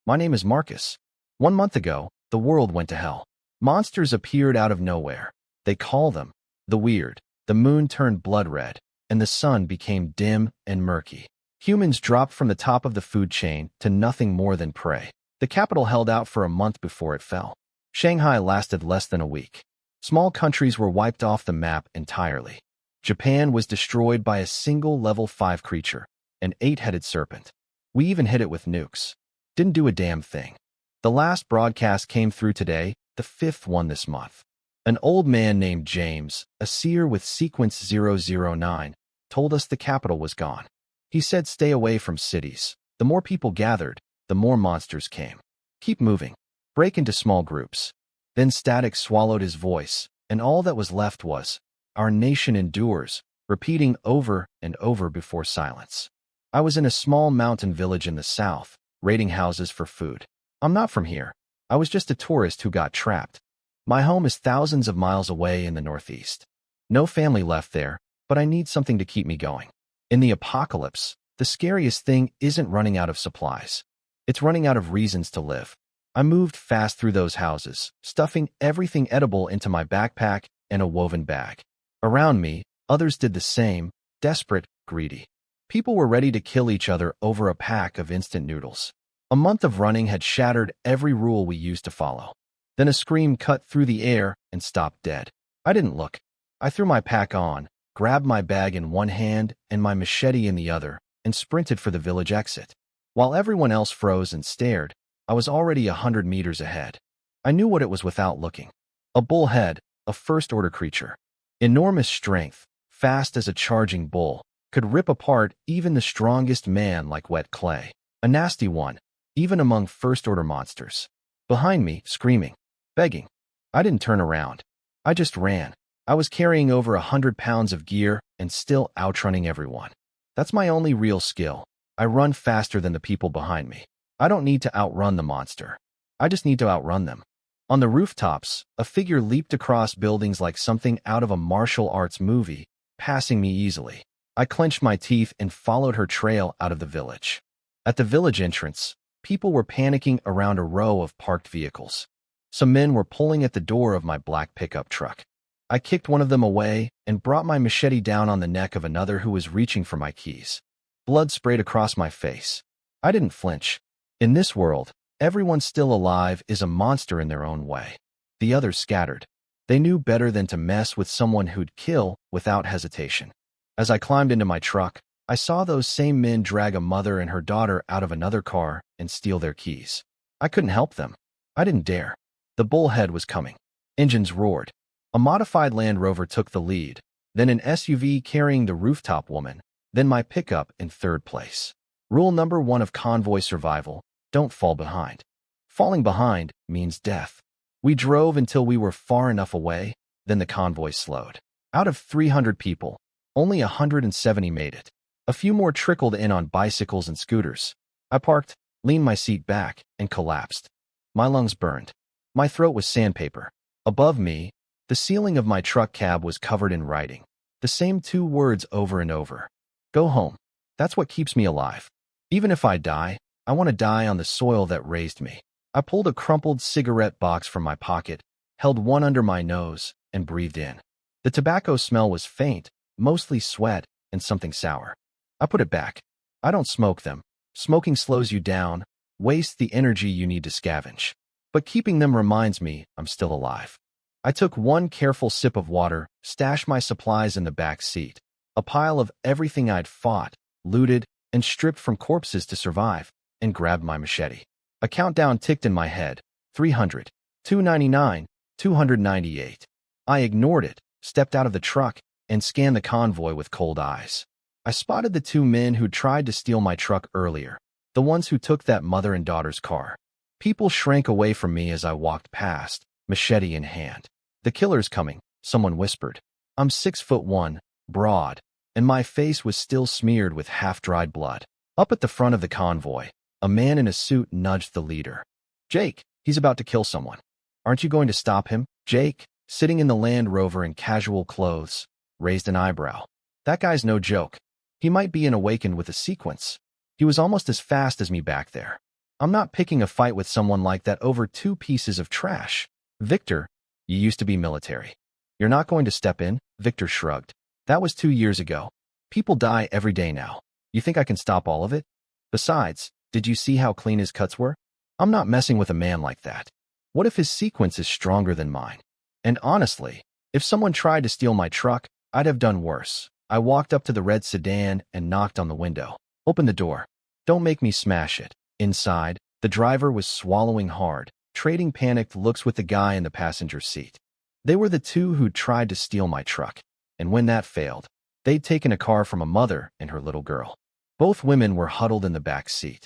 My name is Marcus. 1 month ago, the world went to hell. Monsters appeared out of nowhere. They call them the weird. The moon turned blood red, and the sun became dim and murky. Humans dropped from the top of the food chain to nothing more than prey. The capital held out for a month before it fell. Shanghai lasted less than a week. Small countries were wiped off the map entirely. Japan was destroyed by a single level 5 creature, an 8-headed serpent. We even hit it with nukes. Didn't do a damn thing. The last broadcast came through today, the 5th one this month. An old man named James, a seer with sequence 009, told us the capital was gone. He said stay away from cities. The more people gathered, the more monsters came. Keep moving. Break into small groups. Then static swallowed his voice, and all that was left was, "Our nation endures," repeating over and over before silence. I was in a small mountain village in the south, raiding houses for food. I'm not from here. I was just a tourist who got trapped. My home is thousands of miles away in the northeast. No family left there, but I need something to keep me going. In the apocalypse, the scariest thing isn't running out of supplies. It's running out of reasons to live. I moved fast through those houses, stuffing everything edible into my backpack and a woven bag. Around me, others did the same, desperate, greedy. People were ready to kill each other over a pack of instant noodles. A month of running had shattered every rule we used to follow. Then a scream cut through the air and stopped dead. I didn't look. I threw my pack on, grabbed my bag in one hand and my machete in the other, and sprinted for the village exit. While everyone else froze and stared, I was already 100 meters ahead. I knew what it was without looking. A bullhead, a first-order creature. Enormous strength, fast as a charging bull, could rip apart even the strongest man like wet clay. A nasty one, even among first-order monsters. Behind me, screaming, begging. I didn't turn around. I just ran. I was carrying over 100 pounds of gear and still outrunning everyone. That's my only real skill. I run faster than the people behind me. I don't need to outrun the monster. I just need to outrun them. On the rooftops, a figure leaped across buildings like something out of a martial arts movie, passing me easily. I clenched my teeth and followed her trail out of the village. At the village entrance, people were panicking around a row of parked vehicles. Some men were pulling at the door of my black pickup truck. I kicked one of them away and brought my machete down on the neck of another who was reaching for my keys. Blood sprayed across my face. I didn't flinch. In this world, everyone still alive is a monster in their own way. The others scattered. They knew better than to mess with someone who'd kill without hesitation. As I climbed into my truck, I saw those same men drag a mother and her daughter out of another car and steal their keys. I couldn't help them. I didn't dare. The bullhead was coming. Engines roared. A modified Land Rover took the lead, then an SUV carrying the rooftop woman, then my pickup in third place. Rule number 1 of convoy survival: don't fall behind. Falling behind means death. We drove until we were far enough away, then the convoy slowed. Out of 300 people, only 170 made it. A few more trickled in on bicycles and scooters. I parked, leaned my seat back, and collapsed. My lungs burned. My throat was sandpaper. Above me, the ceiling of my truck cab was covered in writing. The same 2 words over and over. Go home. That's what keeps me alive. Even if I die, I want to die on the soil that raised me. I pulled a crumpled cigarette box from my pocket, held one under my nose, and breathed in. The tobacco smell was faint, mostly sweat and something sour. I put it back. I don't smoke them. Smoking slows you down, wastes the energy you need to scavenge. But keeping them reminds me I'm still alive. I took one careful sip of water, stashed my supplies in the back seat, a pile of everything I'd fought, looted, and stripped from corpses to survive, and grabbed my machete. A countdown ticked in my head. 300, 299, 298. I ignored it, stepped out of the truck, and scanned the convoy with cold eyes. I spotted the 2 men who tried to steal my truck earlier, the ones who took that mother and daughter's car. People shrank away from me as I walked past, machete in hand. The killer's coming, someone whispered. I'm 6'1", broad, and my face was still smeared with half-dried blood. Up at the front of the convoy, a man in a suit nudged the leader. Jake, he's about to kill someone. Aren't you going to stop him? Jake, sitting in the Land Rover in casual clothes, raised an eyebrow. That guy's no joke. He might be an awakened with a sequence. He was almost as fast as me back there. I'm not picking a fight with someone like that over 2 pieces of trash. Victor, you used to be military. You're not going to step in? Victor shrugged. That was 2 years ago. People die every day now. You think I can stop all of it? Besides, did you see how clean his cuts were? I'm not messing with a man like that. What if his sequence is stronger than mine? And honestly, if someone tried to steal my truck, I'd have done worse. I walked up to the red sedan and knocked on the window. Open the door. Don't make me smash it. Inside, the driver was swallowing hard, trading panicked looks with the guy in the passenger seat. They were the two who'd tried to steal my truck, and when that failed, they'd taken a car from a mother and her little girl. Both women were huddled in the back seat.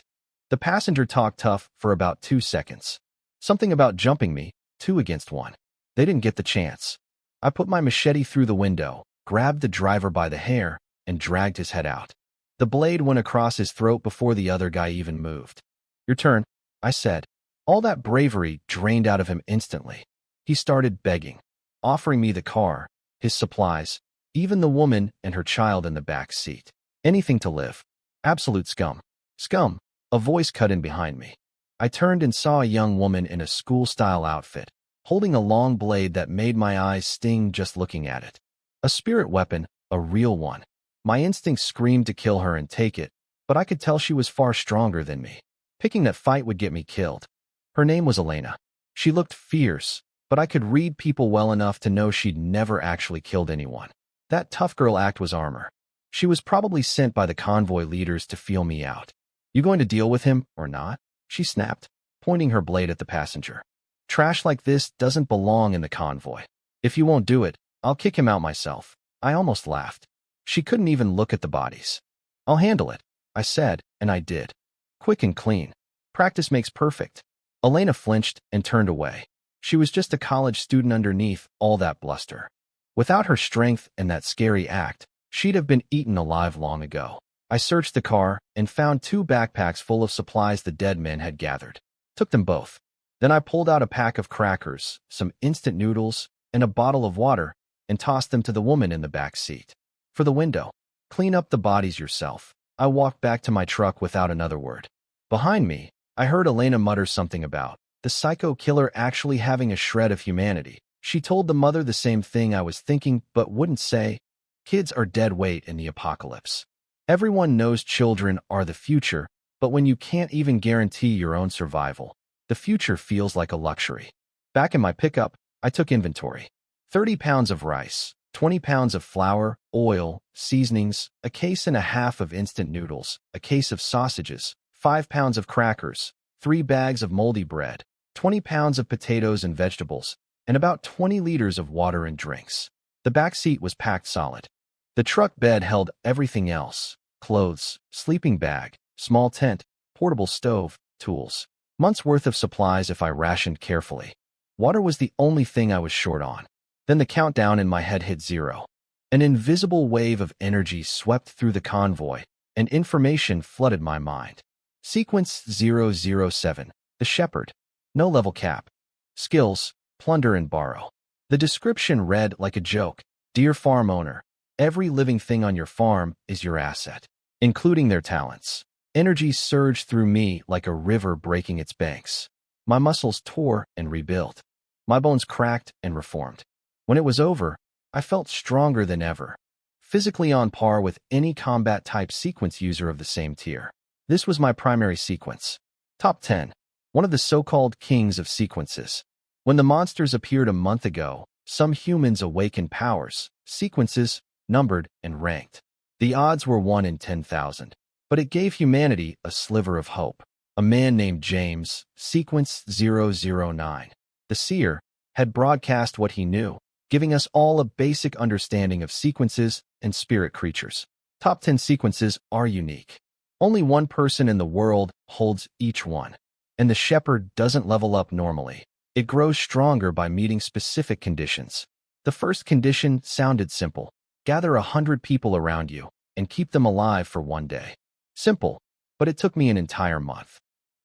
The passenger talked tough for about 2 seconds. Something about jumping me, 2 against 1. They didn't get the chance. I put my machete through the window, grabbed the driver by the hair, and dragged his head out. The blade went across his throat before the other guy even moved. Your turn, I said. All that bravery drained out of him instantly. He started begging, offering me the car, his supplies, even the woman and her child in the back seat. Anything to live. Absolute scum. Scum. A voice cut in behind me. I turned and saw a young woman in a school-style outfit, holding a long blade that made my eyes sting just looking at it. A spirit weapon, a real one. My instincts screamed to kill her and take it, but I could tell she was far stronger than me. Picking that fight would get me killed. Her name was Elena. She looked fierce, but I could read people well enough to know she'd never actually killed anyone. That tough girl act was armor. She was probably sent by the convoy leaders to feel me out. You going to deal with him or not? She snapped, pointing her blade at the passenger. Trash like this doesn't belong in the convoy. If you won't do it, I'll kick him out myself. I almost laughed. She couldn't even look at the bodies. I'll handle it, I said, and I did. Quick and clean. Practice makes perfect. Elena flinched and turned away. She was just a college student underneath all that bluster. Without her strength and that scary act, she'd have been eaten alive long ago. I searched the car and found 2 backpacks full of supplies the dead men had gathered. Took them both. Then I pulled out a pack of crackers, some instant noodles, and a bottle of water, and tossed them to the woman in the back seat. For the window. Clean up the bodies yourself. I walked back to my truck without another word. Behind me, I heard Elena mutter something about the psycho killer actually having a shred of humanity. She told the mother the same thing I was thinking but wouldn't say. Kids are dead weight in the apocalypse. Everyone knows children are the future, but when you can't even guarantee your own survival, the future feels like a luxury. Back in my pickup, I took inventory. 30 pounds of rice, 20 pounds of flour, oil, seasonings, a case and a half of instant noodles, a case of sausages, 5 pounds of crackers, 3 bags of moldy bread, 20 pounds of potatoes and vegetables, and about 20 liters of water and drinks. The back seat was packed solid. The truck bed held everything else: clothes, sleeping bag, small tent, portable stove, tools. Months' worth of supplies if I rationed carefully. Water was the only thing I was short on. Then the countdown in my head hit 0. An invisible wave of energy swept through the convoy, and information flooded my mind. Sequence 007, the shepherd. No level cap. Skills, plunder and borrow. The description read like a joke. Dear farm owner, every living thing on your farm is your asset, including their talents. Energy surged through me like a river breaking its banks. My muscles tore and rebuilt. My bones cracked and reformed. When it was over, I felt stronger than ever, physically on par with any combat-type sequence user of the same tier. This was my primary sequence. Top 10. One of the so-called kings of sequences. When the monsters appeared a month ago, some humans awakened powers, sequences, numbered and ranked. The odds were 1 in 10,000, but it gave humanity a sliver of hope. A man named James, sequence 009, the seer, had broadcast what he knew, giving us all a basic understanding of sequences and spirit creatures. Top 10 sequences are unique. Only one person in the world holds each one, and the shepherd doesn't level up normally. It grows stronger by meeting specific conditions. The first condition sounded simple. Gather 100 people around you and keep them alive for 1 day. Simple, but it took me an entire month.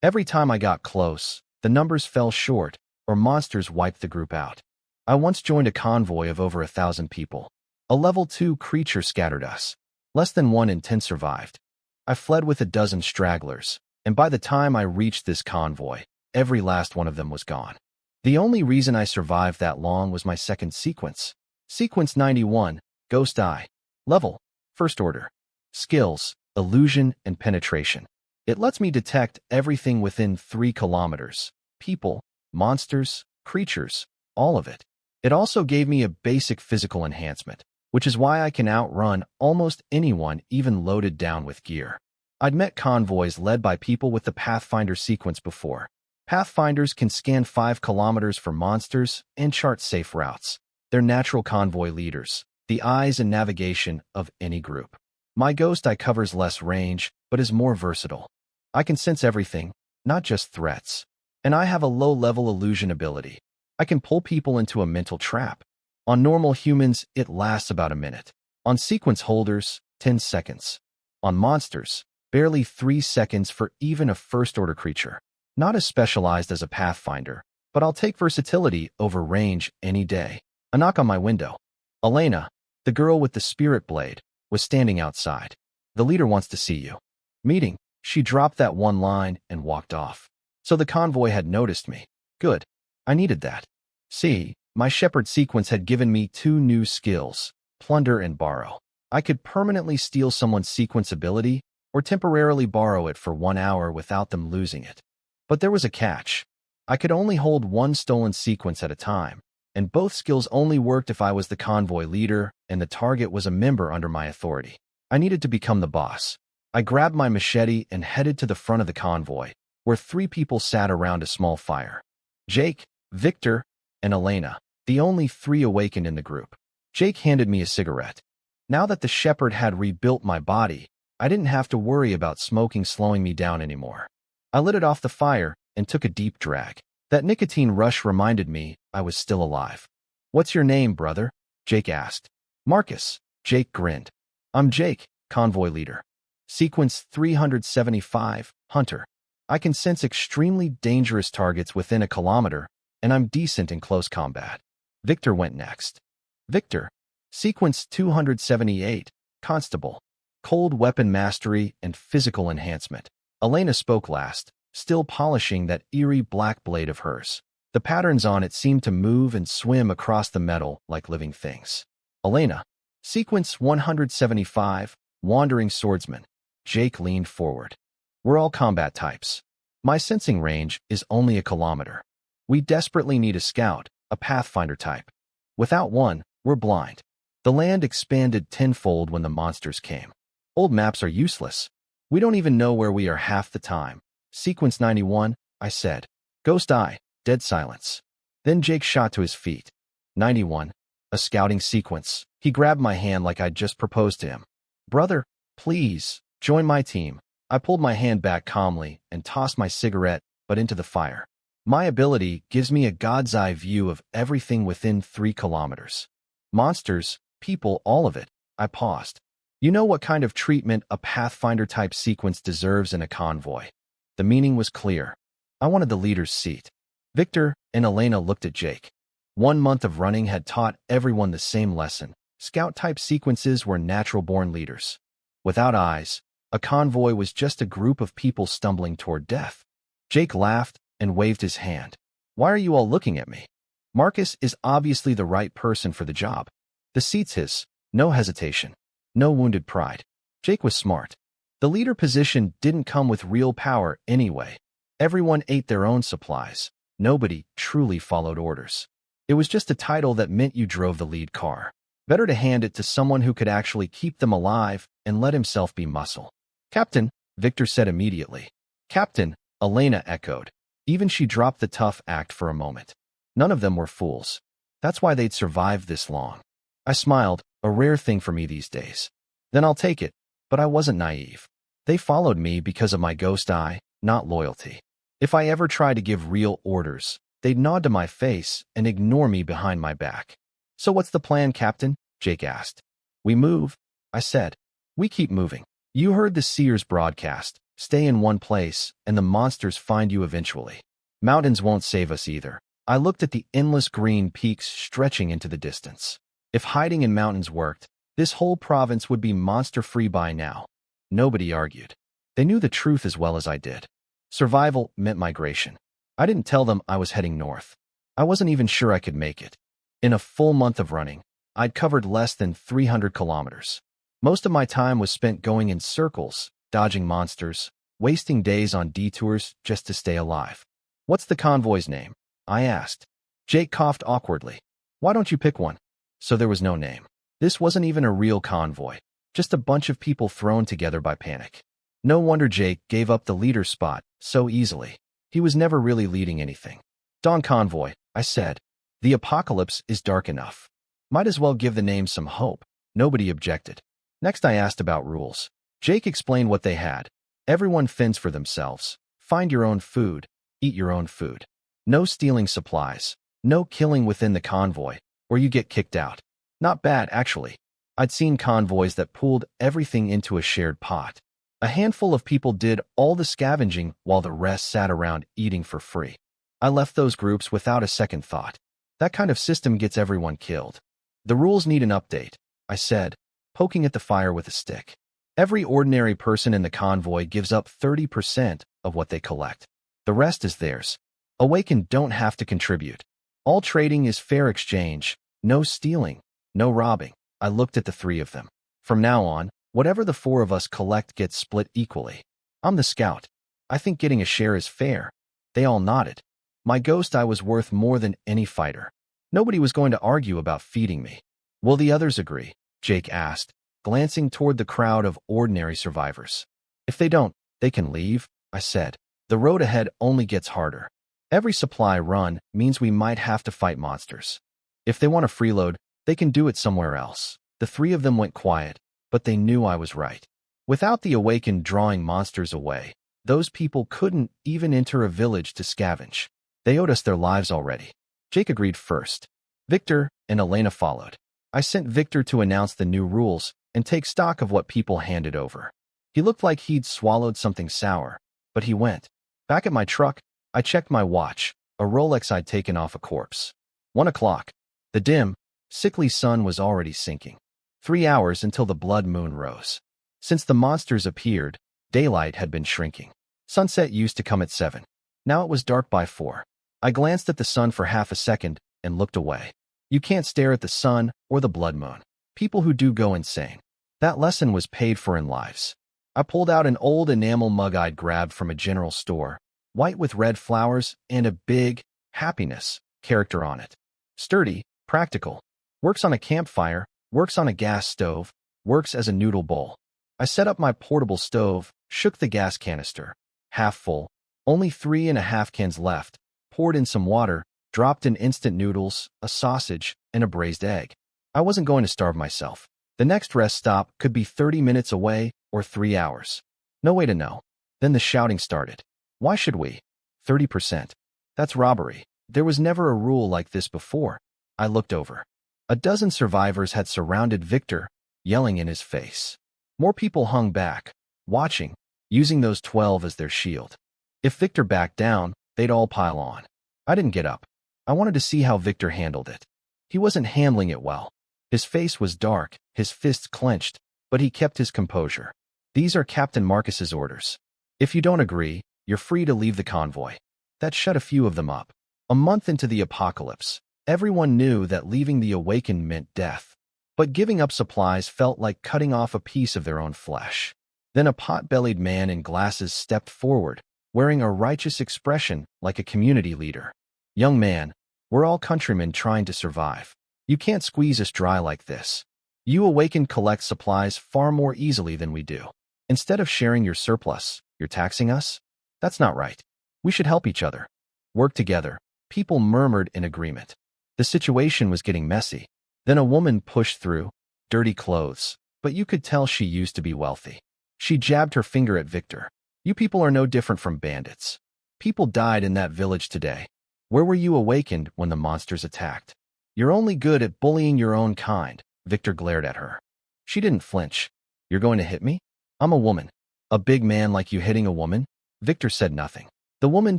Every time I got close, the numbers fell short or monsters wiped the group out. I once joined a convoy of over 1,000 people. A level 2 creature scattered us. Less than 1 in 10 survived. I fled with a dozen stragglers, and by the time I reached this convoy, every last one of them was gone. The only reason I survived that long was my second sequence. Sequence 91, Ghost Eye. Level, First Order. Skills, Illusion and Penetration. It lets me detect everything within 3 kilometers. People, monsters, creatures, all of it. It also gave me a basic physical enhancement, which is why I can outrun almost anyone even loaded down with gear. I'd met convoys led by people with the Pathfinder sequence before. Pathfinders can scan 5 kilometers for monsters and chart safe routes. They're natural convoy leaders, the eyes and navigation of any group. My Ghost Eye covers less range, but is more versatile. I can sense everything, not just threats. And I have a low-level illusion ability. I can pull people into a mental trap. On normal humans, it lasts about a minute. On sequence holders, 10 seconds. On monsters, barely 3 seconds for even a first-order creature. Not as specialized as a Pathfinder, but I'll take versatility over range any day. A knock on my window. Elena, the girl with the spirit blade, was standing outside. The leader wants to see you. Meeting. She dropped that one line and walked off. So the convoy had noticed me. Good. I needed that. See, my shepherd sequence had given me 2 new skills, plunder and borrow. I could permanently steal someone's sequence ability or temporarily borrow it for 1 hour without them losing it. But there was a catch. I could only hold 1 stolen sequence at a time, and both skills only worked if I was the convoy leader and the target was a member under my authority. I needed to become the boss. I grabbed my machete and headed to the front of the convoy, where 3 people sat around a small fire. Jake, Victor, and Elena, the only 3 awakened in the group. Jake handed me a cigarette. Now that the shepherd had rebuilt my body, I didn't have to worry about smoking slowing me down anymore. I lit it off the fire and took a deep drag. That nicotine rush reminded me I was still alive. "What's your name, brother?" Jake asked. "Marcus." Jake grinned. "I'm Jake, convoy leader. Sequence 375, Hunter. I can sense extremely dangerous targets within a kilometer, and I'm decent in close combat." Victor went next. Victor. Sequence 278, Constable. Cold weapon mastery and physical enhancement. Elena spoke last, still polishing that eerie black blade of hers. The patterns on it seemed to move and swim across the metal like living things. Elena. Sequence 175, Wandering Swordsman. Jake leaned forward. "We're all combat types. My sensing range is only a kilometer. We desperately need a scout, a Pathfinder type. Without one, we're blind." The land expanded tenfold when the monsters came. "Old maps are useless. We don't even know where we are half the time." Sequence 91, I said. Ghost Eye, dead silence. Then Jake shot to his feet. 91, a scouting sequence. He grabbed my hand like I'd just proposed to him. "Brother, please, join my team." I pulled my hand back calmly and tossed my cigarette, but into the fire. My ability gives me a god's eye view of everything within 3 kilometers. Monsters, people, all of it. I paused. You know what kind of treatment a Pathfinder-type sequence deserves in a convoy. The meaning was clear. I wanted the leader's seat. Victor and Elena looked at Jake. 1 month of running had taught everyone the same lesson. Scout-type sequences were natural-born leaders. Without eyes, a convoy was just a group of people stumbling toward death. Jake laughed and waved his hand. "Why are you all looking at me? Marcus is obviously the right person for the job. The seat's his. No hesitation. No wounded pride." Jake was smart. The leader position didn't come with real power anyway. Everyone ate their own supplies. Nobody truly followed orders. It was just a title that meant you drove the lead car. Better to hand it to someone who could actually keep them alive and let himself be muscle. "Captain," Victor said immediately. "Captain," Elena echoed. Even she dropped the tough act for a moment. None of them were fools. That's why they'd survived this long. I smiled, a rare thing for me these days. "Then I'll take it." But I wasn't naive. They followed me because of my ghost eye, not loyalty. If I ever tried to give real orders, they'd nod to my face and ignore me behind my back. "So what's the plan, Captain?" Jake asked. "We move," I said. "We keep moving. You heard the Seer's broadcast. Stay in one place, and the monsters find you eventually. Mountains won't save us either." I looked at the endless green peaks stretching into the distance. If hiding in mountains worked, this whole province would be monster-free by now. Nobody argued. They knew the truth as well as I did. Survival meant migration. I didn't tell them I was heading north. I wasn't even sure I could make it. In a full month of running, I'd covered less than 300 kilometers. Most of my time was spent going in circles, dodging monsters, wasting days on detours just to stay alive. What's the convoy's name? I asked. Jake coughed awkwardly. Why don't you pick one? So there was no name. This wasn't even a real convoy, just a bunch of people thrown together by panic. No wonder Jake gave up the leader spot so easily. He was never really leading anything. Dawn Convoy, I said. The apocalypse is dark enough. Might as well give the name some hope. Nobody objected. Next I asked about rules. Jake explained what they had. Everyone fends for themselves. Find your own food. Eat your own food. No stealing supplies. No killing within the convoy, or you get kicked out. Not bad, actually. I'd seen convoys that pooled everything into a shared pot. A handful of people did all the scavenging while the rest sat around eating for free. I left those groups without a second thought. That kind of system gets everyone killed. The rules need an update, I said, poking at the fire with a stick. Every ordinary person in the convoy gives up 30% of what they collect. The rest is theirs. Awakened don't have to contribute. All trading is fair exchange. No stealing. No robbing. I looked at the three of them. From now on, whatever the four of us collect gets split equally. I'm the scout. I think getting a share is fair. They all nodded. My ghost eye was worth more than any fighter. Nobody was going to argue about feeding me. Will the others agree? Jake asked, glancing toward the crowd of ordinary survivors. If they don't, they can leave, I said. The road ahead only gets harder. Every supply run means we might have to fight monsters. If they want to freeload, they can do it somewhere else. The three of them went quiet, but they knew I was right. Without the awakened drawing monsters away, those people couldn't even enter a village to scavenge. They owed us their lives already. Jake agreed first. Victor and Elena followed. I sent Victor to announce the new rules and take stock of what people handed over. He looked like he'd swallowed something sour, but he went. Back at my truck, I checked my watch, a Rolex I'd taken off a corpse. 1 o'clock. The dim, sickly sun was already sinking. 3 hours until the blood moon rose. Since the monsters appeared, daylight had been shrinking. Sunset used to come at 7. Now it was dark by 4. I glanced at the sun for half a second and looked away. You can't stare at the sun or the blood moon. People who do go insane. That lesson was paid for in lives. I pulled out an old enamel mug I'd grabbed from a general store, white with red flowers and a big, happiness character on it. Sturdy, practical. Works on a campfire, works on a gas stove, works as a noodle bowl. I set up my portable stove, shook the gas canister. Half full. Only 3.5 cans left. Poured in some water, dropped in instant noodles, a sausage, and a braised egg. I wasn't going to starve myself. The next rest stop could be 30 minutes away or 3 hours. No way to know. Then the shouting started. Why should we? 30%. That's robbery. There was never a rule like this before. I looked over. A dozen survivors had surrounded Victor, yelling in his face. More people hung back, watching, using those 12 as their shield. If Victor backed down, they'd all pile on. I didn't get up. I wanted to see how Victor handled it. He wasn't handling it well. His face was dark, his fists clenched, but he kept his composure. These are Captain Marcus's orders. If you don't agree, you're free to leave the convoy. That shut a few of them up. A month into the apocalypse, everyone knew that leaving the awakened meant death. But giving up supplies felt like cutting off a piece of their own flesh. Then a pot-bellied man in glasses stepped forward, wearing a righteous expression like a community leader. Young man, we're all countrymen trying to survive. You can't squeeze us dry like this. You awakened collect supplies far more easily than we do. Instead of sharing your surplus, you're taxing us? That's not right. We should help each other. Work together. People murmured in agreement. The situation was getting messy. Then a woman pushed through, dirty clothes, but you could tell she used to be wealthy. She jabbed her finger at Victor. You people are no different from bandits. People died in that village today. Where were you awakened when the monsters attacked? You're only good at bullying your own kind, Victor glared at her. She didn't flinch. You're going to hit me? I'm a woman. A big man like you hitting a woman? Victor said nothing. The woman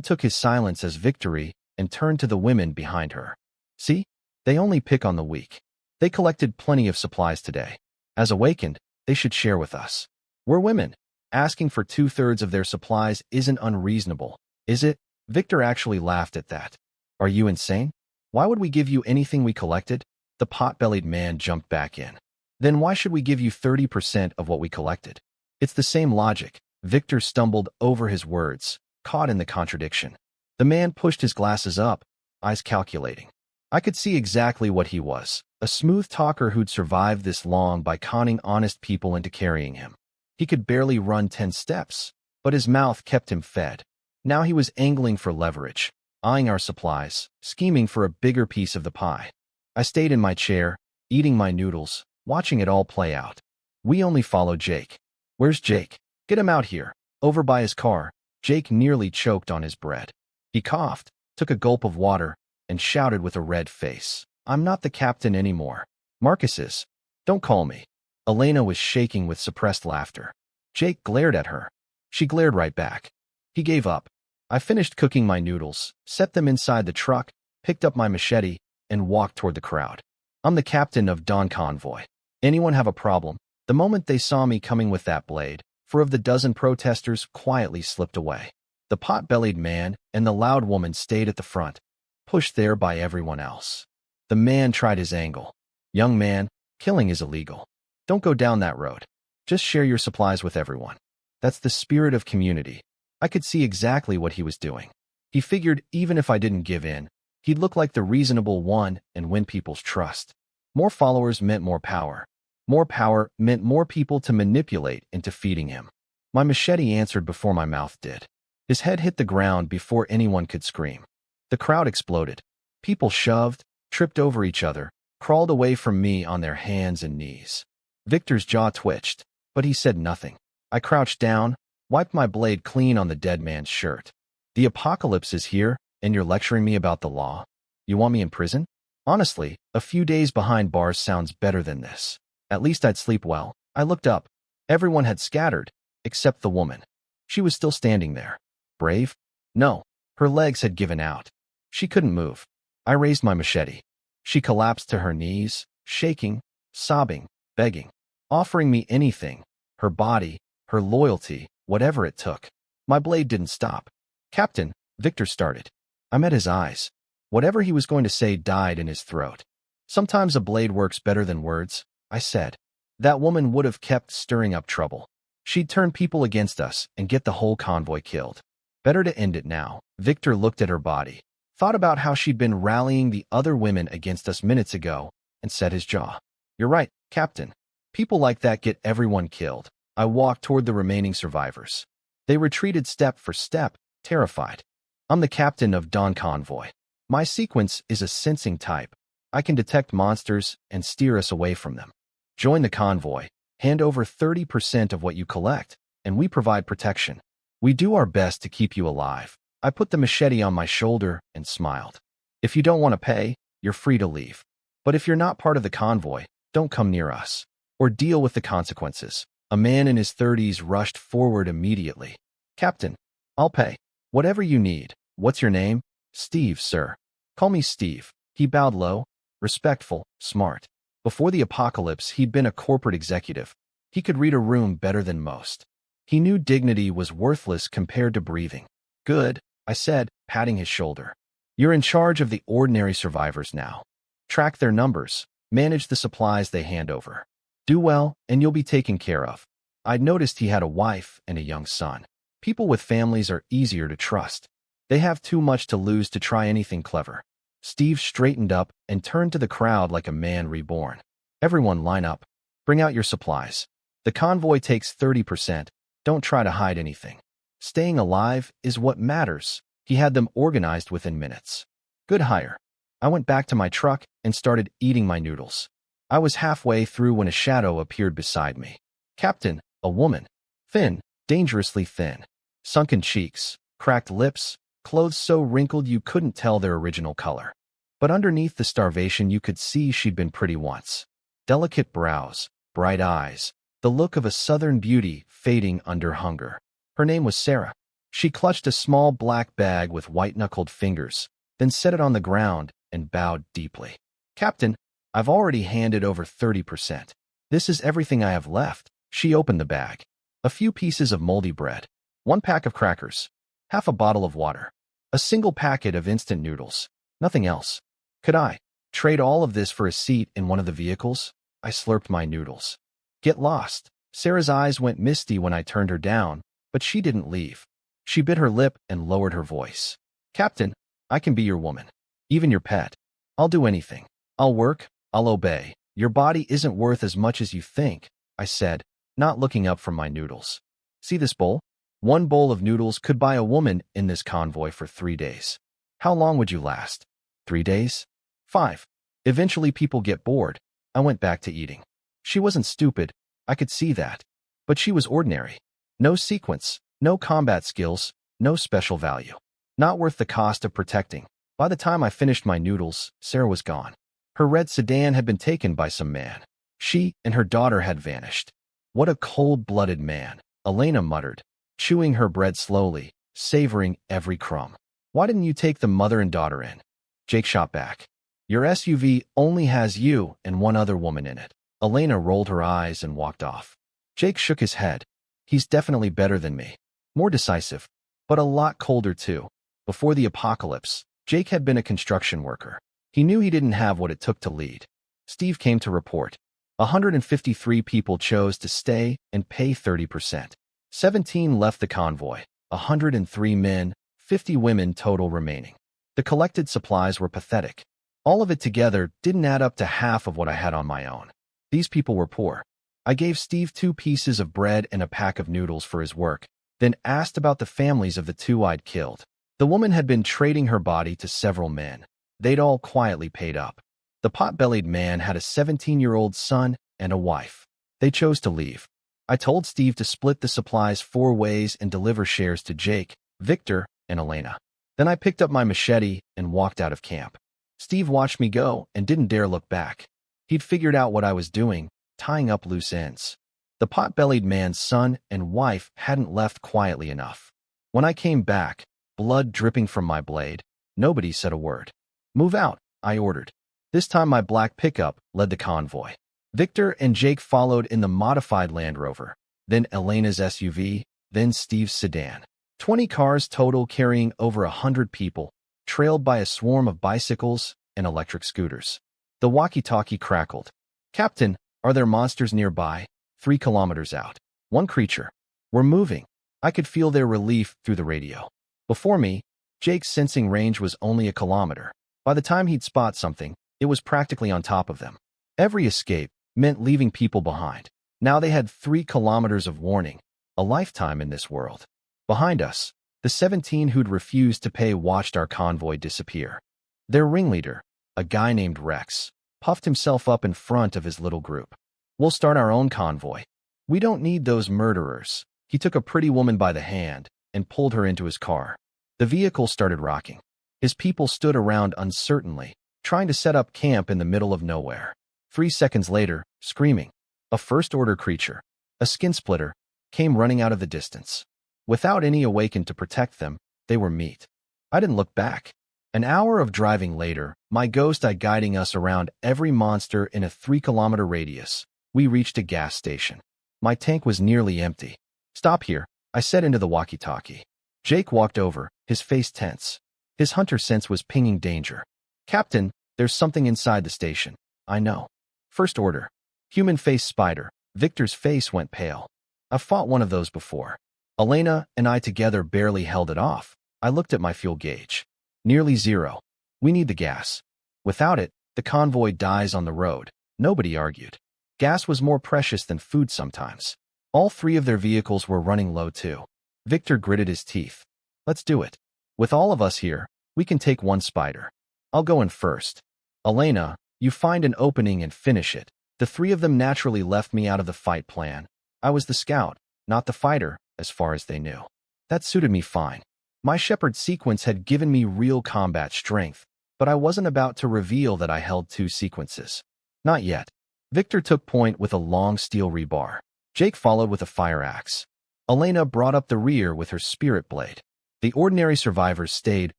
took his silence as victory and turned to the women behind her. See? They only pick on the weak. They collected plenty of supplies today. As awakened, they should share with us. We're women. Asking for 2/3 of their supplies isn't unreasonable, is it? Victor actually laughed at that. Are you insane? Why would we give you anything we collected? The pot-bellied man jumped back in. Then why should we give you 30% of what we collected? It's the same logic. Victor stumbled over his words, caught in the contradiction. The man pushed his glasses up, eyes calculating. I could see exactly what he was, a smooth talker who'd survived this long by conning honest people into carrying him. He could barely run 10 steps, but his mouth kept him fed. Now he was angling for leverage, eyeing our supplies, scheming for a bigger piece of the pie. I stayed in my chair, eating my noodles, watching it all play out. We only followed Jake. Where's Jake? Get him out here. Over by his car. Jake nearly choked on his bread. He coughed, took a gulp of water, and shouted with a red face. I'm not the captain anymore. Marcus is. Don't call me. Elena was shaking with suppressed laughter. Jake glared at her. She glared right back. He gave up. I finished cooking my noodles, set them inside the truck, picked up my machete, and walked toward the crowd. I'm the captain of Dawn Convoy. Anyone have a problem? The moment they saw me coming with that blade, 4 of the dozen protesters quietly slipped away. The pot-bellied man and the loud woman stayed at the front, pushed there by everyone else. The man tried his angle. Young man, killing is illegal. Don't go down that road. Just share your supplies with everyone. That's the spirit of community. I could see exactly what he was doing. He figured even if I didn't give in, he'd look like the reasonable one and win people's trust. More followers meant more power. More power meant more people to manipulate into feeding him. My machete answered before my mouth did. His head hit the ground before anyone could scream. The crowd exploded. People shoved, tripped over each other, crawled away from me on their hands and knees. Victor's jaw twitched, but he said nothing. I crouched down, wiped my blade clean on the dead man's shirt. The apocalypse is here, and you're lecturing me about the law? You want me in prison? Honestly, a few days behind bars sounds better than this. At least I'd sleep well. I looked up. Everyone had scattered, except the woman. She was still standing there. Brave? No. Her legs had given out. She couldn't move. I raised my machete. She collapsed to her knees, shaking, sobbing, begging, offering me anything, her body, her loyalty, whatever it took. My blade didn't stop. Captain, Victor started. I met his eyes. Whatever he was going to say died in his throat. Sometimes a blade works better than words, I said. That woman would have kept stirring up trouble. She'd turn people against us and get the whole convoy killed. Better to end it now. Victor looked at her body, thought about how she'd been rallying the other women against us minutes ago, and set his jaw. You're right, Captain. People like that get everyone killed. I walked toward the remaining survivors. They retreated step for step, terrified. I'm the captain of Dawn Convoy. My sequence is a sensing type. I can detect monsters and steer us away from them. Join the convoy, hand over 30% of what you collect, and we provide protection. We do our best to keep you alive. I put the machete on my shoulder and smiled. If you don't want to pay, you're free to leave. But if you're not part of the convoy, don't come near us, or deal with the consequences. A man in his 30s rushed forward immediately. Captain, I'll pay. Whatever you need. What's your name? Steve, sir. Call me Steve. He bowed low, respectful, smart. Before the apocalypse, he'd been a corporate executive. He could read a room better than most. He knew dignity was worthless compared to breathing. Good, I said, patting his shoulder. You're in charge of the ordinary survivors now. Track their numbers, manage the supplies they hand over. Do well, and you'll be taken care of. I'd noticed he had a wife and a young son. People with families are easier to trust. They have too much to lose to try anything clever. Steve straightened up and turned to the crowd like a man reborn. Everyone line up. Bring out your supplies. The convoy takes 30%. Don't try to hide anything. Staying alive is what matters. He had them organized within minutes. Good hire. I went back to my truck and started eating my noodles. I was halfway through when a shadow appeared beside me. Captain, a woman. Thin, dangerously thin. Sunken cheeks, cracked lips, clothes so wrinkled you couldn't tell their original color. But underneath the starvation you could see she'd been pretty once. Delicate brows, bright eyes, the look of a southern beauty fading under hunger. Her name was Sarah. She clutched a small black bag with white-knuckled fingers, then set it on the ground and bowed deeply. Captain, I've already handed over 30%. This is everything I have left. She opened the bag. a few pieces of moldy bread, 1 pack of crackers, half a bottle of water, a single packet of instant noodles, nothing else. Could I trade all of this for a seat in one of the vehicles? I slurped my noodles. Get lost. Sarah's eyes went misty when I turned her down, but she didn't leave. She bit her lip and lowered her voice. Captain, I can be your woman, even your pet. I'll do anything. I'll work, I'll obey. Your body isn't worth as much as you think, I said, not looking up from my noodles. See this bowl? 1 bowl of noodles could buy a woman in this convoy for 3 days. How long would you last? 3 days? 5. Eventually people get bored. I went back to eating. She wasn't stupid, I could see that. But she was ordinary. No sequence, no combat skills, no special value. Not worth the cost of protecting. By the time I finished my noodles, Sarah was gone. Her red sedan had been taken by some man. She and her daughter had vanished. What a cold-blooded man, Elena muttered, chewing her bread slowly, savoring every crumb. Why didn't you take the mother and daughter in? Jake shot back. Your SUV only has you and 1 other woman in it. Elena rolled her eyes and walked off. Jake shook his head. He's definitely better than me. More decisive, but a lot colder too. Before the apocalypse, Jake had been a construction worker. He knew he didn't have what it took to lead. Steve came to report. 153 people chose to stay and pay 30%. 17 left the convoy. 103 men, 50 women total remaining. The collected supplies were pathetic. All of it together didn't add up to half of what I had on my own. These people were poor. I gave Steve 2 pieces of bread and a pack of noodles for his work, then asked about the families of the 2 I'd killed. The woman had been trading her body to several men. They'd all quietly paid up. The pot-bellied man had a 17-year-old son and a wife. They chose to leave. I told Steve to split the supplies 4 ways and deliver shares to Jake, Victor, and Elena. Then I picked up my machete and walked out of camp. Steve watched me go and didn't dare look back. He'd figured out what I was doing, tying up loose ends. The pot-bellied man's son and wife hadn't left quietly enough. When I came back, blood dripping from my blade, nobody said a word. Move out, I ordered. This time my black pickup led the convoy. Victor and Jake followed in the modified Land Rover, then Elena's SUV, then Steve's sedan. 20 cars total carrying over 100 people, trailed by a swarm of bicycles and electric scooters. The walkie-talkie crackled. Captain, are there monsters nearby? 3 kilometers out. 1 creature. We're moving. I could feel their relief through the radio. Before me, Jake's sensing range was only a kilometer. By the time he'd spot something, it was practically on top of them. Every escape meant leaving people behind. Now they had 3 kilometers of warning, a lifetime in this world. Behind us, the 17 who'd refused to pay watched our convoy disappear. Their ringleader, a guy named Rex, puffed himself up in front of his little group. We'll start our own convoy. We don't need those murderers. He took a pretty woman by the hand and pulled her into his car. The vehicle started rocking. His people stood around uncertainly, trying to set up camp in the middle of nowhere. 3 seconds later, screaming, a first-order creature, a skin splitter, came running out of the distance. Without any awakened to protect them, they were meat. I didn't look back. An hour of driving later, my ghost eye guiding us around every monster in a 3-kilometer radius, we reached a gas station. My tank was nearly empty. Stop here, I said into the walkie-talkie. Jake walked over, his face tense. His hunter sense was pinging danger. Captain, there's something inside the station. I know. First order. Human face spider. Victor's face went pale. I've fought one of those before. Elena and I together barely held it off. I looked at my fuel gauge. Nearly 0. We need the gas. Without it, the convoy dies on the road. Nobody argued. Gas was more precious than food sometimes. All 3 of their vehicles were running low too. Victor gritted his teeth. Let's do it. With all of us here, we can take 1 spider. I'll go in first. Elena, you find an opening and finish it. The 3 of them naturally left me out of the fight plan. I was the scout, not the fighter, as far as they knew. That suited me fine. My shepherd sequence had given me real combat strength, but I wasn't about to reveal that I held 2 sequences. Not yet. Victor took point with a long steel rebar. Jake followed with a fire axe. Elena brought up the rear with her spirit blade. The ordinary survivors stayed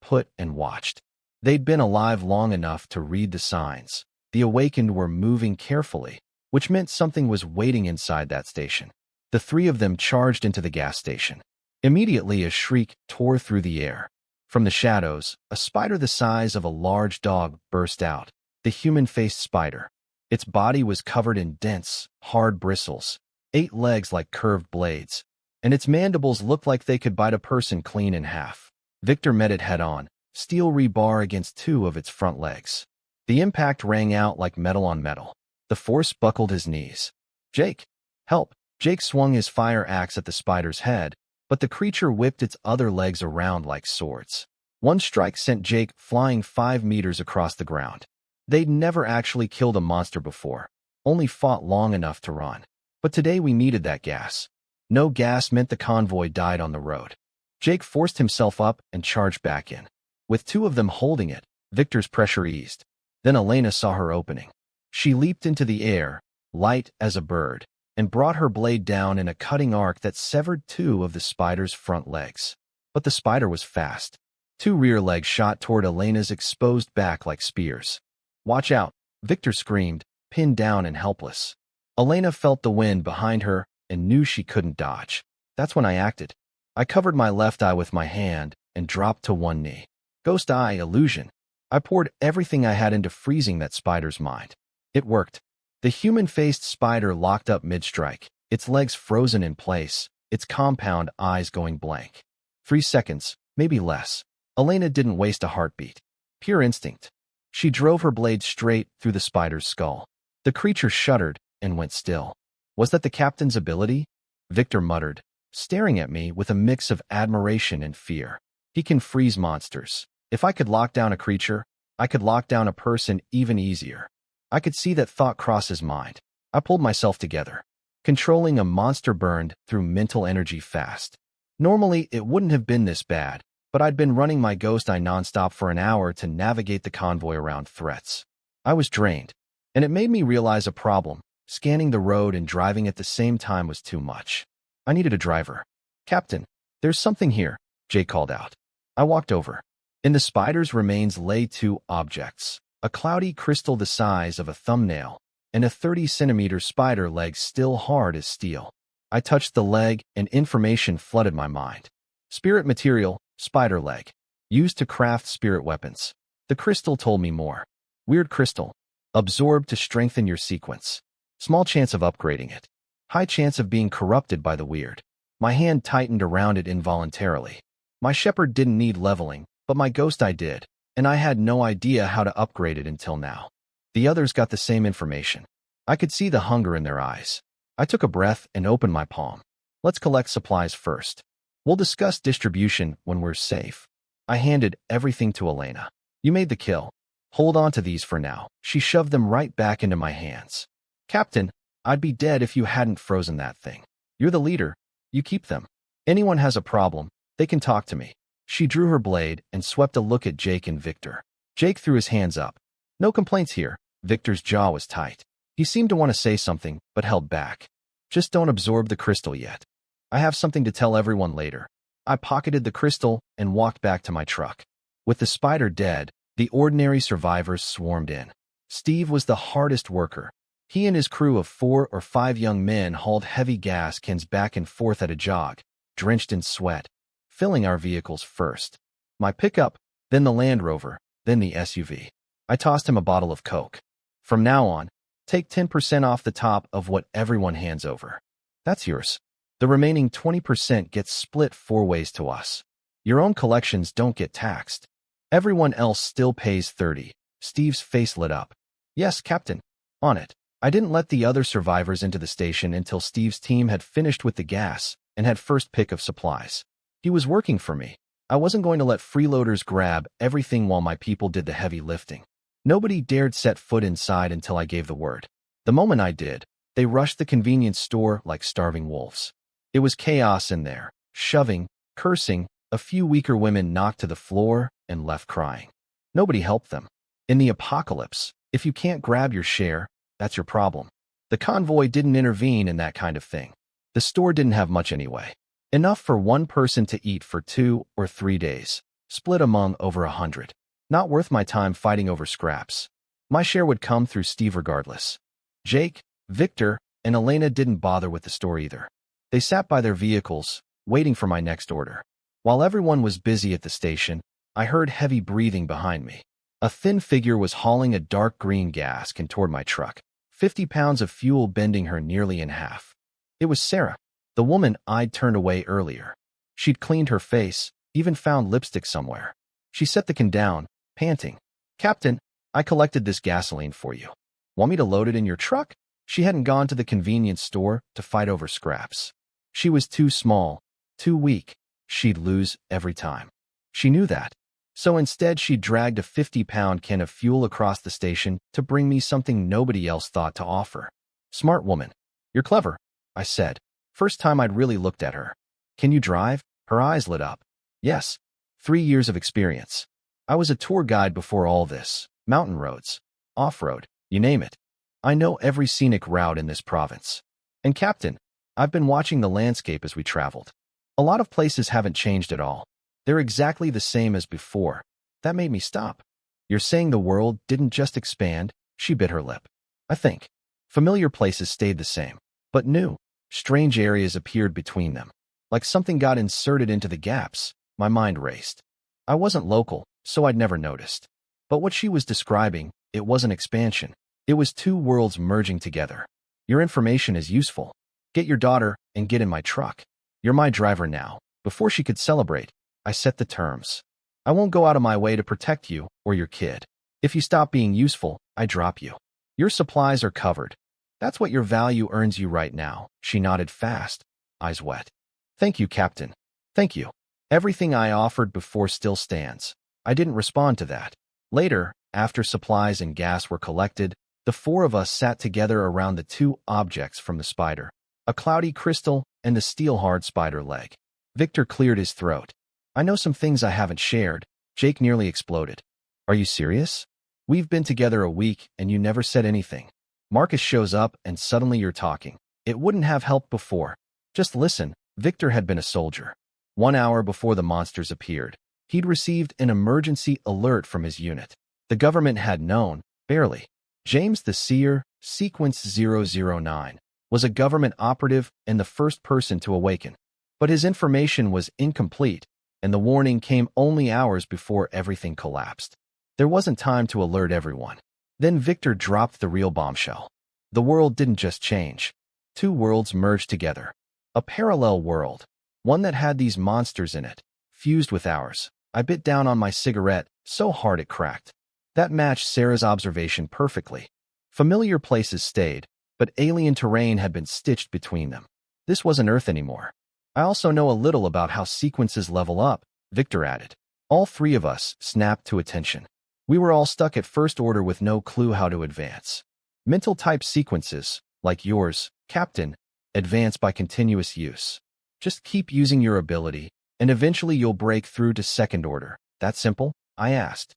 put and watched. They'd been alive long enough to read the signs. The awakened were moving carefully, which meant something was waiting inside that station. The The three of them charged into the gas station. Immediately, a shriek tore through the air. From the shadows, a spider the size of a large dog burst out. The human-faced spider. Its body was covered in dense, hard bristles, 8 legs like curved blades, and its mandibles looked like they could bite a person clean in half. Victor met it head-on, steel rebar against 2 of its front legs. The impact rang out like metal on metal. The force buckled his knees. "Jake, help!" Jake swung his fire axe at the spider's head, but the creature whipped its other legs around like swords. One strike sent Jake flying 5 meters across the ground. They'd never actually killed a monster before, only fought long enough to run. But today we needed that gas. No gas meant the convoy died on the road. Jake forced himself up and charged back in. With 2 of them holding it, Victor's pressure eased. Then Elena saw her opening. She leaped into the air, light as a bird, and brought her blade down in a cutting arc that severed 2 of the spider's front legs. But the spider was fast. 2 rear legs shot toward Elena's exposed back like spears. "Watch out!" Victor screamed, pinned down and helpless. Elena felt the wind behind her and knew she couldn't dodge. That's when I acted. I covered my left eye with my hand and dropped to one knee. Ghost eye illusion. I poured everything I had into freezing that spider's mind. It worked. The human-faced spider locked up mid-strike, its legs frozen in place, its compound eyes going blank. 3 seconds, maybe less. Elena didn't waste a heartbeat. Pure instinct. She drove her blade straight through the spider's skull. The creature shuddered and went still. Was that the captain's ability? Victor muttered, staring at me with a mix of admiration and fear. He can freeze monsters. If I could lock down a creature, I could lock down a person even easier. I could see that thought cross his mind. I pulled myself together. Controlling a monster burned through mental energy fast. Normally, it wouldn't have been this bad, but I'd been running my ghost eye nonstop for an hour to navigate the convoy around threats. I was drained, and it made me realize a problem. Scanning the road and driving at the same time was too much. I needed a driver. "Captain, there's something here," Jake called out. I walked over. In the spider's remains lay 2 objects. A cloudy crystal the size of a thumbnail, and a 30-centimeter spider leg still hard as steel. I touched the leg, and information flooded my mind. Spirit material, spider leg. Used to craft spirit weapons. The crystal told me more. Weird crystal. Absorbed to strengthen your sequence. Small chance of upgrading it. High chance of being corrupted by the weird. My hand tightened around it involuntarily. My shepherd didn't need leveling, but my ghost eye did, and I had no idea how to upgrade it until now. The others got the same information. I could see the hunger in their eyes. I took a breath and opened my palm. Let's collect supplies first. We'll discuss distribution when we're safe. I handed everything to Elena. You made the kill. Hold on to these for now. She shoved them right back into my hands. Captain, I'd be dead if you hadn't frozen that thing. You're the leader. You keep them. Anyone has a problem, they can talk to me. She drew her blade and swept a look at Jake and Victor. Jake threw his hands up. No complaints here. Victor's jaw was tight. He seemed to want to say something, but held back. Just don't absorb the crystal yet. I have something to tell everyone later. I pocketed the crystal and walked back to my truck. With the spider dead, the ordinary survivors swarmed in. Steve was the hardest worker. He and his crew of 4 or 5 young men hauled heavy gas cans back and forth at a jog, drenched in sweat, filling our vehicles first. My pickup, then the Land Rover, then the SUV. I tossed him a bottle of Coke. From now on, take 10% off the top of what everyone hands over. That's yours. The remaining 20% gets split 4 ways to us. Your own collections don't get taxed. Everyone else still pays 30. Steve's face lit up. Yes, Captain. On it. I didn't let the other survivors into the station until Steve's team had finished with the gas and had first pick of supplies. He was working for me. I wasn't going to let freeloaders grab everything while my people did the heavy lifting. Nobody dared set foot inside until I gave the word. The moment I did, they rushed the convenience store like starving wolves. It was chaos in there, shoving, cursing, a few weaker women knocked to the floor and left crying. Nobody helped them. In the apocalypse, if you can't grab your share, that's your problem. The convoy didn't intervene in that kind of thing. The store didn't have much anyway. Enough for one person to eat for 2 or 3 days, split among over 100. Not worth my time fighting over scraps. My share would come through Steve regardless. Jake, Victor, and Elena didn't bother with the store either. They sat by their vehicles, waiting for my next order. While everyone was busy at the station, I heard heavy breathing behind me. A thin figure was hauling a dark green gas can toward my truck, 50 pounds of fuel bending her nearly in half. It was Sarah, the woman I'd turned away earlier. She'd cleaned her face, even found lipstick somewhere. She set the can down, panting. "Captain, I collected this gasoline for you. Want me to load it in your truck?" She hadn't gone to the convenience store to fight over scraps. She was too small, too weak. She'd lose every time. She knew that. So instead, she dragged a 50-pound can of fuel across the station to bring me something nobody else thought to offer. "Smart woman. You're clever," I said. First time I'd really looked at her. "Can you drive?" Her eyes lit up. "Yes. 3 years of experience. I was a tour guide before all this. Mountain roads, off-road, you name it. I know every scenic route in this province. And Captain, I've been watching the landscape as we traveled. A lot of places haven't changed at all. They're exactly the same as before." That made me stop. "You're saying the world didn't just expand?" She bit her lip. "I think. Familiar places stayed the same, but new, strange areas appeared between them. Like something got inserted into the gaps." My mind raced. I wasn't local, so I'd never noticed. But what she was describing, it wasn't expansion. It was two worlds merging together. "Your information is useful. Get your daughter and get in my truck. You're my driver now." Before she could celebrate, I set the terms. "I won't go out of my way to protect you or your kid. If you stop being useful, I drop you. Your supplies are covered. That's what your value earns you right now." She nodded fast, eyes wet. "Thank you, Captain. Thank you. Everything I offered before still stands." I didn't respond to that. Later, after supplies and gas were collected, the four of us sat together around the two objects from the spider, a cloudy crystal and the steel-hard spider leg. Victor cleared his throat. "I know some things I haven't shared." Jake nearly exploded. "Are you serious? We've been together a week and you never said anything. Marcus shows up and suddenly you're talking. It wouldn't have helped before. Just listen." Victor had been a soldier. 1 hour before the monsters appeared, he'd received an emergency alert from his unit. The government had known, barely. James the Seer, Sequence 009, was a government operative and the first person to awaken. But his information was incomplete, and the warning came only hours before everything collapsed. There wasn't time to alert everyone. Then Victor dropped the real bombshell. The world didn't just change. Two worlds merged together. A parallel world, one that had these monsters in it, fused with ours. I bit down on my cigarette so hard it cracked. That matched Sarah's observation perfectly. Familiar places stayed, but alien terrain had been stitched between them. This wasn't Earth anymore. "I also know a little about how sequences level up," Victor added. All three of us snapped to attention. We were all stuck at first order with no clue how to advance. Mental-type sequences, like yours, Captain, advance by continuous use. Just keep using your ability, and eventually you'll break through to second order. That simple? I asked.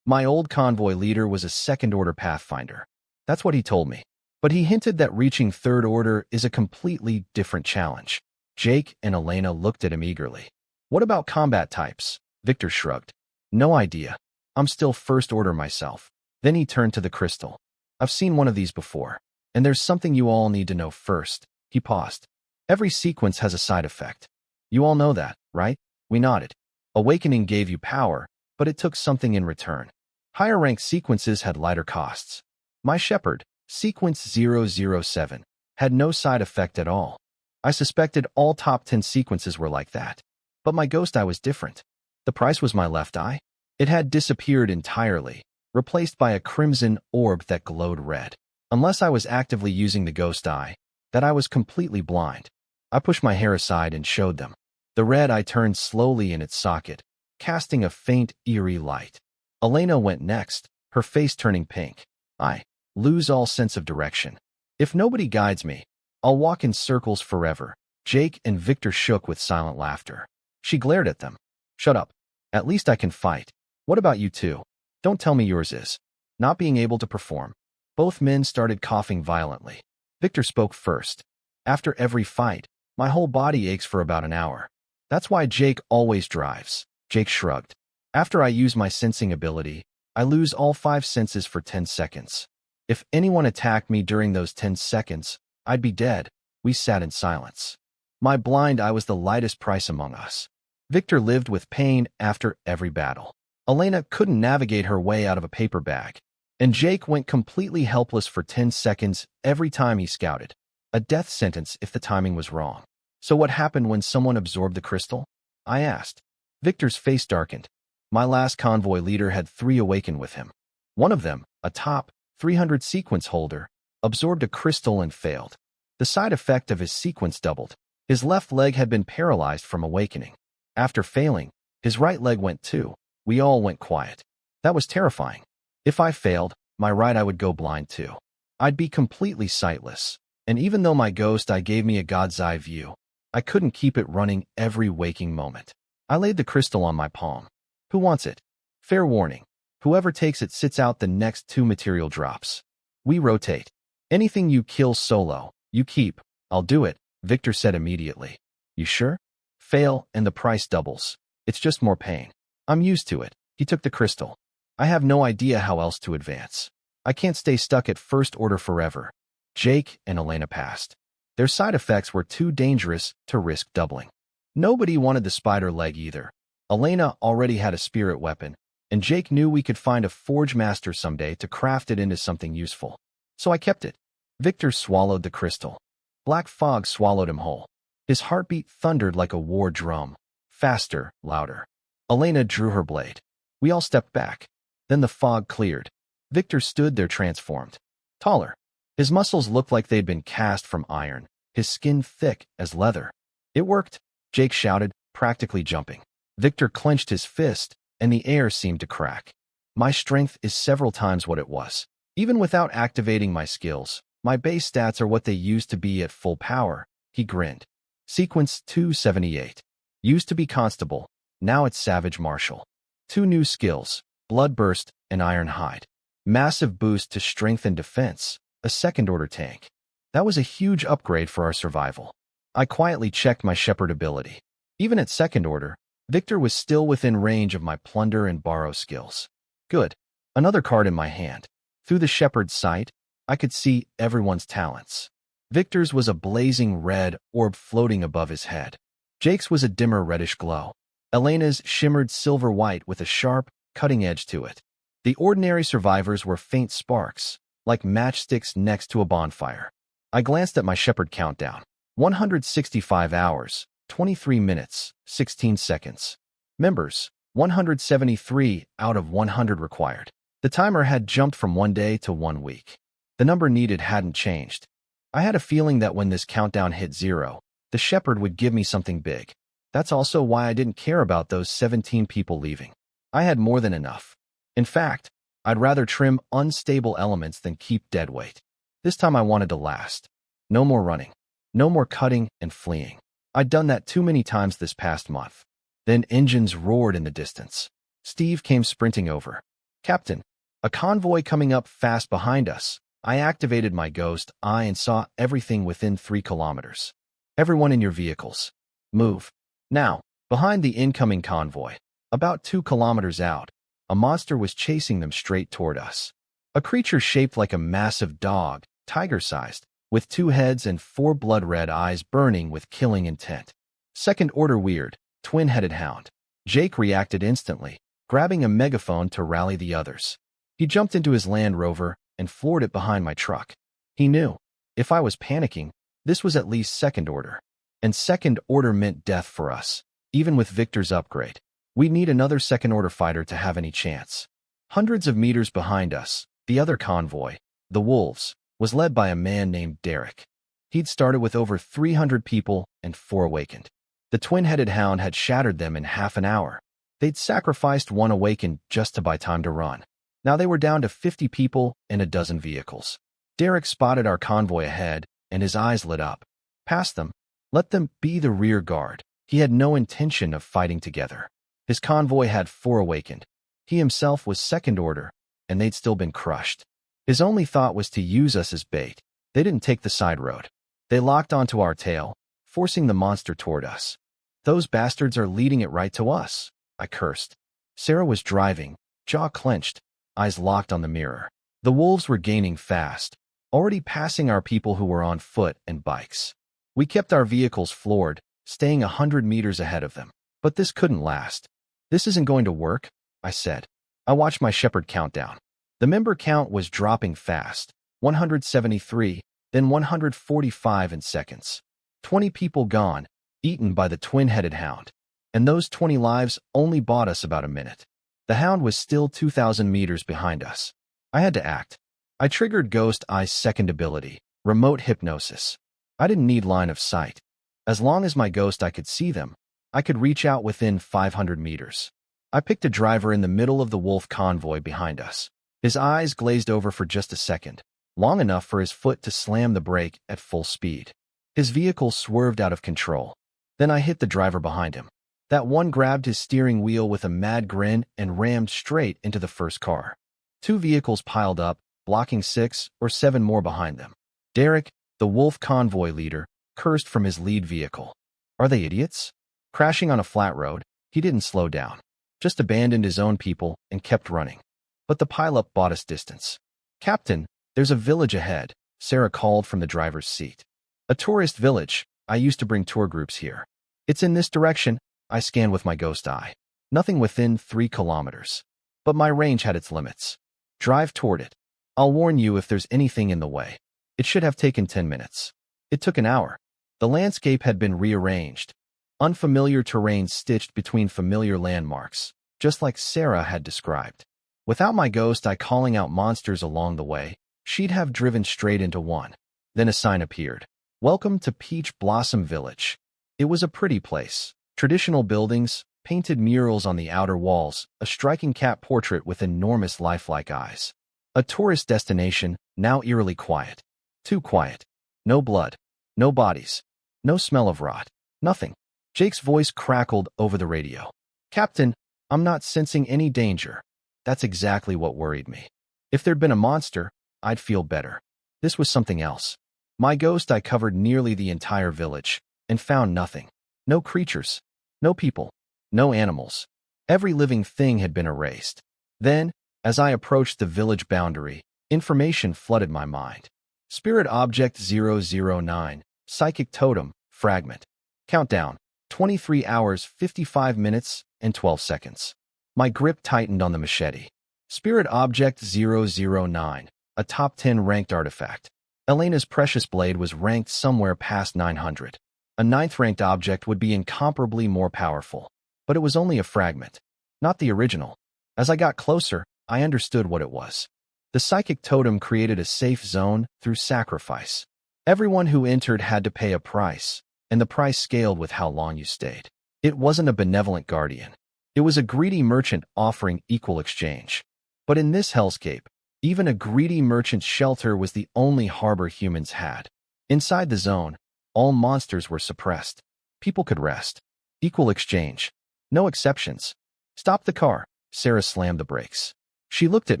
My old convoy leader was a second-order pathfinder. That's what he told me. But he hinted that reaching third order is a completely different challenge. Jake and Elena looked at him eagerly. "What about combat types?" Victor shrugged. "No idea. I'm still first order myself." Then he turned to the crystal. "I've seen one of these before, and there's something you all need to know first." He paused. "Every sequence has a side effect. You all know that, right?" We nodded. Awakening gave you power, but it took something in return. Higher-ranked sequences had lighter costs. My shepherd, Sequence 007, had no side effect at all. I suspected all top 10 sequences were like that. But my ghost eye was different. The price was my left eye. It had disappeared entirely, replaced by a crimson orb that glowed red. Unless I was actively using the ghost eye, that I was completely blind. I pushed my hair aside and showed them. The red eye turned slowly in its socket, casting a faint, eerie light. Elena went next, her face turning pink. I lose all sense of direction. If nobody guides me, I'll walk in circles forever. Jake and Victor shook with silent laughter. She glared at them. "Shut up. At least I can fight. What about you two? Don't tell me yours is." "Not being able to perform." Both men started coughing violently. Victor spoke first. "After every fight, my whole body aches for about an hour. That's why Jake always drives." Jake shrugged. "After I use my sensing ability, I lose all 5 senses for 10 seconds. If anyone attacked me during those 10 seconds, I'd be dead." We sat in silence. My blind eye was the lightest price among us. Victor lived with pain after every battle. Elena couldn't navigate her way out of a paper bag. And Jake went completely helpless for 10 seconds every time he scouted. A death sentence if the timing was wrong. So what happened when someone absorbed the crystal? I asked. Victor's face darkened. My last convoy leader had 3 awakened with him. One of them, a top 300 sequence holder, absorbed a crystal and failed. The side effect of his sequence doubled. His left leg had been paralyzed from awakening. After failing, his right leg went too. We all went quiet. That was terrifying. If I failed, my right eye would go blind too. I'd be completely sightless. And even though my ghost eye gave me a God's eye view, I couldn't keep it running every waking moment. I laid the crystal on my palm. Who wants it? Fair warning. Whoever takes it sits out the next 2 material drops. We rotate. Anything you kill solo, you keep. I'll do it, Victor said immediately. You sure? Fail, and the price doubles. It's just more pain. I'm used to it. He took the crystal. I have no idea how else to advance. I can't stay stuck at first order forever. Jake and Elena passed. Their side effects were too dangerous to risk doubling. Nobody wanted the spider leg either. Elena already had a spirit weapon, and Jake knew we could find a forge master someday to craft it into something useful. So I kept it. Victor swallowed the crystal. Black fog swallowed him whole. His heartbeat thundered like a war drum. Faster, louder. Elena drew her blade. We all stepped back. Then the fog cleared. Victor stood there transformed. Taller. His muscles looked like they'd been cast from iron, his skin thick as leather. It worked, Jake shouted, practically jumping. Victor clenched his fist, and the air seemed to crack. My strength is several times what it was. Even without activating my skills, my base stats are what they used to be at full power, he grinned. Sequence 278. Used to be constable, now it's savage marshal. 2 new skills, bloodburst and iron hide. Massive boost to strength and defense, a second-order tank. That was a huge upgrade for our survival. I quietly checked my shepherd ability. Even at second order, Victor was still within range of my plunder and borrow skills. Good. Another card in my hand. Through the shepherd's sight, I could see everyone's talents. Victor's was a blazing red orb floating above his head. Jake's was a dimmer reddish glow. Elena's shimmered silver-white with a sharp, cutting edge to it. The ordinary survivors were faint sparks, like matchsticks next to a bonfire. I glanced at my shepherd countdown. 165 hours, 23 minutes, 16 seconds. Members, 173 out of 100 required. The timer had jumped from 1 day to 1 week. The number needed hadn't changed. I had a feeling that when this countdown hit 0, the shepherd would give me something big. That's also why I didn't care about those 17 people leaving. I had more than enough. In fact, I'd rather trim unstable elements than keep dead weight. This time I wanted to last. No more running. No more cutting and fleeing. I'd done that too many times this past month. Then engines roared in the distance. Steve came sprinting over. Captain, a convoy coming up fast behind us. I activated my ghost eye and saw everything within 3 kilometers. Everyone in your vehicles. Move. Now, behind the incoming convoy, about 2 kilometers out, a monster was chasing them straight toward us. A creature shaped like a massive dog, tiger-sized, with 2 heads and 4 blood-red eyes burning with killing intent. Second-order weird, twin-headed hound. Jake reacted instantly, grabbing a megaphone to rally the others. He jumped into his Land Rover and floored it behind my truck. He knew, if I was panicking, this was at least second order. And second order meant death for us, even with Victor's upgrade. We'd need another second-order fighter to have any chance. Hundreds of meters behind us, the other convoy, the Wolves, was led by a man named Derek. He'd started with over 300 people and 4 awakened. The twin-headed hound had shattered them in half an hour. They'd sacrificed 1 awakened just to buy time to run. Now they were down to 50 people and a dozen vehicles. Derek spotted our convoy ahead, and his eyes lit up. Past them. Let them be the rear guard. He had no intention of fighting together. His convoy had 4 awakened. He himself was second order, and they'd still been crushed. His only thought was to use us as bait. They didn't take the side road. They locked onto our tail, forcing the monster toward us. Those bastards are leading it right to us, I cursed. Sarah was driving, jaw clenched, eyes locked on the mirror. The wolves were gaining fast, already passing our people who were on foot and bikes. We kept our vehicles floored, staying 100 meters ahead of them. But this couldn't last. This isn't going to work, I said. I watched my shepherd countdown. The member count was dropping fast. 173, then 145 in seconds. 20 people gone, eaten by the twin-headed hound. And those 20 lives only bought us about a minute. The hound was still 2,000 meters behind us. I had to act. I triggered Ghost Eye's second ability, remote hypnosis. I didn't need line of sight. As long as my ghost eye could see them, I could reach out within 500 meters. I picked a driver in the middle of the wolf convoy behind us. His eyes glazed over for just a second, long enough for his foot to slam the brake at full speed. His vehicle swerved out of control. Then I hit the driver behind him. That one grabbed his steering wheel with a mad grin and rammed straight into the first car. 2 vehicles piled up, blocking 6 or 7 more behind them. Derek, the wolf convoy leader, cursed from his lead vehicle. Are they idiots? Crashing on a flat road, he didn't slow down, just abandoned his own people and kept running. But the pileup bought us distance. Captain, there's a village ahead, Sarah called from the driver's seat. A tourist village. I used to bring tour groups here. It's in this direction. I scanned with my ghost eye. Nothing within 3 kilometers. But my range had its limits. Drive toward it. I'll warn you if there's anything in the way. It should have taken 10 minutes. It took an hour. The landscape had been rearranged. Unfamiliar terrain stitched between familiar landmarks, just like Sarah had described. Without my ghost eye calling out monsters along the way, she'd have driven straight into one. Then a sign appeared. Welcome to Peach Blossom Village. It was a pretty place. Traditional buildings, painted murals on the outer walls, a striking cat portrait with enormous lifelike eyes. A tourist destination, now eerily quiet. Too quiet. No blood. No bodies. No smell of rot. Nothing. Jake's voice crackled over the radio. Captain, I'm not sensing any danger. That's exactly what worried me. If there'd been a monster, I'd feel better. This was something else. My ghost eye covered nearly the entire village and found nothing. No creatures. No people. No animals. Every living thing had been erased. Then, as I approached the village boundary, information flooded my mind. Spirit Object 009, Psychic Totem, Fragment. Countdown, 23 hours, 55 minutes, and 12 seconds. My grip tightened on the machete. Spirit Object 009, a top 10 ranked artifact. Elena's precious blade was ranked somewhere past 900. A 9th ranked object would be incomparably more powerful. But it was only a fragment, not the original. As I got closer, I understood what it was. The psychic totem created a safe zone through sacrifice. Everyone who entered had to pay a price, and the price scaled with how long you stayed. It wasn't a benevolent guardian. It was a greedy merchant offering equal exchange. But in this hellscape, even a greedy merchant's shelter was the only harbor humans had. Inside the zone, all monsters were suppressed. People could rest. Equal exchange. No exceptions. Stop the car. Sarah slammed the brakes. She looked at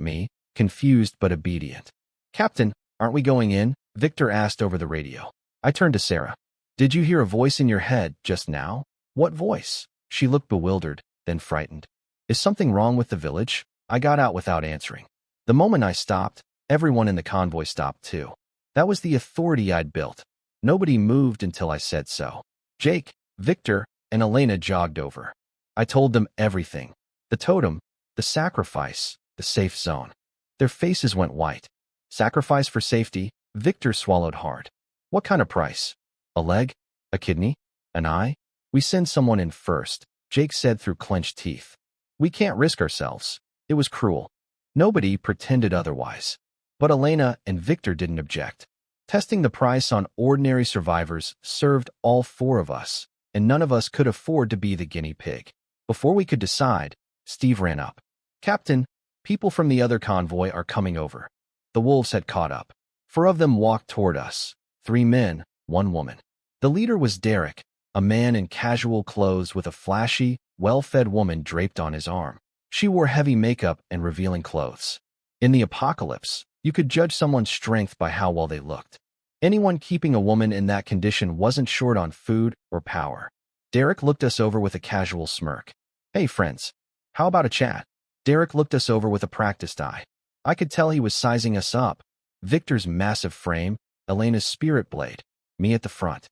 me, confused but obedient. Captain, aren't we going in? Victor asked over the radio. I turned to Sarah. Did you hear a voice in your head just now? What voice? She looked bewildered, then frightened. Is something wrong with the village? I got out without answering. The moment I stopped, everyone in the convoy stopped too. That was the authority I'd built. Nobody moved until I said so. Jake, Victor, and Elena jogged over. I told them everything. The totem, the sacrifice, the safe zone. Their faces went white. Sacrifice for safety, Victor swallowed hard. What kind of price? A leg? A kidney? An eye? We send someone in first, Jake said through clenched teeth. We can't risk ourselves. It was cruel. Nobody pretended otherwise. But Elena and Victor didn't object. Testing the price on ordinary survivors served all 4 of us, and none of us could afford to be the guinea pig. Before we could decide, Steve ran up. Captain, people from the other convoy are coming over. The wolves had caught up. 4 of them walked toward us, 3 men, 1 woman. The leader was Derek, a man in casual clothes with a flashy, well-fed woman draped on his arm. She wore heavy makeup and revealing clothes. In the apocalypse, you could judge someone's strength by how well they looked. Anyone keeping a woman in that condition wasn't short on food or power. Derek looked us over with a casual smirk. Hey friends, how about a chat? Derek looked us over with a practiced eye. I could tell he was sizing us up. Victor's massive frame, Elena's spirit blade, me at the front.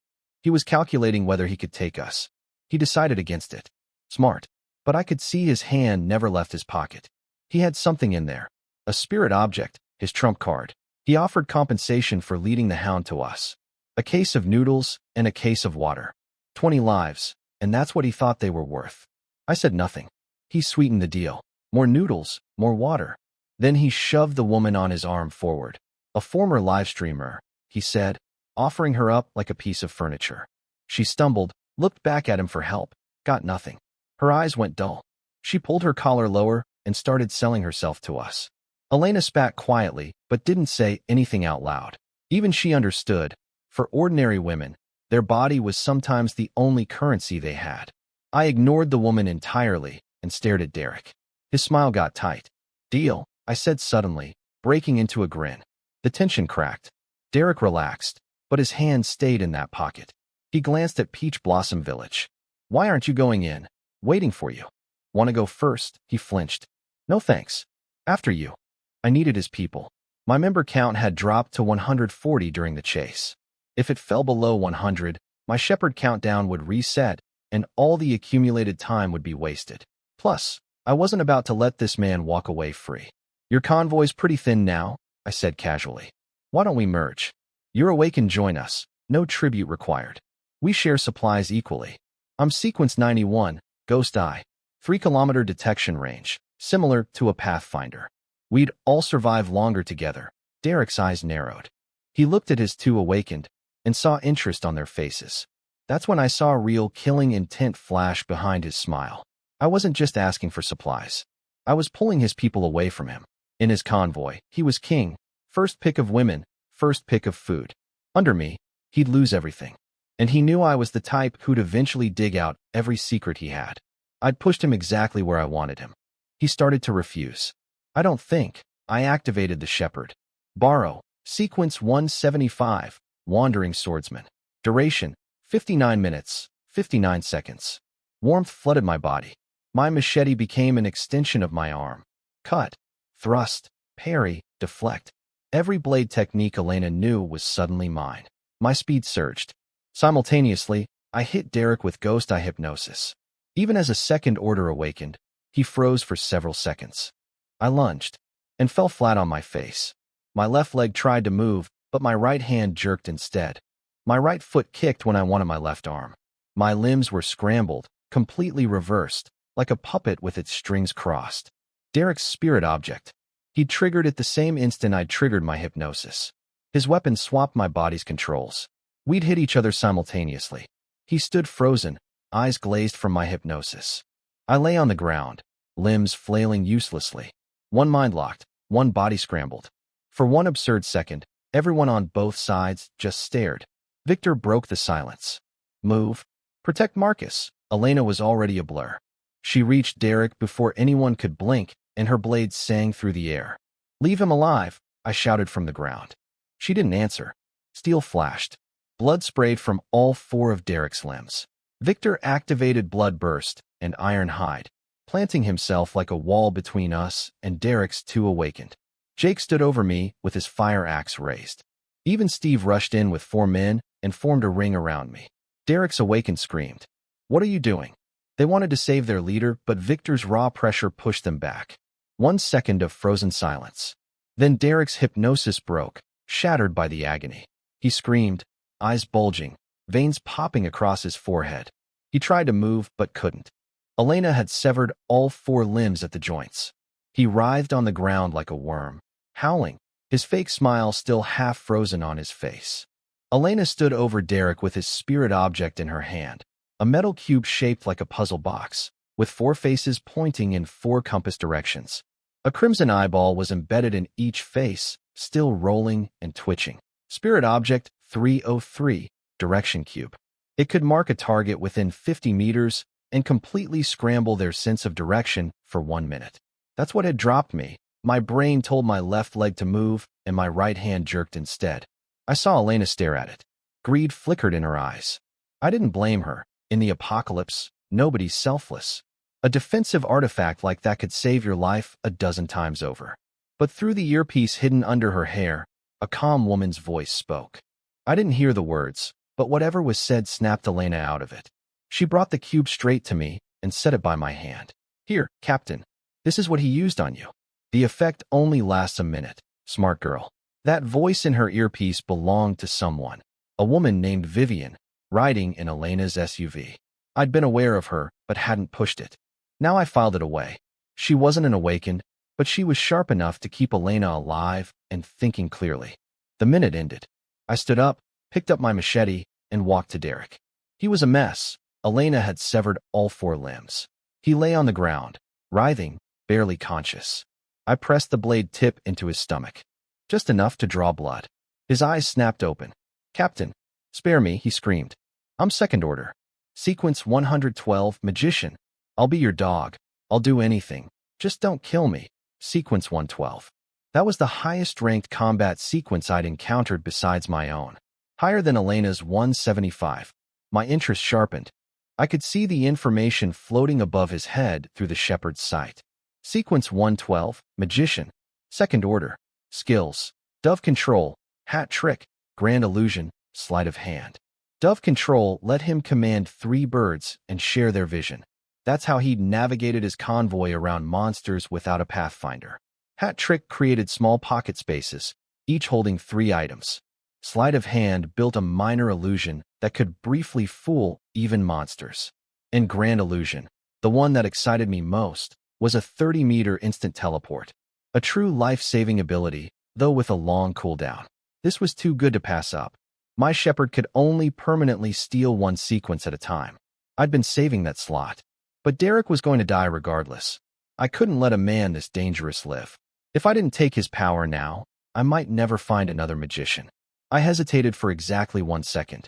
He was calculating whether he could take us. He decided against it. Smart. But I could see his hand never left his pocket. He had something in there. A spirit object, his trump card. He offered compensation for leading the hound to us. A case of noodles and a case of water. 20 lives, and that's what he thought they were worth. I said nothing. He sweetened the deal. More noodles, more water. Then he shoved the woman on his arm forward. A former live streamer, he said, offering her up like a piece of furniture. She stumbled, looked back at him for help, got nothing. Her eyes went dull. She pulled her collar lower and started selling herself to us. Elena spat quietly, but didn't say anything out loud. Even she understood. For ordinary women, their body was sometimes the only currency they had. I ignored the woman entirely and stared at Derek. His smile got tight. Deal, I said suddenly, breaking into a grin. The tension cracked. Derek relaxed, but his hand stayed in that pocket. He glanced at Peach Blossom Village. Why aren't you going in? Waiting for you. Want to go first? He flinched. No thanks. After you. I needed his people. My member count had dropped to 140 during the chase. If it fell below 100, my shepherd countdown would reset, and all the accumulated time would be wasted. Plus, I wasn't about to let this man walk away free. Your convoy's pretty thin now, I said casually. Why don't we merge? You're awake and join us. No tribute required. We share supplies equally. I'm sequence 91, Ghost Eye. 3-kilometer detection range, similar to a Pathfinder. We'd all survive longer together. Derek's eyes narrowed. He looked at his two awakened and saw interest on their faces. That's when I saw real killing intent flash behind his smile. I wasn't just asking for supplies. I was pulling his people away from him. In his convoy, he was king. First pick of women, first pick of food. Under me, he'd lose everything. And he knew I was the type who'd eventually dig out every secret he had. I'd pushed him exactly where I wanted him. He started to refuse. I don't think. I activated the shepherd. Borrow. Sequence 175. Wandering Swordsman. Duration, 59 minutes, 59 seconds. Warmth flooded my body. My machete became an extension of my arm. Cut, thrust, parry, deflect. Every blade technique Elena knew was suddenly mine. My speed surged. Simultaneously, I hit Derek with Ghost Eye hypnosis. Even as a second order awakened, he froze for several seconds. I lunged and fell flat on my face. My left leg tried to move, but my right hand jerked instead. My right foot kicked when I wanted my left arm. My limbs were scrambled, completely reversed, like a puppet with its strings crossed. Derek's spirit object. He'd triggered at the same instant I'd triggered my hypnosis. His weapon swapped my body's controls. We'd hit each other simultaneously. He stood frozen, eyes glazed from my hypnosis. I lay on the ground, limbs flailing uselessly. One mind locked, one body scrambled. For one absurd second, everyone on both sides just stared. Victor broke the silence. Move. Protect Marcus. Elena was already a blur. She reached Derek before anyone could blink, and her blade sang through the air. Leave him alive, I shouted from the ground. She didn't answer. Steel flashed. Blood sprayed from all 4 of Derek's limbs. Victor activated Blood Burst and Iron Hide, planting himself like a wall between us and Derek's 2 awakened. Jake stood over me with his fire axe raised. Even Steve rushed in with 4 men and formed a ring around me. Derek's awakened screamed. What are you doing? They wanted to save their leader, but Victor's raw pressure pushed them back. 1 second of frozen silence. Then Derek's hypnosis broke, shattered by the agony. He screamed, eyes bulging, veins popping across his forehead. He tried to move, but couldn't. Elena had severed all 4 limbs at the joints. He writhed on the ground like a worm, howling, his fake smile still half frozen on his face. Elena stood over Derek with his spirit object in her hand, a metal cube shaped like a puzzle box, with 4 faces pointing in 4 compass directions. A crimson eyeball was embedded in each face, still rolling and twitching. Spirit object 303, direction cube. It could mark a target within 50 meters and completely scramble their sense of direction for 1 minute. That's what had dropped me. My brain told my left leg to move, and my right hand jerked instead. I saw Elena stare at it. Greed flickered in her eyes. I didn't blame her. In the apocalypse, nobody's selfless. A defensive artifact like that could save your life a dozen times over. But through the earpiece hidden under her hair, a calm woman's voice spoke. I didn't hear the words, but whatever was said snapped Elena out of it. She brought the cube straight to me and set it by my hand. Here, Captain. This is what he used on you. The effect only lasts a minute. Smart girl. That voice in her earpiece belonged to someone, a woman named Vivian, riding in Elena's SUV. I'd been aware of her, but hadn't pushed it. Now I filed it away. She wasn't an awakened, but she was sharp enough to keep Elena alive and thinking clearly. The minute ended. I stood up, picked up my machete, and walked to Derek. He was a mess. Elena had severed all 4 limbs. He lay on the ground, writhing, barely conscious. I pressed the blade tip into his stomach. Just enough to draw blood. His eyes snapped open. Captain, spare me, he screamed. I'm second order. Sequence 112, magician. I'll be your dog. I'll do anything. Just don't kill me. Sequence 112. That was the highest-ranked combat sequence I'd encountered besides my own. Higher than Elena's 175. My interest sharpened. I could see the information floating above his head through the shepherd's sight. Sequence 112, magician. Second order. Skills. Dove control. Hat trick. Grand illusion. Sleight of hand. Dove control let him command 3 birds and share their vision. That's how he'd navigated his convoy around monsters without a pathfinder. Hat trick created small pocket spaces, each holding 3 items. Sleight of hand built a minor illusion that could briefly fool even monsters. And grand illusion, the one that excited me most, was a 30-meter instant teleport. A true life-saving ability, though with a long cooldown. This was too good to pass up. My shepherd could only permanently steal 1 sequence at a time. I'd been saving that slot. But Derek was going to die regardless. I couldn't let a man this dangerous live. If I didn't take his power now, I might never find another magician. I hesitated for exactly 1 second.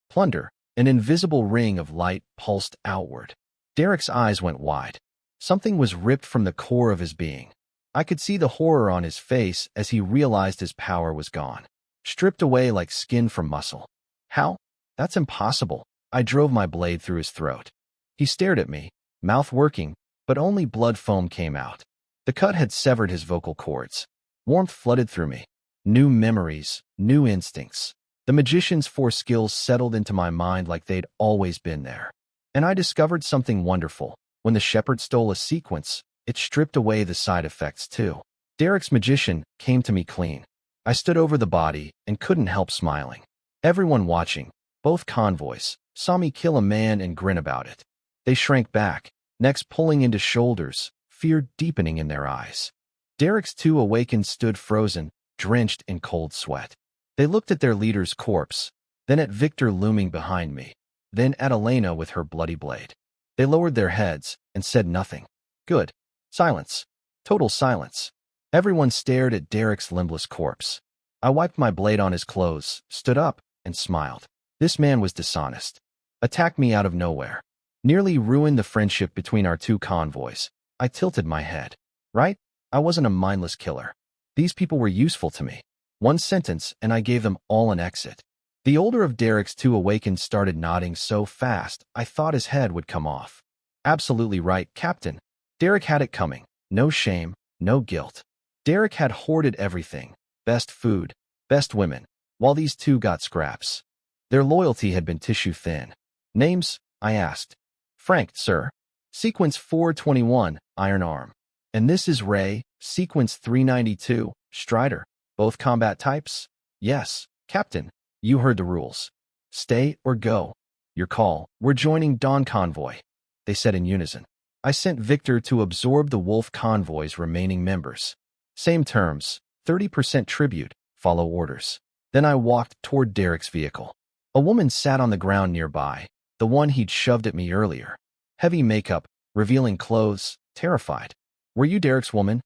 Plunder, an invisible ring of light pulsed outward. Derek's eyes went wide. Something was ripped from the core of his being. I could see the horror on his face as he realized his power was gone. Stripped away like skin from muscle. How? That's impossible. I drove my blade through his throat. He stared at me, mouth working, but only blood foam came out. The cut had severed his vocal cords. Warmth flooded through me. New memories, new instincts. The magician's 4 skills settled into my mind like they'd always been there. And I discovered something wonderful. When the shepherd stole a sequence, it stripped away the side effects too. Derek's magician came to me clean. I stood over the body and couldn't help smiling. Everyone watching, both convoys, saw me kill a man and grin about it. They shrank back, necks pulling into shoulders, fear deepening in their eyes. Derek's 2 awakened stood frozen, drenched in cold sweat. They looked at their leader's corpse, then at Victor looming behind me, then at Elena with her bloody blade. They lowered their heads and said nothing. Good. Silence. Total silence. Everyone stared at Derek's limbless corpse. I wiped my blade on his clothes, stood up, and smiled. This man was dishonest. Attacked me out of nowhere. Nearly ruined the friendship between our 2 convoys. I tilted my head. Right? I wasn't a mindless killer. These people were useful to me. 1 sentence, and I gave them all an exit. The older of Derek's 2 awakened started nodding so fast, I thought his head would come off. Absolutely right, Captain. Derek had it coming. No shame, no guilt. Derek had hoarded everything. Best food, best women, while these 2 got scraps. Their loyalty had been tissue thin. Names? I asked. Frank, sir. Sequence 421, Iron Arm. And this is Ray, Sequence 392, Strider. Both combat types? Yes, Captain. You heard the rules. Stay or go. Your call. We're joining Dawn Convoy. They said in unison. I sent Victor to absorb the Wolf Convoy's remaining members. Same terms, 30% tribute, follow orders. Then I walked toward Derek's vehicle. A woman sat on the ground nearby, the one he'd shoved at me earlier. Heavy makeup, revealing clothes, terrified. Were you Derek's woman?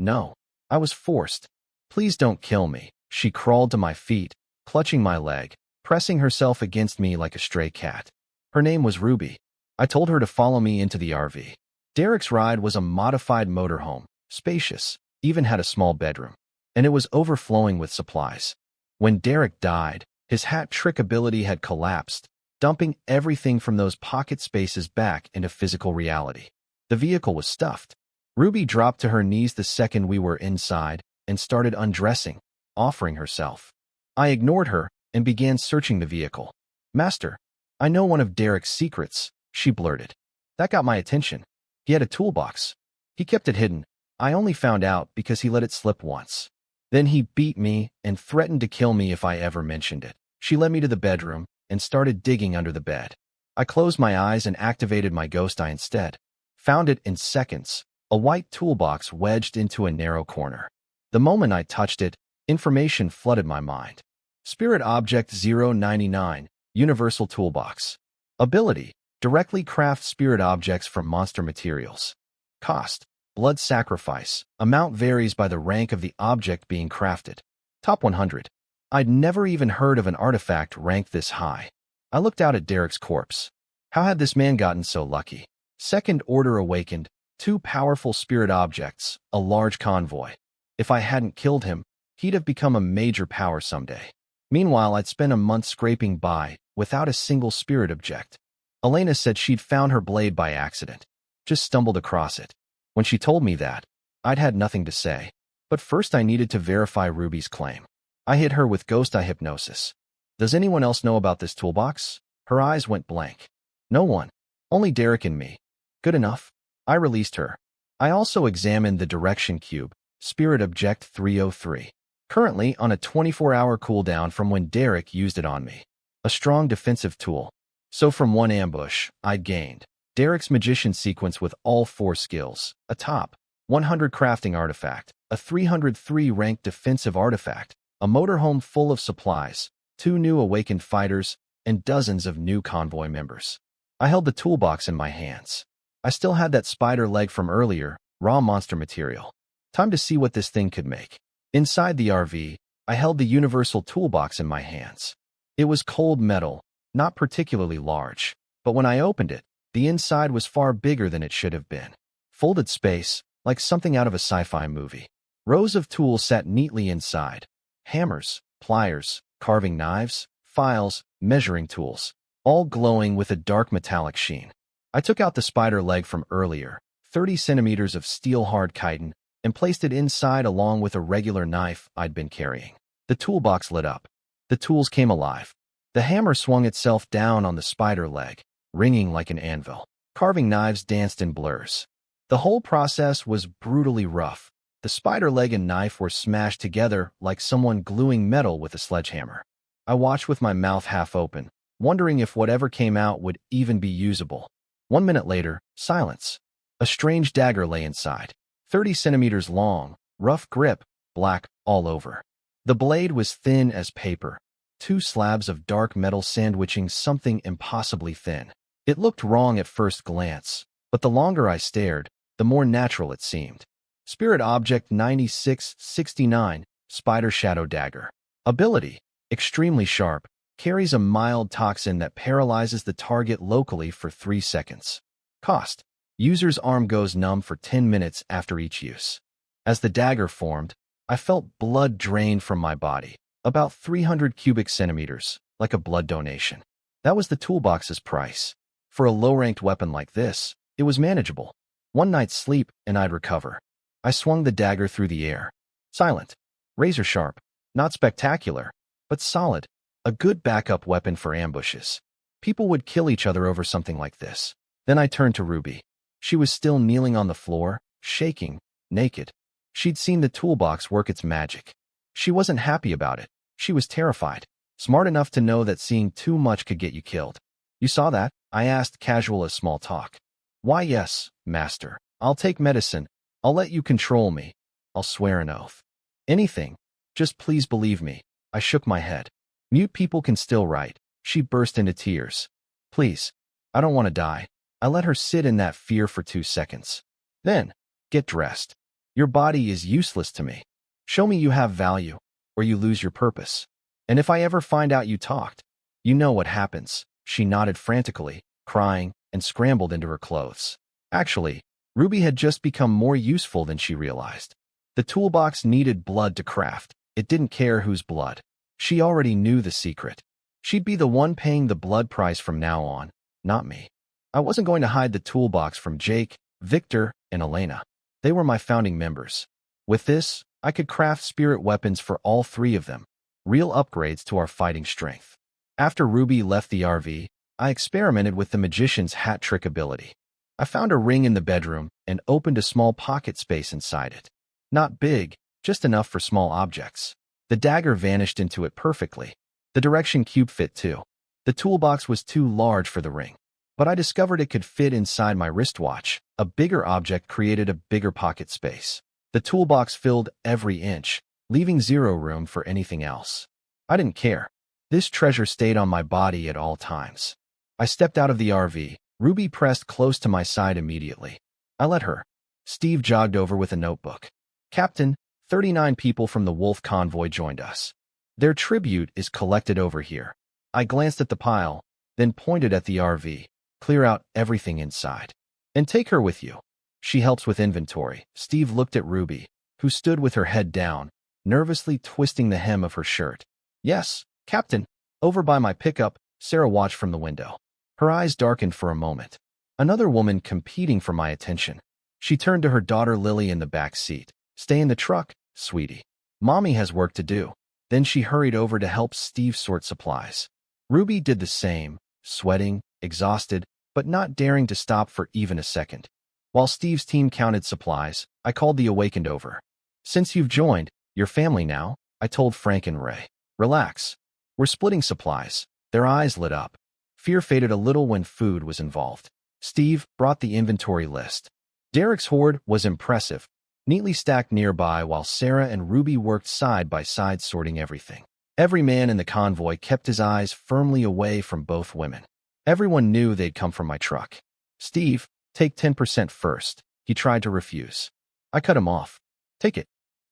No. I was forced. Please don't kill me. She crawled to my feet, clutching my leg, pressing herself against me like a stray cat. Her name was Ruby. I told her to follow me into the RV. Derek's ride was a modified motorhome, spacious, even had a small bedroom, and it was overflowing with supplies. When Derek died, his hat trick ability had collapsed, dumping everything from those pocket spaces back into physical reality. The vehicle was stuffed. Ruby dropped to her knees the second we were inside and started undressing, offering herself. I ignored her and began searching the vehicle. Master, I know one of Derek's secrets, she blurted. That got my attention. He had a toolbox. He kept it hidden. I only found out because he let it slip once. Then he beat me and threatened to kill me if I ever mentioned it. She led me to the bedroom and started digging under the bed. I closed my eyes and activated my ghost eye instead. Found it in seconds, a white toolbox wedged into a narrow corner. The moment I touched it, information flooded my mind. Spirit Object 099, Universal Toolbox. Ability: directly craft spirit objects from monster materials. Cost: blood sacrifice. Amount varies by the rank of the object being crafted. Top 100. I'd never even heard of an artifact ranked this high. I looked out at Derek's corpse. How had this man gotten so lucky? Second Order awakened, 2 powerful spirit objects, a large convoy. If I hadn't killed him, he'd have become a major power someday. Meanwhile, I'd spent a month scraping by, without a single spirit object. Elena said she'd found her blade by accident. Just stumbled across it. When she told me that, I'd had nothing to say. But first I needed to verify Ruby's claim. I hit her with ghost eye hypnosis. Does anyone else know about this toolbox? Her eyes went blank. No one. Only Derek and me. Good enough. I released her. I also examined the direction cube, Spirit Object 303. Currently on a 24-hour cooldown from when Derek used it on me. A strong defensive tool. So from one ambush, I'd gained Derek's magician sequence with all 4 skills, a top 100 crafting artifact, a 303 ranked defensive artifact, a motorhome full of supplies, 2 new awakened fighters, and dozens of new convoy members. I held the toolbox in my hands. I still had that spider leg from earlier, raw monster material. Time to see what this thing could make. Inside the RV, I held the universal toolbox in my hands. It was cold metal, not particularly large, but when I opened it, the inside was far bigger than it should have been. Folded space, like something out of a sci-fi movie. Rows of tools sat neatly inside. Hammers, pliers, carving knives, files, measuring tools, all glowing with a dark metallic sheen. I took out the spider leg from earlier, 30 centimeters of steel-hard chitin, and placed it inside along with a regular knife I'd been carrying. The toolbox lit up. The tools came alive. The hammer swung itself down on the spider leg, ringing like an anvil. Carving knives danced in blurs. The whole process was brutally rough. The spider leg and knife were smashed together like someone gluing metal with a sledgehammer. I watched with my mouth half open, wondering if whatever came out would even be usable. 1 minute later, silence. A strange dagger lay inside. 30 centimeters long, rough grip, black all over. The blade was thin as paper. 2 slabs of dark metal sandwiching something impossibly thin. It looked wrong at first glance, but the longer I stared, the more natural it seemed. Spirit Object 9669, Spider Shadow Dagger. Ability: extremely sharp, carries a mild toxin that paralyzes the target locally for 3 seconds. Cost: user's arm goes numb for 10 minutes after each use. As the dagger formed, I felt blood drain from my body, about 300 cubic centimeters, like a blood donation. That was the toolbox's price. For a low-ranked weapon like this, it was manageable. 1 night's sleep and I'd recover. I swung the dagger through the air. Silent. Razor sharp. Not spectacular, but solid. A good backup weapon for ambushes. People would kill each other over something like this. Then I turned to Ruby. She was still kneeling on the floor, shaking, naked. She'd seen the toolbox work its magic. She wasn't happy about it. She was terrified. Smart enough to know that seeing too much could get you killed. You saw that? I asked, casual as small talk. Why, yes, master. I'll take medicine. I'll let you control me. I'll swear an oath. Anything. Just please believe me. I shook my head. Mute people can still write. She burst into tears. Please. I don't want to die. I let her sit in that fear for 2 seconds. Then, get dressed. Your body is useless to me. Show me you have value, or you lose your purpose. And if I ever find out you talked, you know what happens. She nodded frantically, crying, and scrambled into her clothes. Actually, Ruby had just become more useful than she realized. The toolbox needed blood to craft. It didn't care whose blood. She already knew the secret. She'd be the one paying the blood price from now on, not me. I wasn't going to hide the toolbox from Jake, Victor, and Elena. They were my founding members. With this, I could craft spirit weapons for all 3 of them. Real upgrades to our fighting strength. After Ruby left the RV, I experimented with the magician's hat trick ability. I found a ring in the bedroom and opened a small pocket space inside it. Not big, just enough for small objects. The dagger vanished into it perfectly. The direction cube fit too. The toolbox was too large for the ring, but I discovered it could fit inside my wristwatch. A bigger object created a bigger pocket space. The toolbox filled every inch, leaving zero room for anything else. I didn't care. This treasure stayed on my body at all times. I stepped out of the RV. Ruby pressed close to my side immediately. I let her. Steve jogged over with a notebook. Captain, 39 people from the Wolf convoy joined us. Their tribute is collected over here. I glanced at the pile, then pointed at the RV. Clear out everything inside. And take her with you. She helps with inventory. Steve looked at Ruby, who stood with her head down, nervously twisting the hem of her shirt. Yes, Captain. Over by my pickup, Sarah watched from the window. Her eyes darkened for a moment. Another woman competing for my attention. She turned to her daughter Lily in the back seat. Stay in the truck, sweetie. Mommy has work to do. Then she hurried over to help Steve sort supplies. Ruby did the same, sweating, exhausted, but not daring to stop for even a second. While Steve's team counted supplies, I called the awakened over. Since you've joined, your family now, I told Frank and Ray. Relax. We're splitting supplies. Their eyes lit up. Fear faded a little when food was involved. Steve brought the inventory list. Derek's hoard was impressive, neatly stacked nearby while Sarah and Ruby worked side by side sorting everything. Every man in the convoy kept his eyes firmly away from both women. Everyone knew they'd come from my truck. Steve, take 10% first. He tried to refuse. I cut him off. Take it.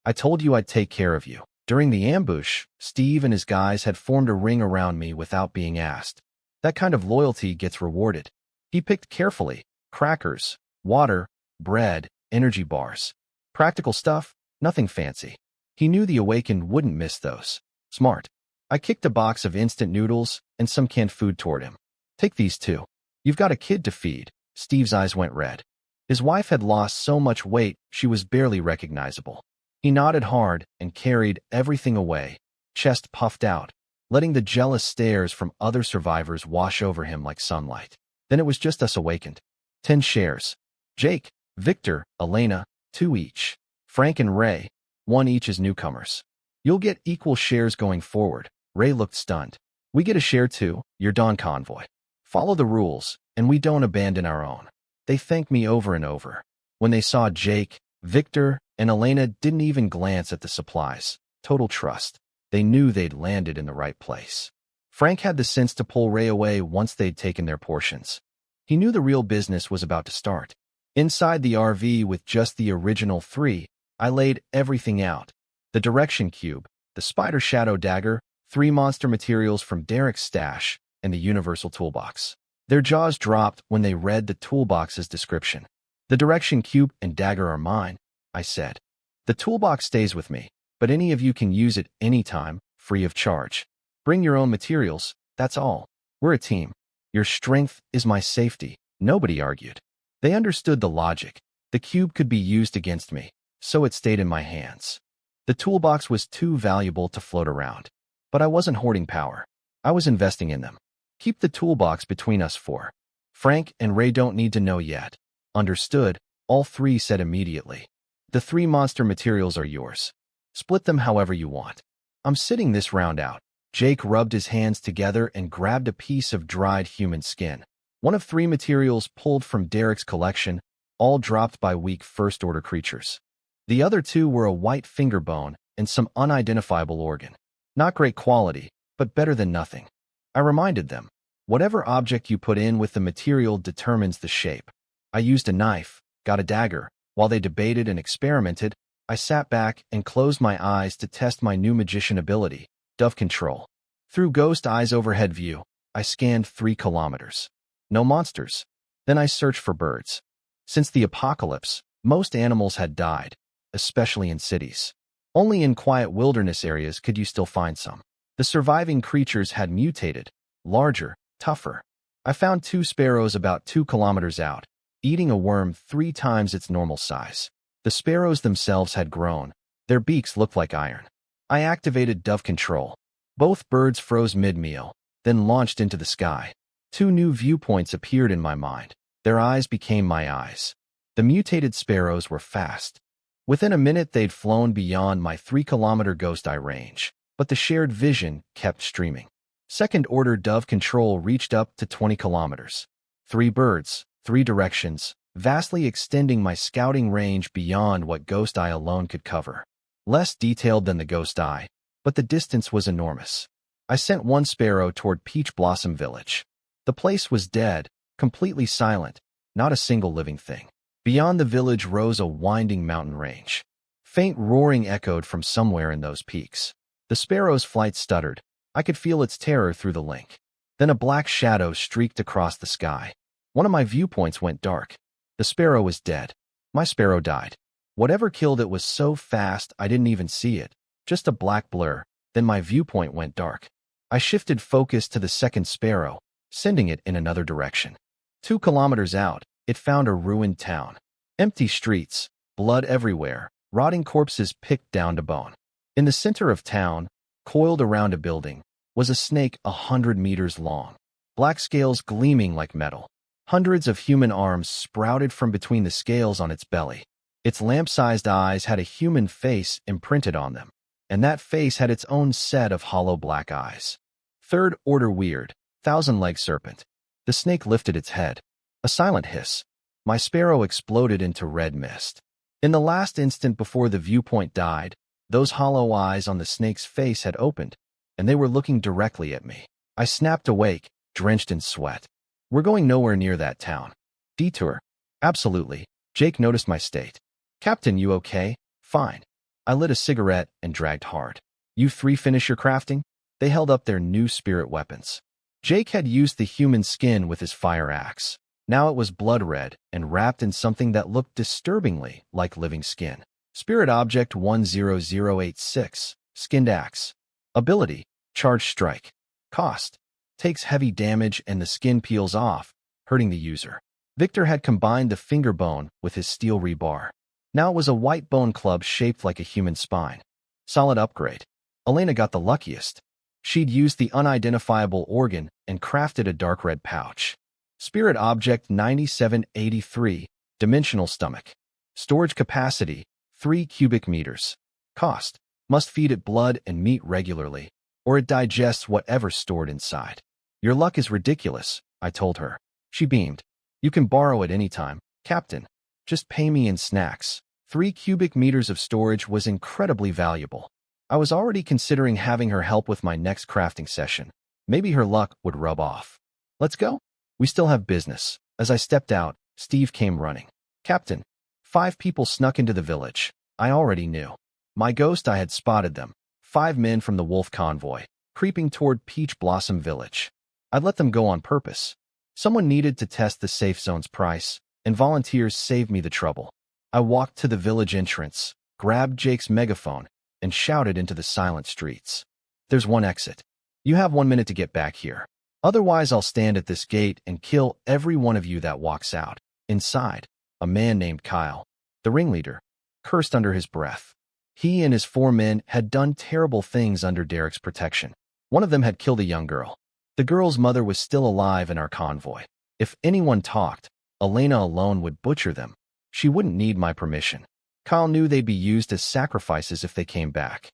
I told you I'd take care of you. During the ambush, Steve and his guys had formed a ring around me without being asked. That kind of loyalty gets rewarded. He picked carefully. Crackers, water, bread, energy bars. Practical stuff, nothing fancy. He knew the awakened wouldn't miss those. Smart. I kicked a box of instant noodles and some canned food toward him. Take these too. You've got a kid to feed. Steve's eyes went red. His wife had lost so much weight she was barely recognizable. He nodded hard and carried everything away, chest puffed out, letting the jealous stares from other survivors wash over him like sunlight. Then it was just us awakened. 10 shares. Jake, Victor, Elena, 2 each. Frank and Ray, 1 each as newcomers. You'll get equal shares going forward. Ray looked stunned. We get a share too, your Dawn convoy. Follow the rules, and we don't abandon our own. They thanked me over and over. When they saw Jake, Victor, and Elena didn't even glance at the supplies. Total trust. They knew they'd landed in the right place. Frank had the sense to pull Ray away once they'd taken their portions. He knew the real business was about to start. Inside the RV with just the original 3, I laid everything out. The direction cube, the spider shadow dagger, 3 monster materials from Derek's stash, and the universal toolbox. Their jaws dropped when they read the toolbox's description. The direction cube and dagger are mine, I said. The toolbox stays with me, but any of you can use it anytime, free of charge. Bring your own materials, that's all. We're a team. Your strength is my safety, nobody argued. They understood the logic. The cube could be used against me, so it stayed in my hands. The toolbox was too valuable to float around. But I wasn't hoarding power. I was investing in them. Keep the toolbox between us 4. Frank and Ray don't need to know yet. Understood, all 3 said immediately. The 3 monster materials are yours. Split them however you want. I'm sitting this round out. Jake rubbed his hands together and grabbed a piece of dried human skin. One of 3 materials pulled from Derek's collection, all dropped by weak first-order creatures. The other 2 were a white finger bone and some unidentifiable organ. Not great quality, but better than nothing. I reminded them, whatever object you put in with the material determines the shape. I used a knife, got a dagger. While they debated and experimented, I sat back and closed my eyes to test my new magician ability, dove control. Through ghost eyes overhead view, I scanned 3 kilometers. No monsters. Then I searched for birds. Since the apocalypse, most animals had died, especially in cities. Only in quiet wilderness areas could you still find some. The surviving creatures had mutated, larger, tougher. I found 2 sparrows about 2 kilometers out, eating a worm 3 times its normal size. The sparrows themselves had grown. Their beaks looked like iron. I activated dove control. Both birds froze mid-meal. then launched into the sky. Two new viewpoints appeared in my mind. Their eyes became my eyes. The mutated sparrows were fast. Within a minute, they'd flown beyond my 3-kilometer ghost eye range, but the shared vision kept streaming. Second-order dove control reached up to 20 kilometers. 3 birds, 3 directions, vastly extending my scouting range beyond what ghost eye alone could cover. Less detailed than the ghost eye, but the distance was enormous. I sent 1 sparrow toward Peach Blossom Village. The place was dead, completely silent, not a single living thing. Beyond the village rose a winding mountain range. Faint roaring echoed from somewhere in those peaks. The sparrow's flight stuttered. I could feel its terror through the link. Then a black shadow streaked across the sky. One of my viewpoints went dark. The sparrow was dead. My sparrow died. Whatever killed it was so fast I didn't even see it. Just a black blur. Then my viewpoint went dark. I shifted focus to the second sparrow, sending it in another direction. 2 kilometers out, it found a ruined town. Empty streets, blood everywhere, rotting corpses picked down to bone. In the center of town, coiled around a building, was a snake 100 meters long, black scales gleaming like metal. Hundreds of human arms sprouted from between the scales on its belly. Its lamp-sized eyes had a human face imprinted on them, and that face had its own set of hollow black eyes. Third-order weird, 1,000-leg serpent. The snake lifted its head. A silent hiss. My sparrow exploded into red mist. In the last instant before the viewpoint died, those hollow eyes on the snake's face had opened, and they were looking directly at me. I snapped awake, drenched in sweat. We're going nowhere near that town. Detour. Absolutely. Jake noticed my state. Captain, you okay? Fine. I lit a cigarette and dragged hard. You 3 finish your crafting? They held up their new spirit weapons. Jake had used the human skin with his fire axe. Now it was blood red and wrapped in something that looked disturbingly like living skin. Spirit Object 10086. Skinned Axe. Ability. Charge Strike. Cost. Takes heavy damage and the skin peels off, hurting the user. Victor had combined the finger bone with his steel rebar. Now it was a white bone club shaped like a human spine. Solid upgrade. Elena got the luckiest. She'd used the unidentifiable organ and crafted a dark red pouch. Spirit Object 9783. Dimensional Stomach. Storage capacity, 3 cubic meters. Cost. Must feed it blood and meat regularly, or it digests whatever's stored inside. Your luck is ridiculous, I told her. She beamed. You can borrow it anytime, Captain. Just pay me in snacks. 3 cubic meters of storage was incredibly valuable. I was already considering having her help with my next crafting session. Maybe her luck would rub off. Let's go. We still have business. As I stepped out, Steve came running. Captain, 5 people snuck into the village. I already knew. My ghost eye had spotted them. 5 men from the wolf convoy, creeping toward Peach Blossom Village. I'd let them go on purpose. Someone needed to test the safe zone's price, and volunteers saved me the trouble. I walked to the village entrance, grabbed Jake's megaphone, and shouted into the silent streets. There's one exit. You have 1 minute to get back here. Otherwise, I'll stand at this gate and kill every one of you that walks out. Inside, a man named Kyle, the ringleader, cursed under his breath. He and his 4 men had done terrible things under Derek's protection. One of them had killed a young girl. The girl's mother was still alive in our convoy. If anyone talked, Elena alone would butcher them. She wouldn't need my permission. Kyle knew they'd be used as sacrifices if they came back.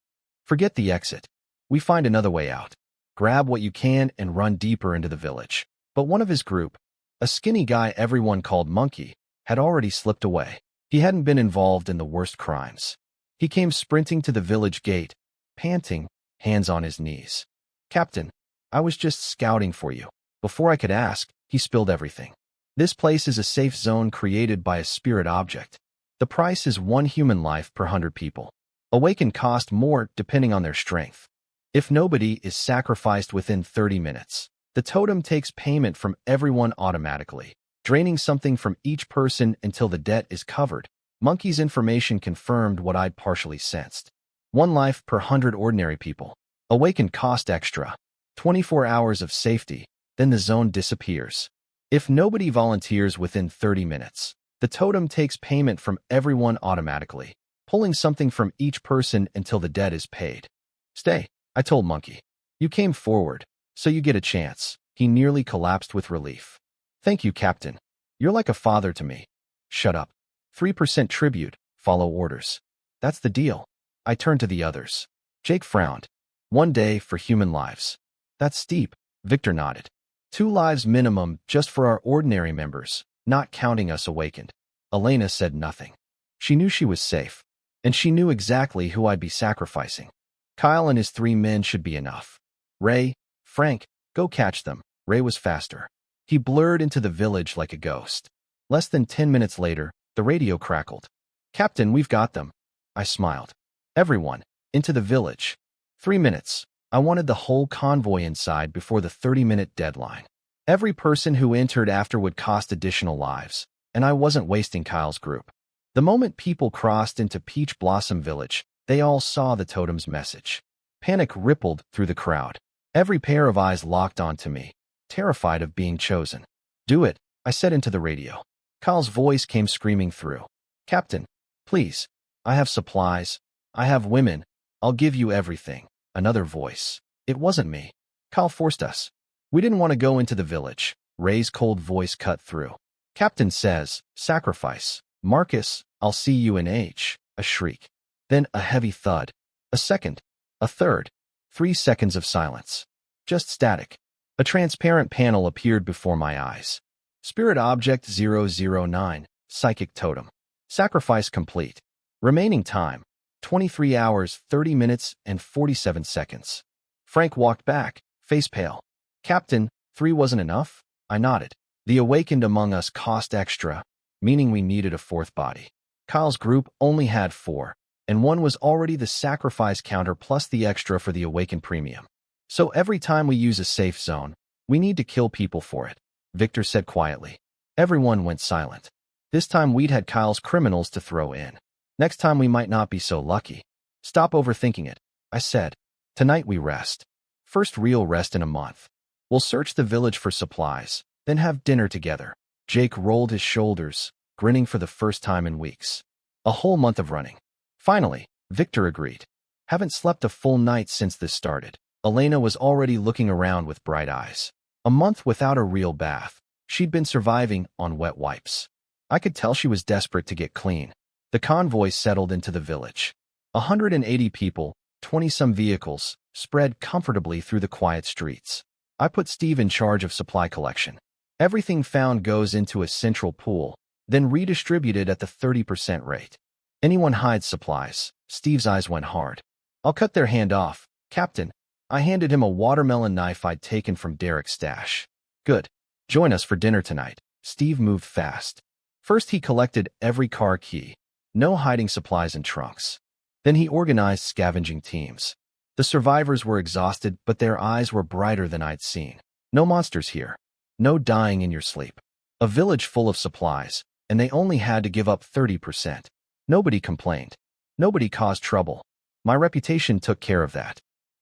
Forget the exit. We find another way out. Grab what you can and run deeper into the village. But one of his group, a skinny guy everyone called Monkey, had already slipped away. He hadn't been involved in the worst crimes. He came sprinting to the village gate, panting, hands on his knees. Captain, I was just scouting for you. Before I could ask, he spilled everything. This place is a safe zone created by a spirit object. The price is 1 human life per 100 people. Awaken cost more depending on their strength. If nobody is sacrificed within 30 minutes, the totem takes payment from everyone automatically, draining something from each person until the debt is covered. Monkey's information confirmed what I'd partially sensed. 1 life per 100 ordinary people. Awaken cost extra. 24 hours of safety, then the zone disappears. If nobody volunteers within 30 minutes, the totem takes payment from everyone automatically, pulling something from each person until the debt is paid. Stay, I told Monkey. You came forward, So you get a chance. He nearly collapsed with relief. Thank you, Captain. You're like a father to me. Shut up. 3% tribute, follow orders. That's the deal. I turned to the others. Jake frowned. 1 day for human lives. That's steep, Victor nodded. 2 lives minimum just for our ordinary members, not counting us awakened. Elena said nothing. She knew she was safe, and she knew exactly who I'd be sacrificing. Kyle and his 3 men should be enough. Ray, Frank, go catch them. Ray was faster. He blurred into the village like a ghost. Less than 10 minutes later, the radio crackled. Captain, we've got them. I smiled. Everyone, into the village. 3 minutes. I wanted the whole convoy inside before the 30-minute deadline. Every person who entered after would cost additional lives, and I wasn't wasting Kyle's group. The moment people crossed into Peach Blossom Village, they all saw the totem's message. Panic rippled through the crowd. Every pair of eyes locked onto me, terrified of being chosen. Do it, I said into the radio. Kyle's voice came screaming through. Captain, please. I have supplies. I have women. I'll give you everything. Another voice. It wasn't me. Kyle forced us. We didn't want to go into the village. Ray's cold voice cut through. Captain says, sacrifice. Marcus, I'll see you in H. A shriek. Then a heavy thud. A second. A third. 3 seconds of silence. Just static. A transparent panel appeared before my eyes. Spirit Object 009, Psychic Totem. Sacrifice complete. Remaining time, 23 hours, 30 minutes, and 47 seconds. Frank walked back, face pale. Captain, 3 wasn't enough? I nodded. The awakened among us cost extra, meaning we needed a 4th body. Kyle's group only had 4, and 1 was already the sacrifice counter plus the extra for the awakened premium. So every time we use a safe zone, we need to kill people for it, Victor said quietly. Everyone went silent. This time we'd had Kyle's criminals to throw in. Next time we might not be so lucky. Stop overthinking it, I said. Tonight we rest. First real rest in a month. We'll search the village for supplies, then have dinner together. Jake rolled his shoulders, grinning for the first time in weeks. A whole month of running. Finally, Victor agreed. Haven't slept a full night since this started. Elena was already looking around with bright eyes. A month without a real bath. She'd been surviving on wet wipes. I could tell she was desperate to get clean. The convoy settled into the village. 180 people, 20-some vehicles, spread comfortably through the quiet streets. I put Steve in charge of supply collection. Everything found goes into a central pool, then redistributed at the 30% rate. Anyone hides supplies. Steve's eyes went hard. I'll cut their hand off, Captain. I handed him a watermelon knife I'd taken from Derek's stash. Good. Join us for dinner tonight. Steve moved fast. First he collected every car key. No hiding supplies in trunks. Then he organized scavenging teams. The survivors were exhausted, but their eyes were brighter than I'd seen. No monsters here. No dying in your sleep. A village full of supplies, and they only had to give up 30%. Nobody complained. Nobody caused trouble. My reputation took care of that.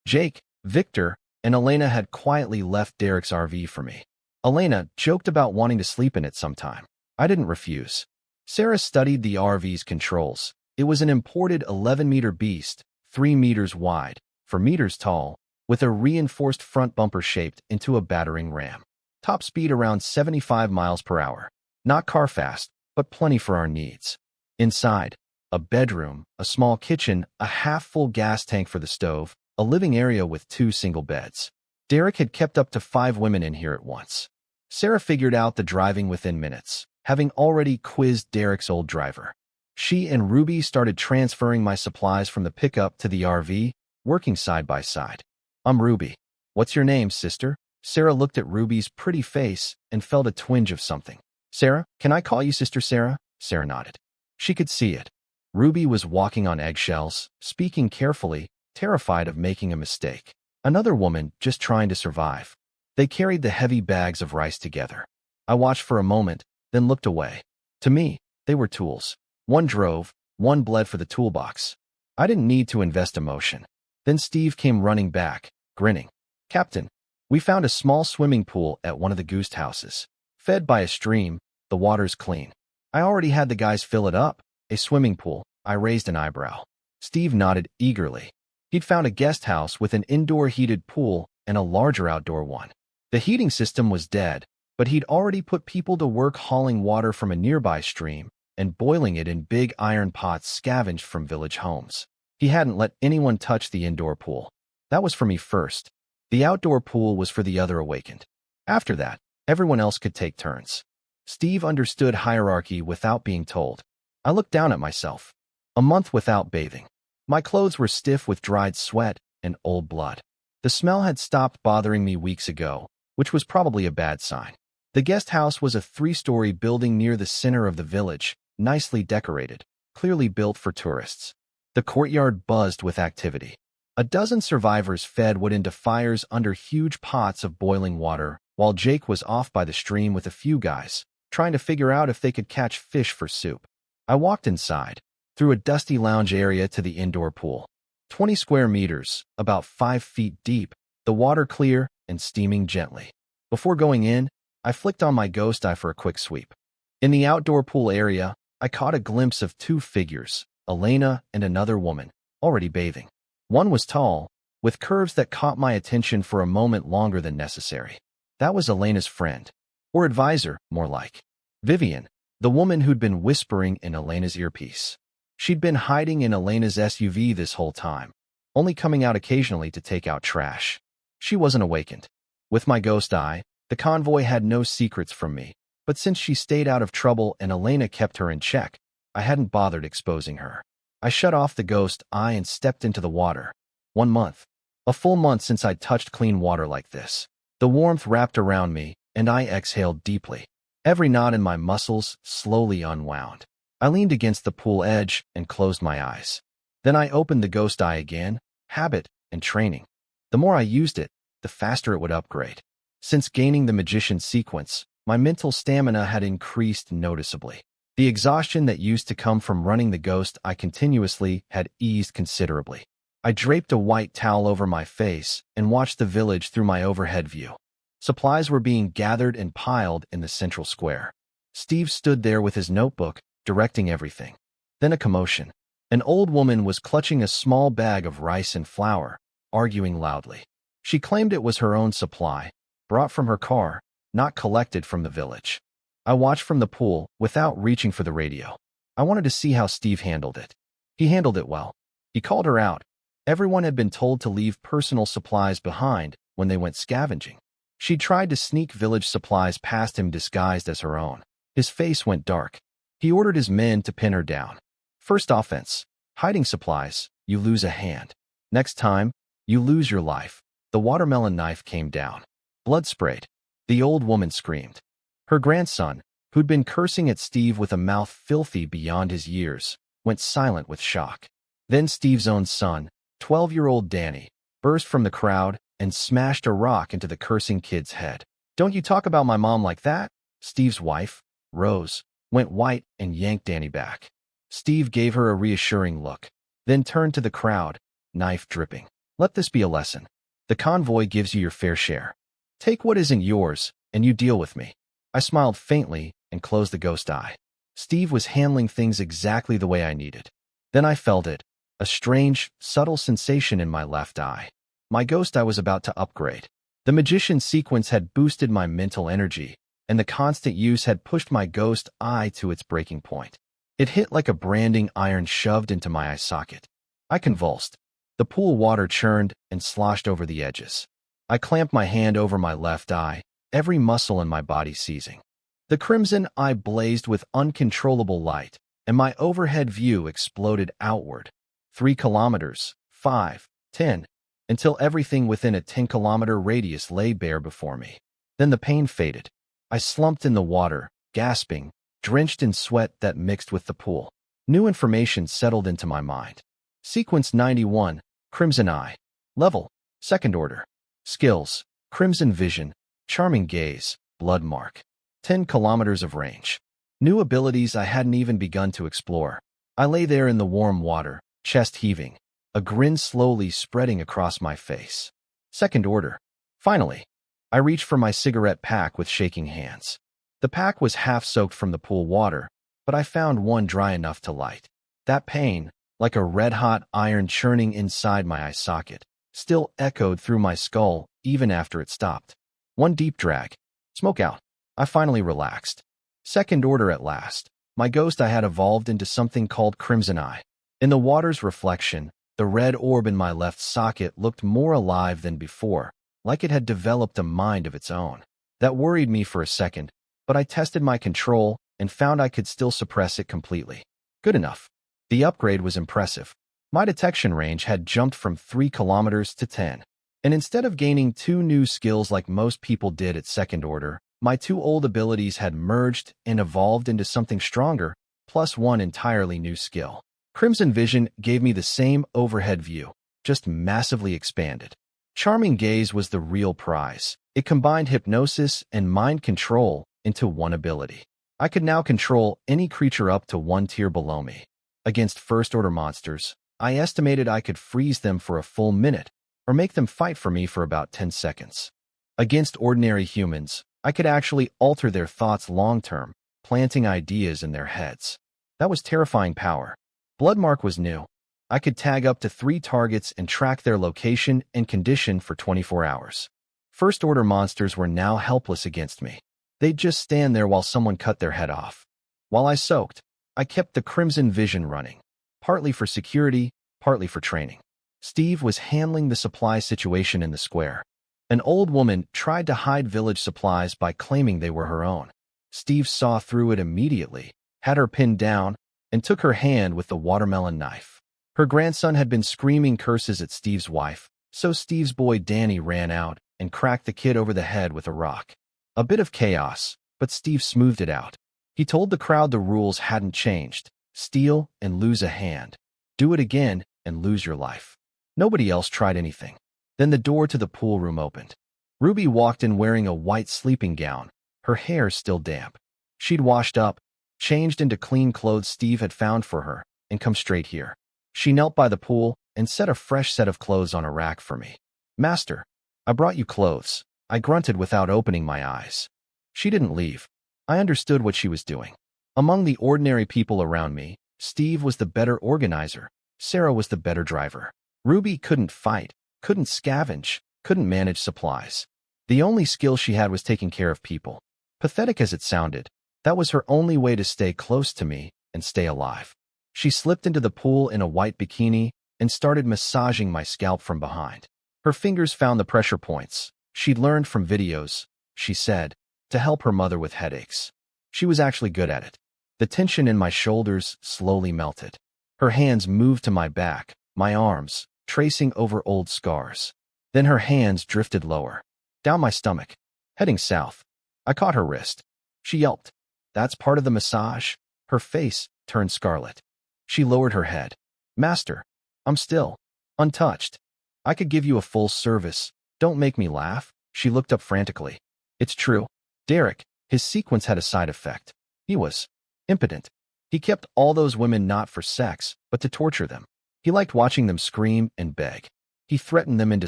Jake, Victor, and Elena had quietly left Derek's RV for me. Elena joked about wanting to sleep in it sometime. I didn't refuse. Sarah studied the RV's controls. It was an imported 11-meter beast, 3 meters wide, 4 meters tall, with a reinforced front bumper shaped into a battering ram. Top speed around 75 miles per hour. Not car fast, but plenty for our needs. Inside, a bedroom, a small kitchen, a half-full gas tank for the stove, a living area with 2 single beds. Derek had kept up to 5 women in here at once. Sarah figured out the driving within minutes, having already quizzed Derek's old driver. She and Ruby started transferring my supplies from the pickup to the RV, working side by side. I'm Ruby. What's your name, sister? Sarah looked at Ruby's pretty face and felt a twinge of something. Sarah, can I call you Sister Sarah? Sarah nodded. She could see it. Ruby was walking on eggshells, speaking carefully, terrified of making a mistake. Another woman just trying to survive. They carried the heavy bags of rice together. I watched for a moment, then looked away. To me, they were tools. One drove, one bled for the toolbox. I didn't need to invest emotion. Then Steve came running back, grinning. Captain, we found a small swimming pool at one of the goose houses. Fed by a stream, the water's clean. I already had the guys fill it up. A swimming pool. I raised an eyebrow. Steve nodded eagerly. He'd found a guest house with an indoor heated pool and a larger outdoor one. The heating system was dead, but he'd already put people to work hauling water from a nearby stream and boiling it in big iron pots scavenged from village homes. He hadn't let anyone touch the indoor pool. That was for me first. The outdoor pool was for the other awakened. After that, everyone else could take turns. Steve understood hierarchy without being told. I looked down at myself. A month without bathing. My clothes were stiff with dried sweat and old blood. The smell had stopped bothering me weeks ago, which was probably a bad sign. The guest house was a 3-story building near the center of the village, nicely decorated, clearly built for tourists. The courtyard buzzed with activity. A dozen survivors fed wood into fires under huge pots of boiling water, while Jake was off by the stream with a few guys, trying to figure out if they could catch fish for soup. I walked inside, through a dusty lounge area to the indoor pool. 20 square meters, about 5 feet deep, the water clear and steaming gently. Before going in, I flicked on my ghost eye for a quick sweep. In the outdoor pool area, I caught a glimpse of 2 figures, Elena and another woman, already bathing. One was tall, with curves that caught my attention for a moment longer than necessary. That was Elena's friend, or advisor, more like. Vivian, the woman who'd been whispering in Elena's earpiece. She'd been hiding in Elena's SUV this whole time, only coming out occasionally to take out trash. She wasn't awakened. With my ghost eye, the convoy had no secrets from me, but since she stayed out of trouble and Elena kept her in check, I hadn't bothered exposing her. I shut off the ghost eye and stepped into the water. 1 month. A full month since I'd touched clean water like this. The warmth wrapped around me, and I exhaled deeply. Every knot in my muscles slowly unwound. I leaned against the pool edge and closed my eyes. Then I opened the ghost eye again, habit and training. The more I used it, the faster it would upgrade. Since gaining the magician sequence, my mental stamina had increased noticeably. The exhaustion that used to come from running the ghost eye continuously had eased considerably. I draped a white towel over my face and watched the village through my overhead view. Supplies were being gathered and piled in the central square. Steve stood there with his notebook, directing everything. Then a commotion. An old woman was clutching a small bag of rice and flour, arguing loudly. She claimed it was her own supply, brought from her car, not collected from the village. I watched from the pool without reaching for the radio. I wanted to see how Steve handled it. He handled it well. He called her out. Everyone had been told to leave personal supplies behind when they went scavenging. She tried to sneak village supplies past him disguised as her own. His face went dark. He ordered his men to pin her down. First offense, hiding supplies, you lose a hand. Next time, you lose your life. The watermelon knife came down. Blood sprayed. The old woman screamed. Her grandson, who'd been cursing at Steve with a mouth filthy beyond his years, went silent with shock. Then Steve's own son, 12-year-old Danny, burst from the crowd and smashed a rock into the cursing kid's head. "Don't you talk about my mom like that?" Steve's wife, Rose, went white and yanked Danny back. Steve gave her a reassuring look, then turned to the crowd, knife dripping. "Let this be a lesson. The convoy gives you your fair share. Take what isn't yours, and you deal with me." I smiled faintly and closed the ghost eye. Steve was handling things exactly the way I needed. Then I felt it, a strange, subtle sensation in my left eye. My ghost eye was about to upgrade. The magician sequence had boosted my mental energy, and the constant use had pushed my ghost eye to its breaking point. It hit like a branding iron shoved into my eye socket. I convulsed. The pool water churned and sloshed over the edges. I clamped my hand over my left eye, every muscle in my body seizing. The crimson eye blazed with uncontrollable light, and my overhead view exploded outward. 3 kilometers, 5, 10, until everything within a 10-kilometer radius lay bare before me. Then the pain faded. I slumped in the water, gasping, drenched in sweat that mixed with the pool. New information settled into my mind. Sequence 91, Crimson Eye. Level, 2nd order. Skills, Crimson Vision, Charming Gaze, Blood Mark. 10 kilometers of range. New abilities I hadn't even begun to explore. I lay there in the warm water, chest heaving, a grin slowly spreading across my face. 2nd order. Finally, I reached for my cigarette pack with shaking hands. The pack was half soaked from the pool water, but I found one dry enough to light. That pain, like a red-hot iron churning inside my eye socket, still echoed through my skull even after it stopped. One deep drag. Smoke out. I finally relaxed. Second order at last. My ghost I had evolved into something called Crimson Eye. In the water's reflection, the red orb in my left socket looked more alive than before, like it had developed a mind of its own. That worried me for a second, but I tested my control and found I could still suppress it completely. Good enough. The upgrade was impressive. My detection range had jumped from 3 kilometers to 10. And instead of gaining 2 new skills like most people did at second order, my 2 old abilities had merged and evolved into something stronger, plus 1 entirely new skill. Crimson Vision gave me the same overhead view, just massively expanded. Charming Gaze was the real prize. It combined hypnosis and mind control into one ability. I could now control any creature up to 1 tier below me. Against first-order monsters, I estimated I could freeze them for a full minute, or make them fight for me for about 10 seconds. Against ordinary humans, I could actually alter their thoughts long-term, planting ideas in their heads. That was terrifying power. Bloodmark was new. I could tag up to 3 targets and track their location and condition for 24 hours. First-order monsters were now helpless against me. They'd just stand there while someone cut their head off. While I soaked, I kept the Crimson Vision running, partly for security, partly for training. Steve was handling the supply situation in the square. An old woman tried to hide village supplies by claiming they were her own. Steve saw through it immediately, had her pinned down, and took her hand with the watermelon knife. Her grandson had been screaming curses at Steve's wife, so Steve's boy Danny ran out and cracked the kid over the head with a rock. A bit of chaos, but Steve smoothed it out. He told the crowd the rules hadn't changed. Steal and lose a hand. Do it again and lose your life. Nobody else tried anything. Then the door to the pool room opened. Ruby walked in wearing a white sleeping gown, her hair still damp. She'd washed up, changed into clean clothes Steve had found for her, and come straight here. She knelt by the pool and set a fresh set of clothes on a rack for me. "Master, I brought you clothes," I grunted without opening my eyes. She didn't leave. I understood what she was doing. Among the ordinary people around me, Steve was the better organizer. Sarah was the better driver. Ruby couldn't fight, couldn't scavenge, couldn't manage supplies. The only skill she had was taking care of people. Pathetic as it sounded, that was her only way to stay close to me and stay alive. She slipped into the pool in a white bikini and started massaging my scalp from behind. Her fingers found the pressure points. She'd learned from videos, she said, to help her mother with headaches. She was actually good at it. The tension in my shoulders slowly melted. Her hands moved to my back, my arms, tracing over old scars. Then her hands drifted lower, down my stomach, heading south. I caught her wrist. She yelped. "That's part of the massage?" Her face turned scarlet. She lowered her head. "Master, I'm still untouched. I could give you a full service. Don't make me laugh." She looked up frantically. "It's true. Derek, his sequence had a side effect. He was impotent. He kept all those women not for sex, but to torture them. He liked watching them scream and beg. He threatened them into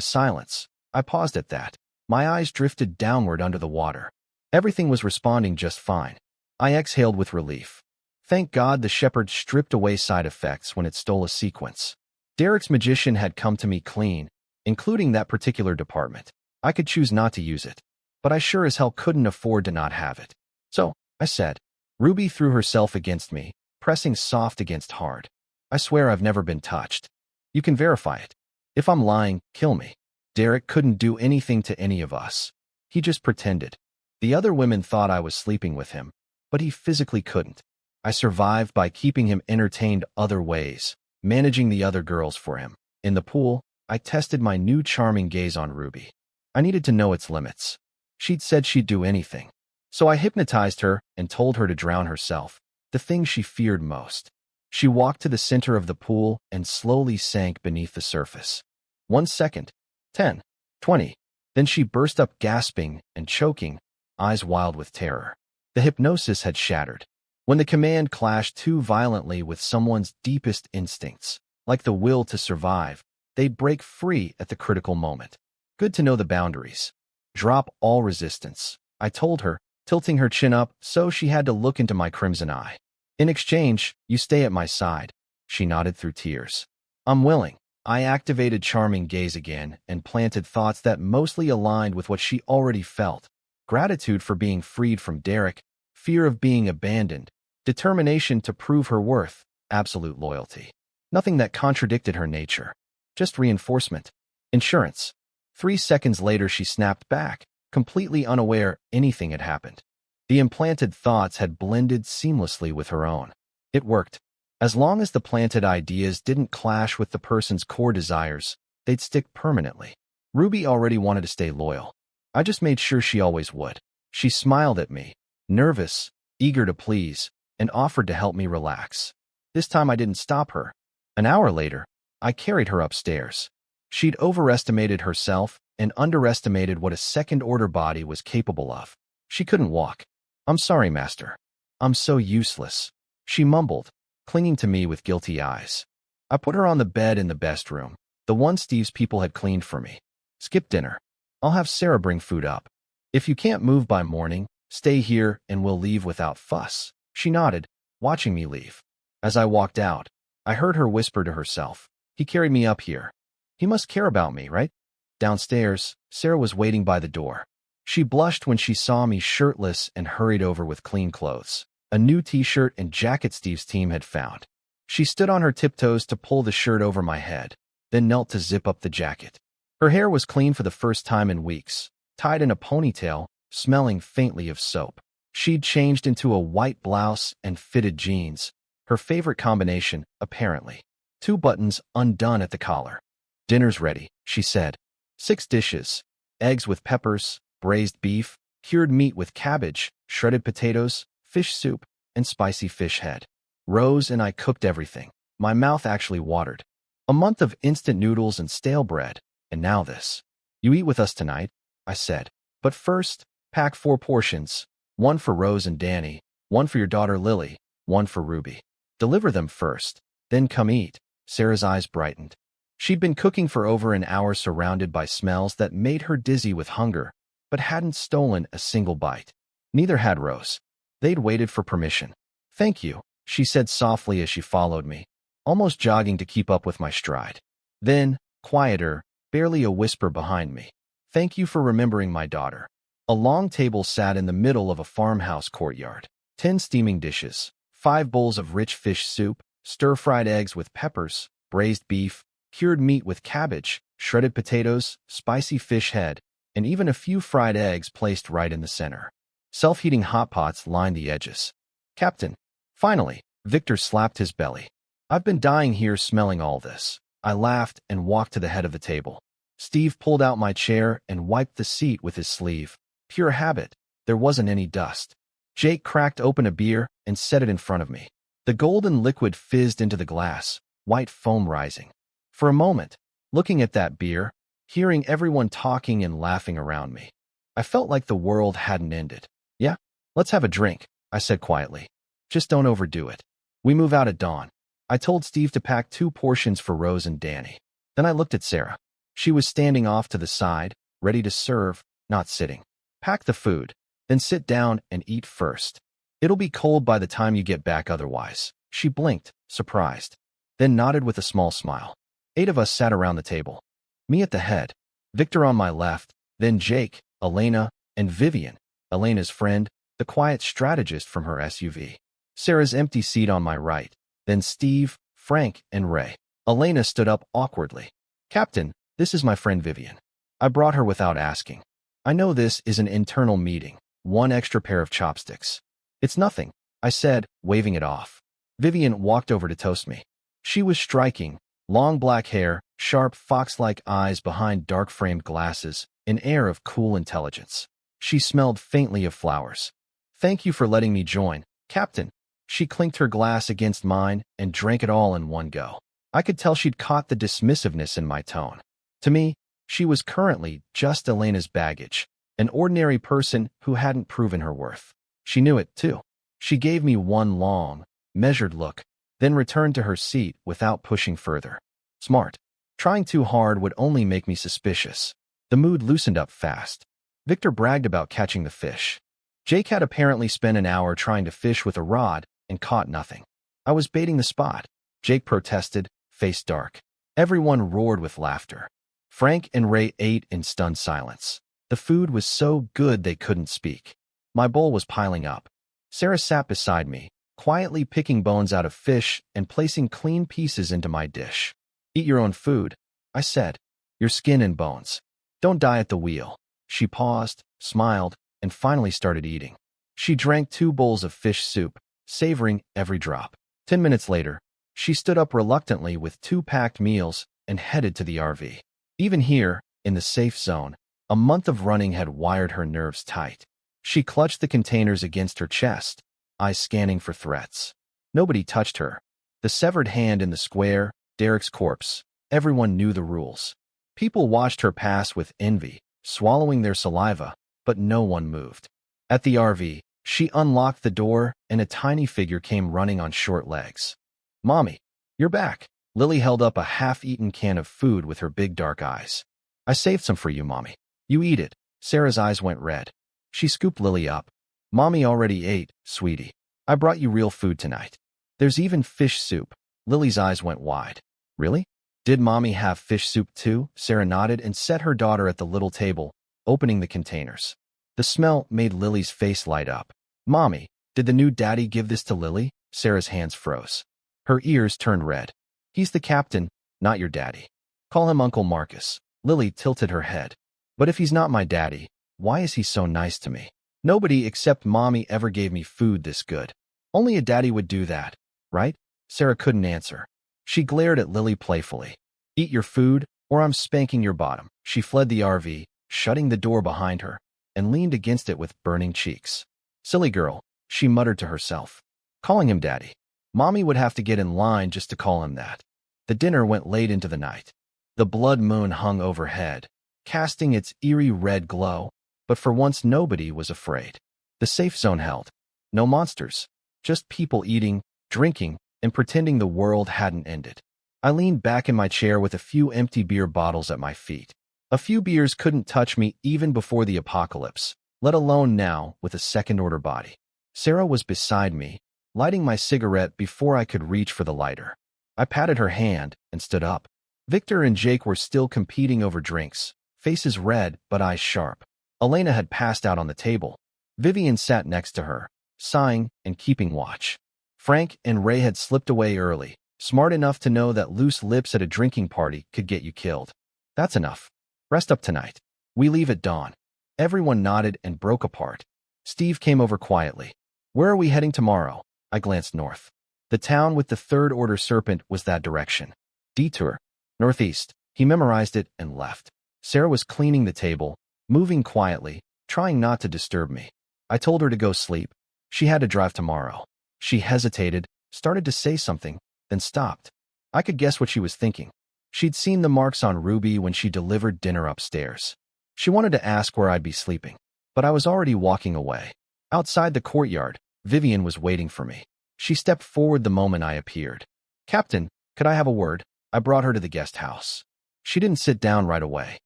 silence." I paused at that. My eyes drifted downward under the water. Everything was responding just fine. I exhaled with relief. Thank God the shepherd stripped away side effects when it stole a sequence. Derek's magician had come to me clean, including that particular department. I could choose not to use it, but I sure as hell couldn't afford to not have it. "So," I said. Ruby threw herself against me, pressing soft against hard. "I swear I've never been touched. You can verify it. If I'm lying, kill me. Derek couldn't do anything to any of us. He just pretended. The other women thought I was sleeping with him, but he physically couldn't. I survived by keeping him entertained other ways, managing the other girls for him. In the pool, I tested my new charming gaze on Ruby. I needed to know its limits. She'd said she'd do anything. So I hypnotized her and told her to drown herself, the thing she feared most. She walked to the center of the pool and slowly sank beneath the surface. 1 second, 10, 20. Then she burst up gasping and choking, eyes wild with terror. The hypnosis had shattered. When the command clashed too violently with someone's deepest instincts, like the will to survive, they'd break free at the critical moment. Good to know the boundaries. Drop all resistance, I told her, tilting her chin up so she had to look into my crimson eye. In exchange, you stay at my side. She nodded through tears. I'm willing, I activated charming gaze again and planted thoughts that mostly aligned with what she already felt. Gratitude for being freed from Derek, fear of being abandoned, determination to prove her worth, absolute loyalty. Nothing that contradicted her nature. Just reinforcement. Insurance. 3 seconds later she snapped back, completely unaware anything had happened. The implanted thoughts had blended seamlessly with her own. It worked. As long as the planted ideas didn't clash with the person's core desires, they'd stick permanently. Ruby already wanted to stay loyal. I just made sure she always would. She smiled at me, nervous, eager to please, and offered to help me relax. This time I didn't stop her. An hour later, I carried her upstairs. She'd overestimated herself and underestimated what a second-order body was capable of. She couldn't walk. "I'm sorry, Master. I'm so useless," she mumbled, clinging to me with guilty eyes. I put her on the bed in the best room, the one Steve's people had cleaned for me. "Skip dinner. I'll have Sarah bring food up. If you can't move by morning, stay here and we'll leave without fuss." She nodded, watching me leave. As I walked out, I heard her whisper to herself, "He carried me up here. He must care about me, right?" Downstairs, Sarah was waiting by the door. She blushed when she saw me shirtless and hurried over with clean clothes, a new t-shirt and jacket Steve's team had found. She stood on her tiptoes to pull the shirt over my head, then knelt to zip up the jacket. Her hair was clean for the first time in weeks, tied in a ponytail, smelling faintly of soap. She'd changed into a white blouse and fitted jeans, her favorite combination, apparently. 2 buttons undone at the collar. "Dinner's ready," she said. 6 dishes: eggs with peppers, braised beef, cured meat with cabbage, shredded potatoes, fish soup, and spicy fish head. Rose and I cooked everything. My mouth actually watered. A month of instant noodles and stale bread, and now this. "You eat with us tonight," I said. "But first, pack 4 portions, 1 for Rose and Danny, 1 for your daughter Lily, 1 for Ruby. Deliver them first, then come eat." Sarah's eyes brightened. She'd been cooking for over an hour surrounded by smells that made her dizzy with hunger, but hadn't stolen a single bite. Neither had Rose. They'd waited for permission. "Thank you," she said softly as she followed me, almost jogging to keep up with my stride. Then, quieter, barely a whisper behind me, "Thank you for remembering my daughter." A long table sat in the middle of a farmhouse courtyard. 10 steaming dishes, 5 bowls of rich fish soup, stir-fried eggs with peppers, braised beef, cured meat with cabbage, shredded potatoes, spicy fish head, and even a few fried eggs placed right in the center. Self-heating hot pots lined the edges. "Captain." Finally, Victor slapped his belly. "I've been dying here smelling all this." I laughed and walked to the head of the table. Steve pulled out my chair and wiped the seat with his sleeve. Pure habit. There wasn't any dust. Jake cracked open a beer and set it in front of me. The golden liquid fizzed into the glass, white foam rising. For a moment, looking at that beer, hearing everyone talking and laughing around me, I felt like the world hadn't ended. "Yeah, let's have a drink," I said quietly. "Just don't overdo it. We move out at dawn." I told Steve to pack 2 portions for Rose and Danny. Then I looked at Sarah. She was standing off to the side, ready to serve, not sitting. "Pack the food, then sit down and eat first. It'll be cold by the time you get back otherwise." She blinked, surprised, then nodded with a small smile. 8 of us sat around the table. Me at the head, Victor on my left, then Jake, Elena, and Vivian, Elena's friend, the quiet strategist from her SUV. Sarah's empty seat on my right, then Steve, Frank, and Ray. Elena stood up awkwardly. "Captain, this is my friend Vivian. I brought her without asking. I know this is an internal meeting, 1 extra pair of chopsticks." "It's nothing," I said, waving it off. Vivian walked over to toast me. She was striking, long black hair, sharp fox-like eyes behind dark-framed glasses, an air of cool intelligence. She smelled faintly of flowers. "Thank you for letting me join, Captain." She clinked her glass against mine and drank it all in one go. I could tell she'd caught the dismissiveness in my tone. To me, she was currently just Elena's baggage, an ordinary person who hadn't proven her worth. She knew it, too. She gave me one long, measured look, then returned to her seat without pushing further. Smart. Trying too hard would only make me suspicious. The mood loosened up fast. Victor bragged about catching the fish. Jake had apparently spent an hour trying to fish with a rod and caught nothing. I was baiting the spot. Jake protested, face dark. Everyone roared with laughter. Frank and Ray ate in stunned silence. The food was so good they couldn't speak. My bowl was piling up. Sarah sat beside me, quietly picking bones out of fish and placing clean pieces into my dish. Eat your own food, I said. Your skin and bones. Don't die at the wheel. She paused, smiled, and finally started eating. She drank 2 bowls of fish soup, savoring every drop. 10 minutes later, she stood up reluctantly with 2 packed meals and headed to the RV. Even here, in the safe zone, a month of running had wired her nerves tight. She clutched the containers against her chest, eyes scanning for threats. Nobody touched her. The severed hand in the square, Derek's corpse. Everyone knew the rules. People watched her pass with envy, swallowing their saliva, but no one moved. At the RV, she unlocked the door and a tiny figure came running on short legs. Mommy, you're back. Lily held up a half-eaten can of food with her big dark eyes. I saved some for you, Mommy. You eat it. Sarah's eyes went red. She scooped Lily up. Mommy already ate, sweetie. I brought you real food tonight. There's even fish soup. Lily's eyes went wide. Really? Did Mommy have fish soup too? Sarah nodded and set her daughter at the little table, opening the containers. The smell made Lily's face light up. Mommy, did the new daddy give this to Lily? Sarah's hands froze. Her ears turned red. He's the captain, not your daddy. Call him Uncle Marcus. Lily tilted her head. But if he's not my daddy, why is he so nice to me? Nobody except Mommy ever gave me food this good. Only a daddy would do that, right? Sarah couldn't answer. She glared at Lily playfully. Eat your food, or I'm spanking your bottom. She fled the RV, shutting the door behind her, and leaned against it with burning cheeks. Silly girl, she muttered to herself. Calling him daddy. Mommy would have to get in line just to call him that. The dinner went late into the night. The blood moon hung overhead, casting its eerie red glow, but for once nobody was afraid. The safe zone held. No monsters, just people eating, drinking, and pretending the world hadn't ended. I leaned back in my chair with a few empty beer bottles at my feet. A few beers couldn't touch me even before the apocalypse, let alone now with a second-order body. Sarah was beside me, lighting my cigarette before I could reach for the lighter. I patted her hand and stood up. Victor and Jake were still competing over drinks, faces red but eyes sharp. Elena had passed out on the table. Vivian sat next to her, sighing and keeping watch. Frank and Ray had slipped away early, smart enough to know that loose lips at a drinking party could get you killed. That's enough. Rest up tonight. We leave at dawn. Everyone nodded and broke apart. Steve came over quietly. Where are we heading tomorrow? I glanced north. The town with the third-order serpent was that direction. Detour. Northeast. He memorized it and left. Sarah was cleaning the table, moving quietly, trying not to disturb me. I told her to go sleep. She had to drive tomorrow. She hesitated, started to say something, then stopped. I could guess what she was thinking. She'd seen the marks on Ruby when she delivered dinner upstairs. She wanted to ask where I'd be sleeping, but I was already walking away. Outside the courtyard, Vivian was waiting for me. She stepped forward the moment I appeared. Captain, could I have a word? I brought her to the guest house. She didn't sit down right away.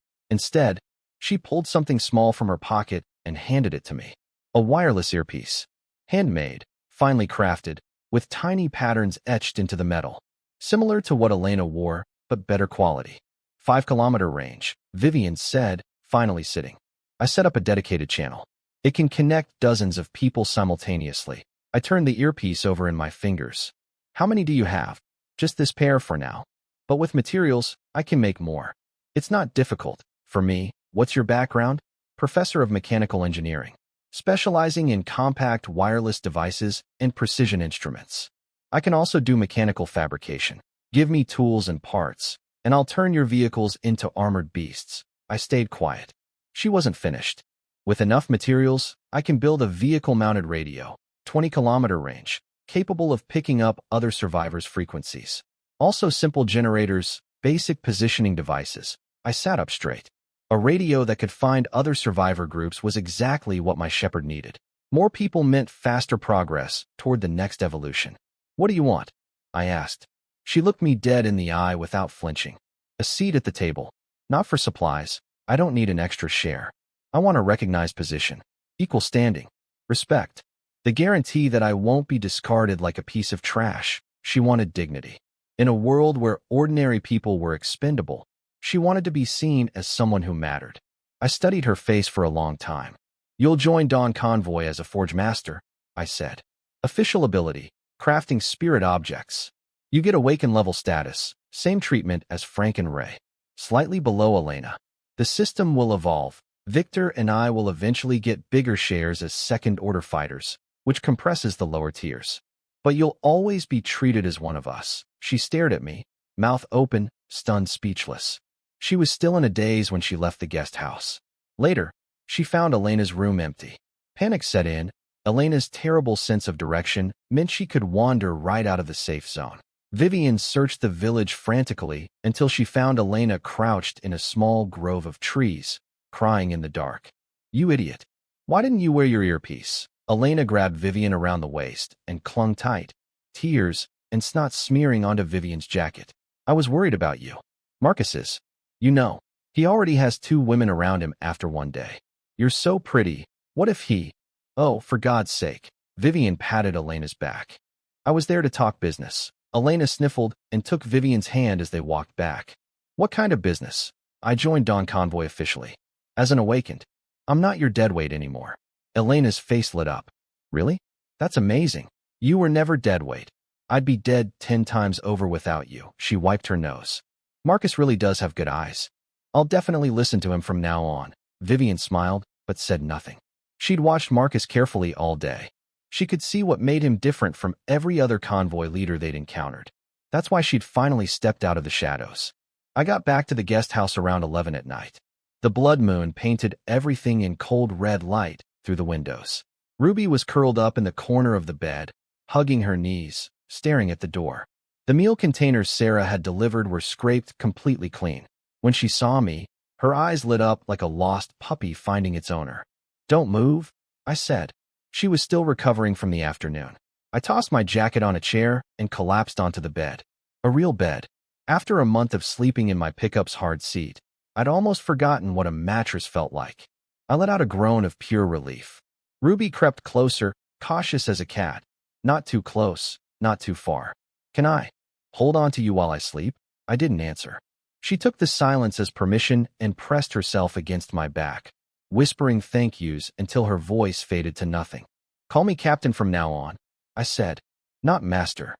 Instead, she pulled something small from her pocket and handed it to me. A wireless earpiece. Handmade, finely crafted, with tiny patterns etched into the metal. Similar to what Elena wore, but better quality. 5-kilometer range, Vivian said, finally sitting. I set up a dedicated channel. It can connect dozens of people simultaneously. I turned the earpiece over in my fingers. How many do you have? Just this pair for now. But with materials, I can make more. It's not difficult. For me, what's your background? Professor of Mechanical Engineering, specializing in compact wireless devices and precision instruments. I can also do mechanical fabrication. Give me tools and parts, and I'll turn your vehicles into armored beasts. I stayed quiet. She wasn't finished. With enough materials, I can build a vehicle-mounted radio, 20-kilometer range, capable of picking up other survivors' frequencies. Also simple generators, basic positioning devices. I sat up straight. A radio that could find other survivor groups was exactly what my shepherd needed. More people meant faster progress toward the next evolution. What do you want? I asked. She looked me dead in the eye without flinching. A seat at the table. Not for supplies. I don't need an extra share. I want a recognized position. Equal standing. Respect. The guarantee that I won't be discarded like a piece of trash. She wanted dignity. In a world where ordinary people were expendable, she wanted to be seen as someone who mattered. I studied her face for a long time. "You'll join Dawn Convoy as a Forge Master," I said. "Official ability, crafting spirit objects. You get Awaken level status, same treatment as Frank and Ray. Slightly below Elena. The system will evolve. Victor and I will eventually get bigger shares as second-order fighters, which compresses the lower tiers. But you'll always be treated as one of us." She stared at me, mouth open, stunned, speechless. She was still in a daze when she left the guest house. Later, she found Elena's room empty. Panic set in. Elena's terrible sense of direction meant she could wander right out of the safe zone. Vivian searched the village frantically until she found Elena crouched in a small grove of trees, crying in the dark. "You idiot. Why didn't you wear your earpiece?" Elena grabbed Vivian around the waist and clung tight, tears and snot smearing onto Vivian's jacket. "I was worried about you. Marcus is. You know, he already has 2 women around him after one day. You're so pretty. What if he—" "Oh, for God's sake." Vivian patted Elena's back. "I was there to talk business." Elena sniffled and took Vivian's hand as they walked back. "What kind of business?" "I joined Dawn Convoy officially. As an Awakened. I'm not your deadweight anymore." Elena's face lit up. "Really? That's amazing. You were never deadweight. I'd be dead 10 times over without you." She wiped her nose. "Marcus really does have good eyes. I'll definitely listen to him from now on." Vivian smiled, but said nothing. She'd watched Marcus carefully all day. She could see what made him different from every other convoy leader they'd encountered. That's why she'd finally stepped out of the shadows. I got back to the guest house around 11 at night. The blood moon painted everything in cold red light through the windows. Ruby was curled up in the corner of the bed, hugging her knees, staring at the door. The meal containers Sarah had delivered were scraped completely clean. When she saw me, her eyes lit up like a lost puppy finding its owner. "Don't move," I said. She was still recovering from the afternoon. I tossed my jacket on a chair and collapsed onto the bed. A real bed. After a month of sleeping in my pickup's hard seat, I'd almost forgotten what a mattress felt like. I let out a groan of pure relief. Ruby crept closer, cautious as a cat. Not too close, not too far. "Can I hold on to you while I sleep?" I didn't answer. She took the silence as permission and pressed herself against my back, whispering thank yous until her voice faded to nothing. "Call me Captain from now on," I said. "Not Master.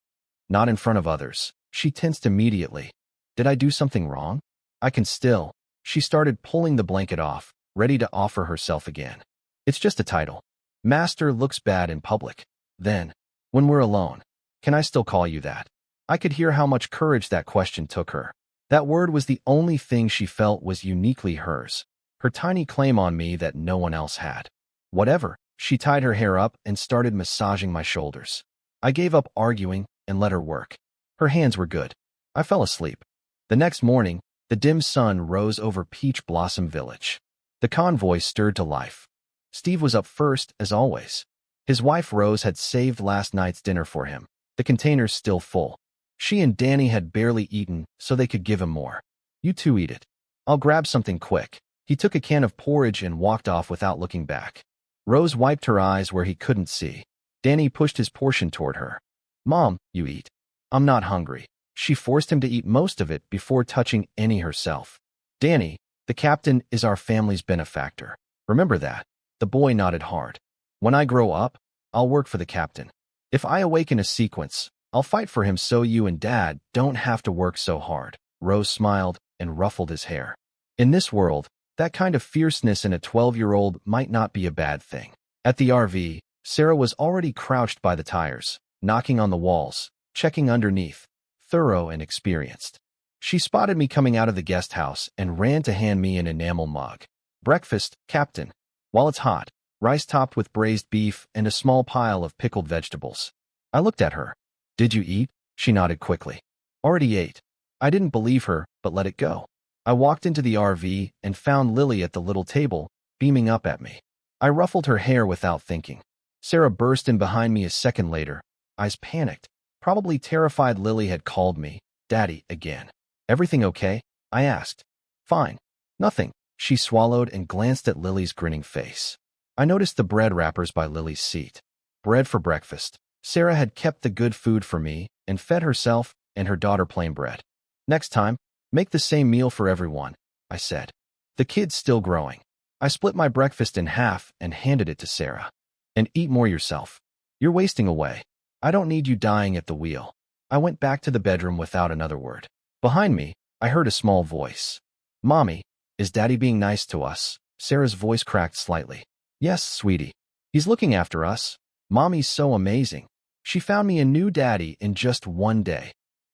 Not in front of others." She tensed immediately. Did I do something wrong? "I can still." She started pulling the blanket off, ready to offer herself again. "It's just a title. Master looks bad in public. Then, when we're alone, can I still call you that?" I could hear how much courage that question took her. That word was the only thing she felt was uniquely hers. Her tiny claim on me that no one else had. "Whatever." She tied her hair up and started massaging my shoulders. I gave up arguing and let her work. Her hands were good. I fell asleep. The next morning, the dim sun rose over Peach Blossom Village. The convoy stirred to life. Steve was up first, as always. His wife Rose had saved last night's dinner for him, the containers still full. She and Danny had barely eaten, so they could give him more. "You two eat it. I'll grab something quick." He took a can of porridge and walked off without looking back. Rose wiped her eyes where he couldn't see. Danny pushed his portion toward her. "Mom, you eat." "I'm not hungry." She forced him to eat most of it before touching any herself. "Danny, the captain is our family's benefactor. Remember that." The boy nodded hard. "When I grow up, I'll work for the captain. If I awaken a sequence, I'll fight for him so you and Dad don't have to work so hard." Rose smiled and ruffled his hair. In this world, that kind of fierceness in a 12-year-old might not be a bad thing. At the RV, Sarah was already crouched by the tires, knocking on the walls, checking underneath, thorough and experienced. She spotted me coming out of the guest house and ran to hand me an enamel mug. "Breakfast, Captain. While it's hot, rice topped with braised beef and a small pile of pickled vegetables." I looked at her. "Did you eat?" She nodded quickly. "Already ate." I didn't believe her, but let it go. I walked into the RV and found Lily at the little table, beaming up at me. I ruffled her hair without thinking. Sarah burst in behind me a second later, eyes panicked, probably terrified Lily had called me Daddy again. "Everything okay?" I asked. "Fine. Nothing." She swallowed and glanced at Lily's grinning face. I noticed the bread wrappers by Lily's seat. Bread for breakfast. Sarah had kept the good food for me and fed herself and her daughter plain bread. Next time, make the same meal for everyone, I said. The kid's still growing. I split my breakfast in half and handed it to Sarah. And eat more yourself. You're wasting away. I don't need you dying at the wheel. I went back to the bedroom without another word. Behind me, I heard a small voice. Mommy, is Daddy being nice to us? Sarah's voice cracked slightly. Yes, sweetie. He's looking after us. Mommy's so amazing. She found me a new daddy in just one day.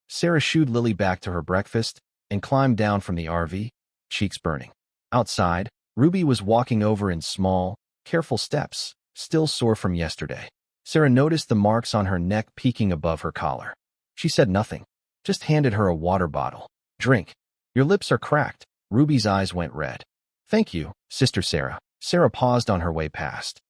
Sarah shooed Lily back to her breakfast and climbed down from the RV, cheeks burning. Outside, Ruby was walking over in small, careful steps, still sore from yesterday. Sarah noticed the marks on her neck peeking above her collar. She said nothing, just handed her a water bottle. Drink. Your lips are cracked. Ruby's eyes went red. Thank you, Sister Sarah. Sarah paused on her way past.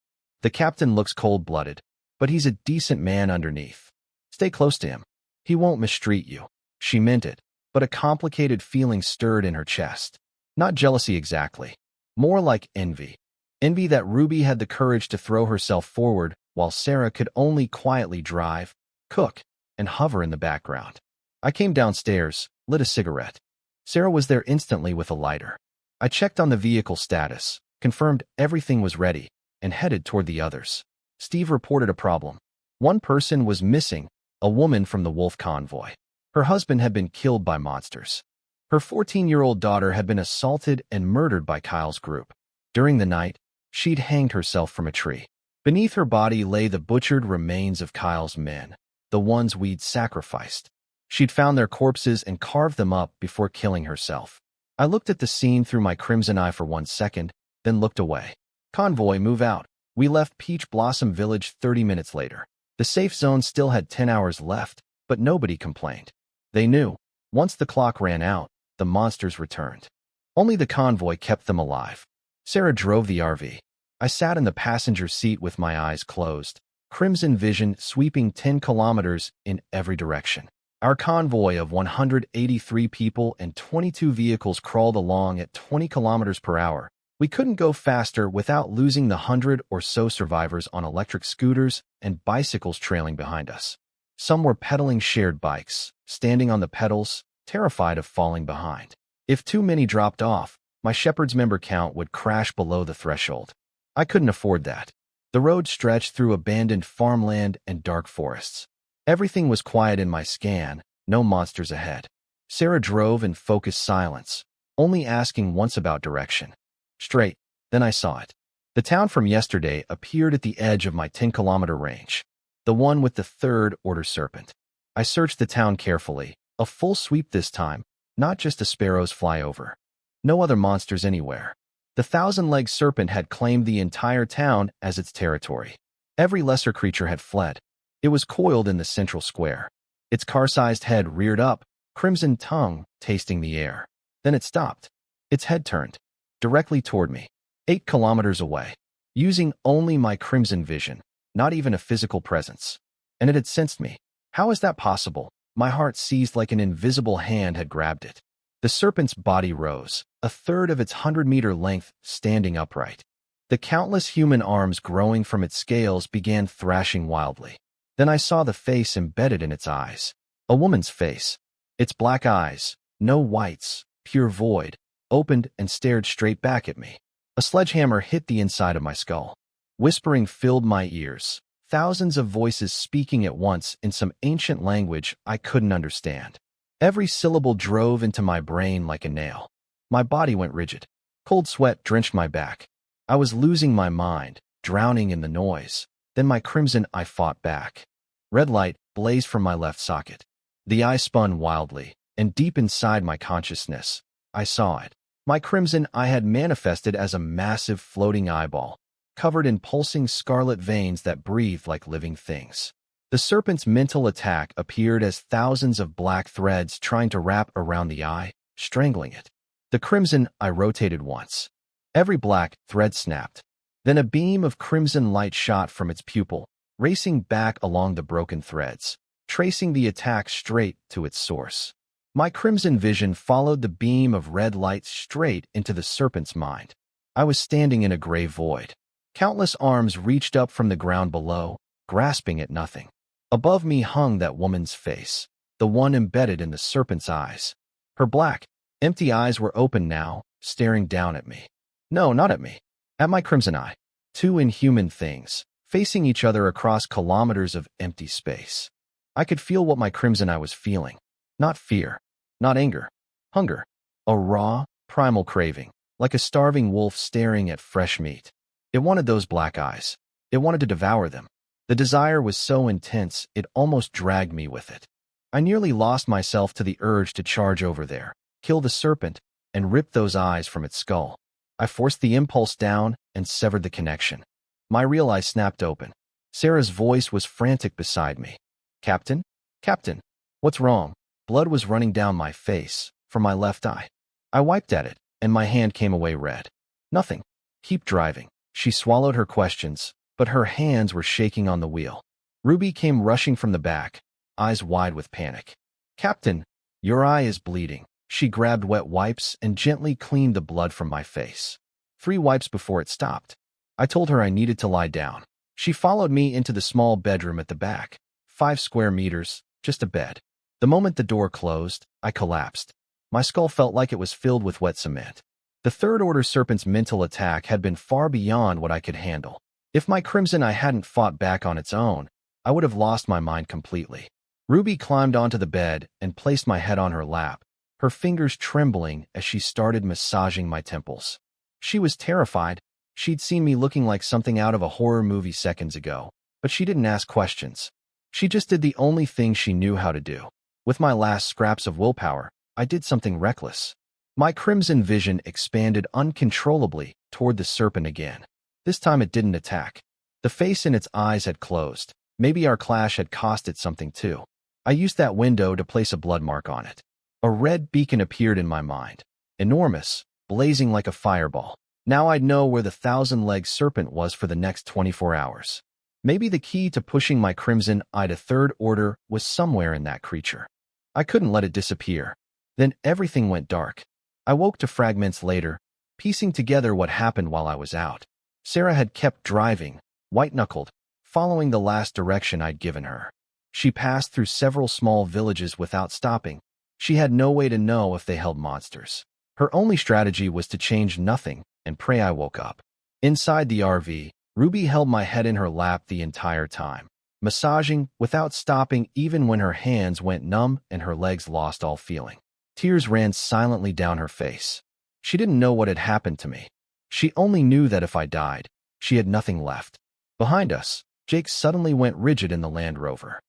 The captain looks cold-blooded, but he's a decent man underneath. Stay close to him. He won't mistreat you. She meant it, but a complicated feeling stirred in her chest. Not jealousy exactly, more like envy. Envy that Ruby had the courage to throw herself forward while Sarah could only quietly drive, cook, and hover in the background. I came downstairs, lit a cigarette. Sarah was there instantly with a lighter. I checked on the vehicle status, confirmed everything was ready, and headed toward the others. Steve reported a problem. One person was missing, a woman from the wolf convoy. Her husband had been killed by monsters. Her 14-year-old daughter had been assaulted and murdered by Kyle's group. During the night, she'd hanged herself from a tree. Beneath her body lay the butchered remains of Kyle's men, the ones we'd sacrificed. She'd found their corpses and carved them up before killing herself. I looked at the scene through my crimson eye for 1 second, then looked away. Convoy, move out. We left Peach Blossom Village 30 minutes later. The safe zone still had 10 hours left, but nobody complained. They knew, once the clock ran out, the monsters returned. Only the convoy kept them alive. Sarah drove the RV. I sat in the passenger seat with my eyes closed, crimson vision sweeping 10 kilometers in every direction. Our convoy of 183 people and 22 vehicles crawled along at 20 kilometers per hour. We couldn't go faster without losing the 100 or so survivors on electric scooters and bicycles trailing behind us. Some were pedaling shared bikes, standing on the pedals, terrified of falling behind. If too many dropped off, my Shepherd's member count would crash below the threshold. I couldn't afford that. The road stretched through abandoned farmland and dark forests. Everything was quiet in my scan, no monsters ahead. Sarah drove in focused silence, only asking once about direction. Straight, then I saw it. The town from yesterday appeared at the edge of my 10-kilometer range, the one with the third-order serpent. I searched the town carefully, a full sweep this time, not just a sparrow's flyover. No other monsters anywhere. The thousand-legged serpent had claimed the entire town as its territory. Every lesser creature had fled. It was coiled in the central square. Its car-sized head reared up, crimson tongue tasting the air. Then it stopped. Its head turned, directly toward me, 8 kilometers away, using only my crimson vision, not even a physical presence. And it had sensed me. How is that possible? My heart seized like an invisible hand had grabbed it. The serpent's body rose, a third of its 100-meter length standing upright. The countless human arms growing from its scales began thrashing wildly. Then I saw the face embedded in its eyes. A woman's face. Its black eyes, no whites, pure void, opened and stared straight back at me. A sledgehammer hit the inside of my skull. Whispering filled my ears, thousands of voices speaking at once in some ancient language I couldn't understand. Every syllable drove into my brain like a nail. My body went rigid. Cold sweat drenched my back. I was losing my mind, drowning in the noise. Then my crimson eye fought back. Red light blazed from my left socket. The eye spun wildly, and deep inside my consciousness, I saw it. My crimson eye had manifested as a massive floating eyeball, covered in pulsing scarlet veins that breathed like living things. The serpent's mental attack appeared as thousands of black threads trying to wrap around the eye, strangling it. The crimson eye rotated once. Every black thread snapped. Then a beam of crimson light shot from its pupil, racing back along the broken threads, tracing the attack straight to its source. My crimson vision followed the beam of red light straight into the serpent's mind. I was standing in a gray void. Countless arms reached up from the ground below, grasping at nothing. Above me hung that woman's face. the one embedded in the serpent's eyes. Her black, empty eyes were open now, staring down at me. No, not at me. At my crimson eye. Two inhuman things, facing each other across kilometers of empty space. I could feel what my crimson eye was feeling. Not fear, not anger, hunger. A raw, primal craving, like a starving wolf staring at fresh meat. It wanted those black eyes. It wanted to devour them. The desire was so intense, it almost dragged me with it. I nearly lost myself to the urge to charge over there, kill the serpent, and rip those eyes from its skull. I forced the impulse down and severed the connection. My real eye snapped open. Sarah's voice was frantic beside me. Captain? Captain? What's wrong? Blood was running down my face, from my left eye. I wiped at it, and my hand came away red. Nothing. Keep driving. She swallowed her questions, but her hands were shaking on the wheel. Ruby came rushing from the back, eyes wide with panic. Captain, your eye is bleeding. She grabbed wet wipes and gently cleaned the blood from my face. 3 wipes before it stopped. I told her I needed to lie down. She followed me into the small bedroom at the back. 5 square meters, just a bed. The moment the door closed, I collapsed. My skull felt like it was filled with wet cement. The third-order serpent's mental attack had been far beyond what I could handle. If my crimson eye hadn't fought back on its own, I would have lost my mind completely. Ruby climbed onto the bed and placed my head on her lap, her fingers trembling as she started massaging my temples. She was terrified. She'd seen me looking like something out of a horror movie seconds ago, but she didn't ask questions. She just did the only thing she knew how to do. With my last scraps of willpower, I did something reckless. My crimson vision expanded uncontrollably toward the serpent again. This time it didn't attack. The face in its eyes had closed. Maybe our clash had cost it something too. I used that window to place a blood mark on it. A red beacon appeared in my mind. Enormous, blazing like a fireball. Now I'd know where the 1,000-legged serpent was for the next 24 hours. Maybe the key to pushing my crimson eye to third order was somewhere in that creature. I couldn't let it disappear. Then everything went dark. I woke to fragments later, piecing together what happened while I was out. Sarah had kept driving, white-knuckled, following the last direction I'd given her. She passed through several small villages without stopping. She had no way to know if they held monsters. Her only strategy was to change nothing and pray I woke up. Inside the RV, Ruby held my head in her lap the entire time, massaging without stopping even when her hands went numb and her legs lost all feeling. Tears ran silently down her face. She didn't know what had happened to me. She only knew that if I died, she had nothing left. Behind us, Jake suddenly went rigid in the Land Rover.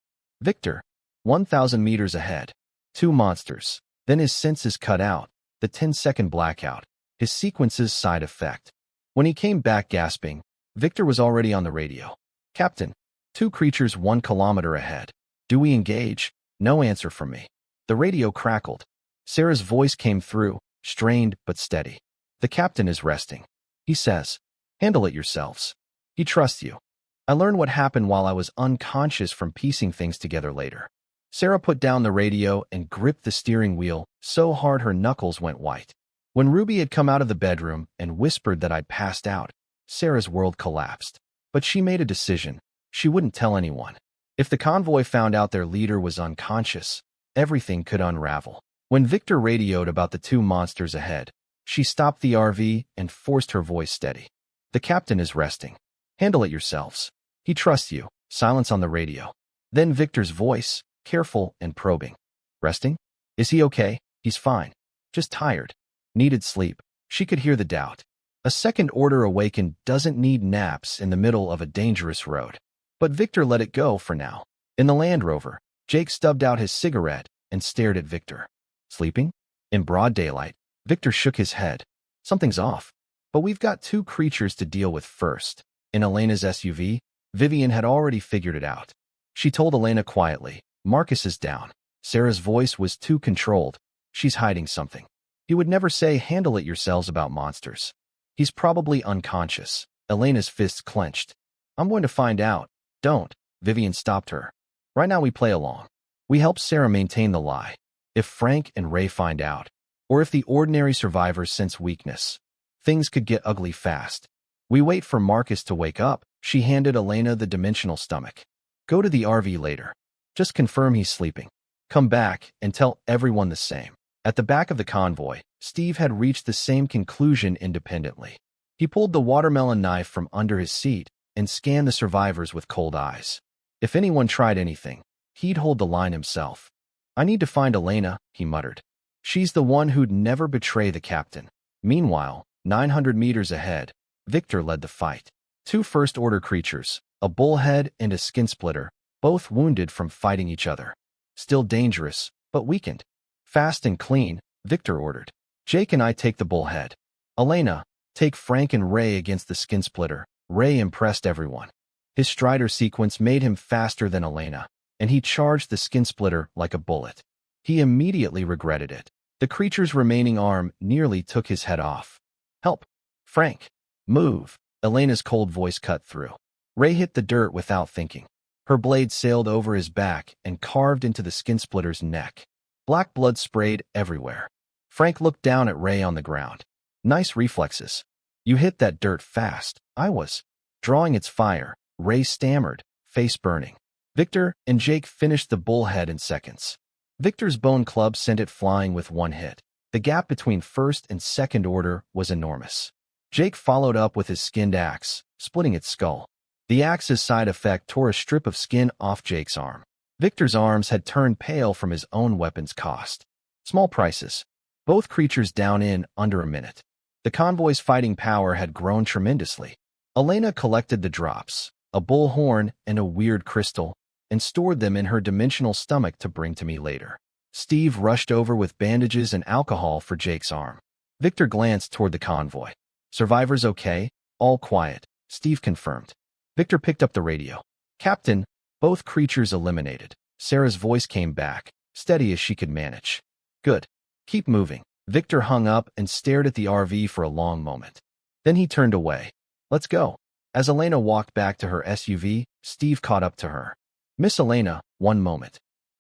Victor, 1,000 meters ahead. 2 monsters. Then his senses cut out, the 10-second blackout, his sequence's side effect. When he came back gasping, Victor was already on the radio. Captain, 2 creatures 1 kilometer ahead. Do we engage? No answer from me. The radio crackled. Sarah's voice came through, strained but steady. The captain is resting. He says, handle it yourselves. He trusts you. I learned what happened while I was unconscious from piecing things together later. Sarah put down the radio and gripped the steering wheel so hard her knuckles went white. When Ruby had come out of the bedroom and whispered that I'd passed out, Sarah's world collapsed. But she made a decision. She wouldn't tell anyone. If the convoy found out their leader was unconscious, everything could unravel. When Victor radioed about the 2 monsters ahead, she stopped the RV and forced her voice steady. The captain is resting. Handle it yourselves. He trusts you. Silence on the radio. Then Victor's voice, careful and probing. Resting? Is he okay? He's fine. Just tired. Needed sleep. She could hear the doubt. A second-order awakened doesn't need naps in the middle of a dangerous road. But Victor let it go for now. In the Land Rover, Jake stubbed out his cigarette and stared at Victor. Sleeping? In broad daylight, Victor shook his head. Something's off. But we've got 2 creatures to deal with first. In Elena's SUV, Vivian had already figured it out. She told Elena quietly, Marcus is down. Sarah's voice was too controlled. She's hiding something. He would never say handle it yourselves about monsters. He's probably unconscious. Elena's fists clenched. I'm going to find out. Don't. Vivian stopped her. Right now we play along. We help Sarah maintain the lie. If Frank and Ray find out, or if the ordinary survivors sense weakness, things could get ugly fast. We wait for Marcus to wake up. She handed Elena the dimensional stomach. Go to the RV later. Just confirm he's sleeping. Come back and tell everyone the same. At the back of the convoy, Steve had reached the same conclusion independently. He pulled the watermelon knife from under his seat and scanned the survivors with cold eyes. If anyone tried anything, he'd hold the line himself. I need to find Elena, he muttered. She's the one who'd never betray the captain. Meanwhile, 900 meters ahead, Victor led the fight. Two first-order creatures, a bullhead and a skin splitter, both wounded from fighting each other. Still dangerous, but weakened. Fast and clean, Victor ordered. Jake and I take the bullhead. Elena, take Frank and Ray against the skin splitter. Ray impressed everyone. His strider sequence made him faster than Elena, and he charged the skin splitter like a bullet. He immediately regretted it. The creature's remaining arm nearly took his head off. Help! Frank! Move! Elena's cold voice cut through. Ray hit the dirt without thinking. Her blade sailed over his back and carved into the skin splitter's neck. Black blood sprayed everywhere. Frank looked down at Ray on the ground. Nice reflexes. You hit that dirt fast. I was. Drawing its fire, Ray stammered, face burning. Victor and Jake finished the bullhead in seconds. Victor's bone club sent it flying with one hit. The gap between first and second order was enormous. Jake followed up with his skinned axe, splitting its skull. The axe's side effect tore a strip of skin off Jake's arm. Victor's arms had turned pale from his own weapon's cost. Small prices. Both creatures down in under a minute. The convoy's fighting power had grown tremendously. Elena collected the drops, a bull horn and a weird crystal, and stored them in her dimensional stomach to bring to me later. Steve rushed over with bandages and alcohol for Jake's arm. Victor glanced toward the convoy. Survivors okay? All quiet, Steve confirmed. Victor picked up the radio. Captain, both creatures eliminated. Sarah's voice came back, steady as she could manage. Good. Keep moving. Victor hung up and stared at the RV for a long moment. Then he turned away. Let's go. As Elena walked back to her SUV, Steve caught up to her. Miss Elena, one moment.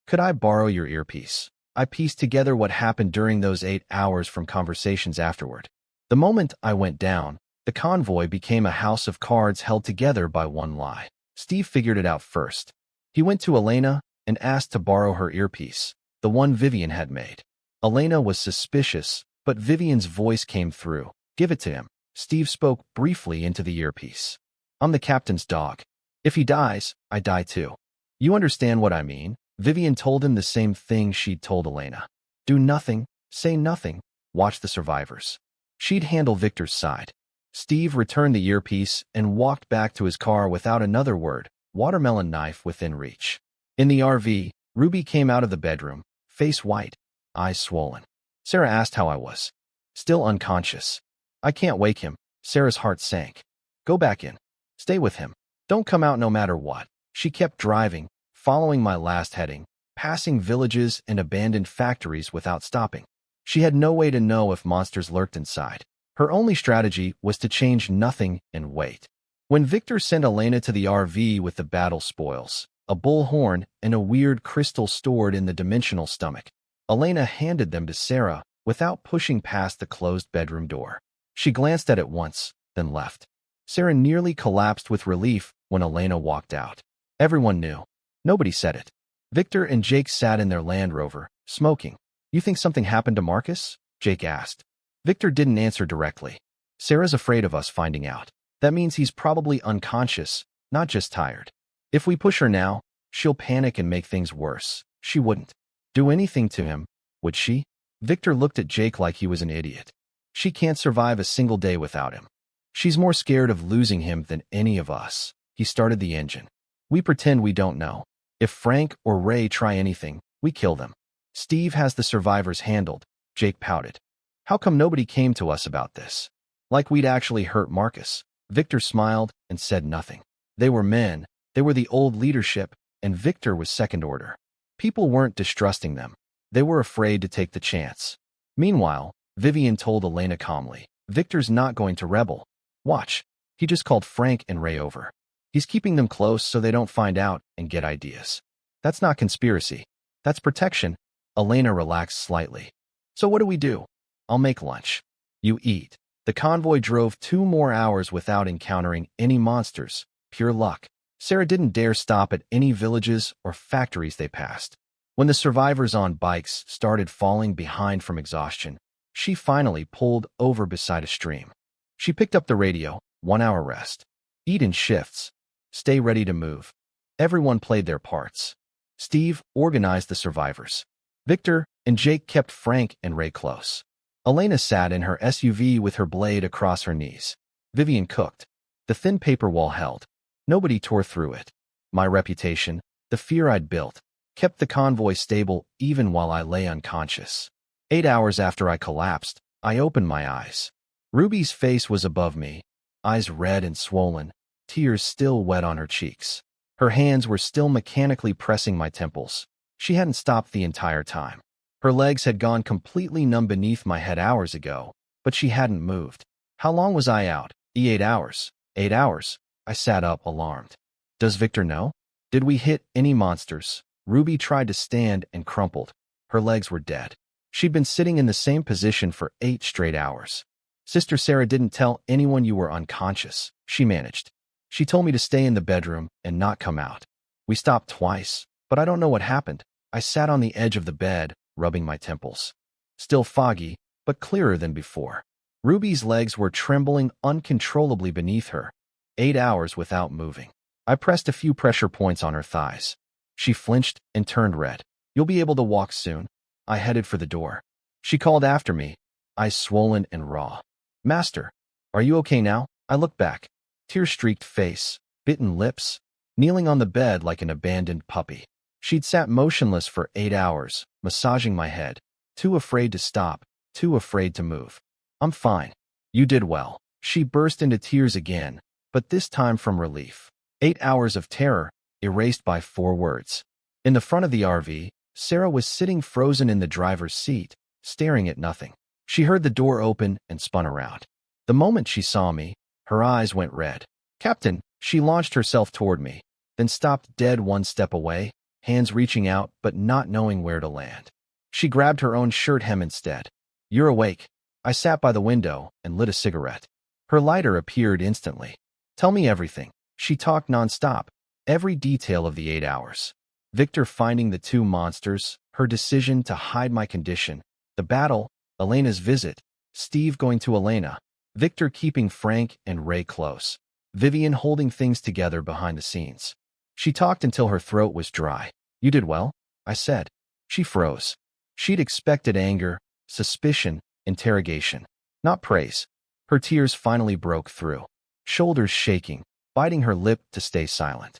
Could I borrow your earpiece? I pieced together what happened during those 8 hours from conversations afterward. The moment I went down, the convoy became a house of cards held together by one lie. Steve figured it out first. He went to Elena and asked to borrow her earpiece, the one Vivian had made. Elena was suspicious, but Vivian's voice came through. Give it to him. Steve spoke briefly into the earpiece. I'm the captain's dog. If he dies, I die too. You understand what I mean? Vivian told him the same thing she'd told Elena. Do nothing, say nothing, watch the survivors. She'd handle Victor's side. Steve returned the earpiece and walked back to his car without another word, watermelon knife within reach. In the RV, Ruby came out of the bedroom, face white, eyes swollen. Sarah asked how I was. Still unconscious. I can't wake him. Sarah's heart sank. Go back in. Stay with him. Don't come out no matter what. She kept driving, following my last heading, passing villages and abandoned factories without stopping. She had no way to know if monsters lurked inside. Her only strategy was to change nothing and wait. When Victor sent Elena to the RV with the battle spoils, a bull horn and a weird crystal stored in the dimensional stomach, Elena handed them to Sarah without pushing past the closed bedroom door. She glanced at it once, then left. Sarah nearly collapsed with relief when Elena walked out. Everyone knew. Nobody said it. Victor and Jake sat in their Land Rover, smoking. You think something happened to Marcus? Jake asked. Victor didn't answer directly. Sarah's afraid of us finding out. That means he's probably unconscious, not just tired. If we push her now, she'll panic and make things worse. She wouldn't do anything to him, would she? Victor looked at Jake like he was an idiot. She can't survive a single day without him. She's more scared of losing him than any of us. He started the engine. We pretend we don't know. If Frank or Ray try anything, we kill them. Steve has the survivors handled, Jake pouted. How come nobody came to us about this? Like we'd actually hurt Marcus. Victor smiled and said nothing. They were men, they were the old leadership, and Victor was second order. People weren't distrusting them. They were afraid to take the chance. Meanwhile, Vivian told Elena calmly, Victor's not going to rebel. Watch. He just called Frank and Ray over. He's keeping them close so they don't find out and get ideas. That's not conspiracy. That's protection. Elena relaxed slightly. So what do we do? I'll make lunch. You eat. The convoy drove 2 more hours without encountering any monsters. Pure luck. Sarah didn't dare stop at any villages or factories they passed. When the survivors on bikes started falling behind from exhaustion, she finally pulled over beside a stream. She picked up the radio, 1 hour rest. Eat in shifts. Stay ready to move. Everyone played their parts. Steve organized the survivors. Victor and Jake kept Frank and Ray close. Elena sat in her SUV with her blade across her knees. Vivian cooked. The thin paper wall held. Nobody tore through it. My reputation, the fear I'd built, kept the convoy stable even while I lay unconscious. 8 hours after I collapsed, I opened my eyes. Ruby's face was above me, eyes red and swollen, tears still wet on her cheeks. Her hands were still mechanically pressing my temples. She hadn't stopped the entire time. Her legs had gone completely numb beneath my head hours ago, but she hadn't moved. How long was I out? 8 hours. 8 hours. I sat up, alarmed. Does Victor know? Did we hit any monsters? Ruby tried to stand and crumpled. Her legs were dead. She'd been sitting in the same position for 8 straight hours. Sister Sarah didn't tell anyone you were unconscious. She managed. She told me to stay in the bedroom and not come out. We stopped twice, but I don't know what happened. I sat on the edge of the bed, rubbing my temples. Still foggy, but clearer than before. Ruby's legs were trembling uncontrollably beneath her. 8 hours without moving. I pressed a few pressure points on her thighs. She flinched and turned red. You'll be able to walk soon. I headed for the door. She called after me, eyes swollen and raw. Master, are you okay now? I looked back. Tear-streaked face, bitten lips, kneeling on the bed like an abandoned puppy. She'd sat motionless for 8 hours, massaging my head, too afraid to stop, too afraid to move. I'm fine. You did well. She burst into tears again, but this time from relief. 8 hours of terror, erased by 4 words. In the front of the RV, Sarah was sitting frozen in the driver's seat, staring at nothing. She heard the door open and spun around. The moment she saw me, her eyes went red. Captain, she launched herself toward me, then stopped dead 1 step away, hands reaching out but not knowing where to land. She grabbed her own shirt hem instead. You're awake. I sat by the window and lit a cigarette. Her lighter appeared instantly. Tell me everything. She talked nonstop, every detail of the 8 hours. Victor finding the 2 monsters, her decision to hide my condition, the battle, Elena's visit, Steve going to Elena, Victor keeping Frank and Ray close, Vivian holding things together behind the scenes. She talked until her throat was dry. You did well, I said. She froze. She'd expected anger, suspicion, interrogation, not praise. Her tears finally broke through, shoulders shaking, biting her lip to stay silent.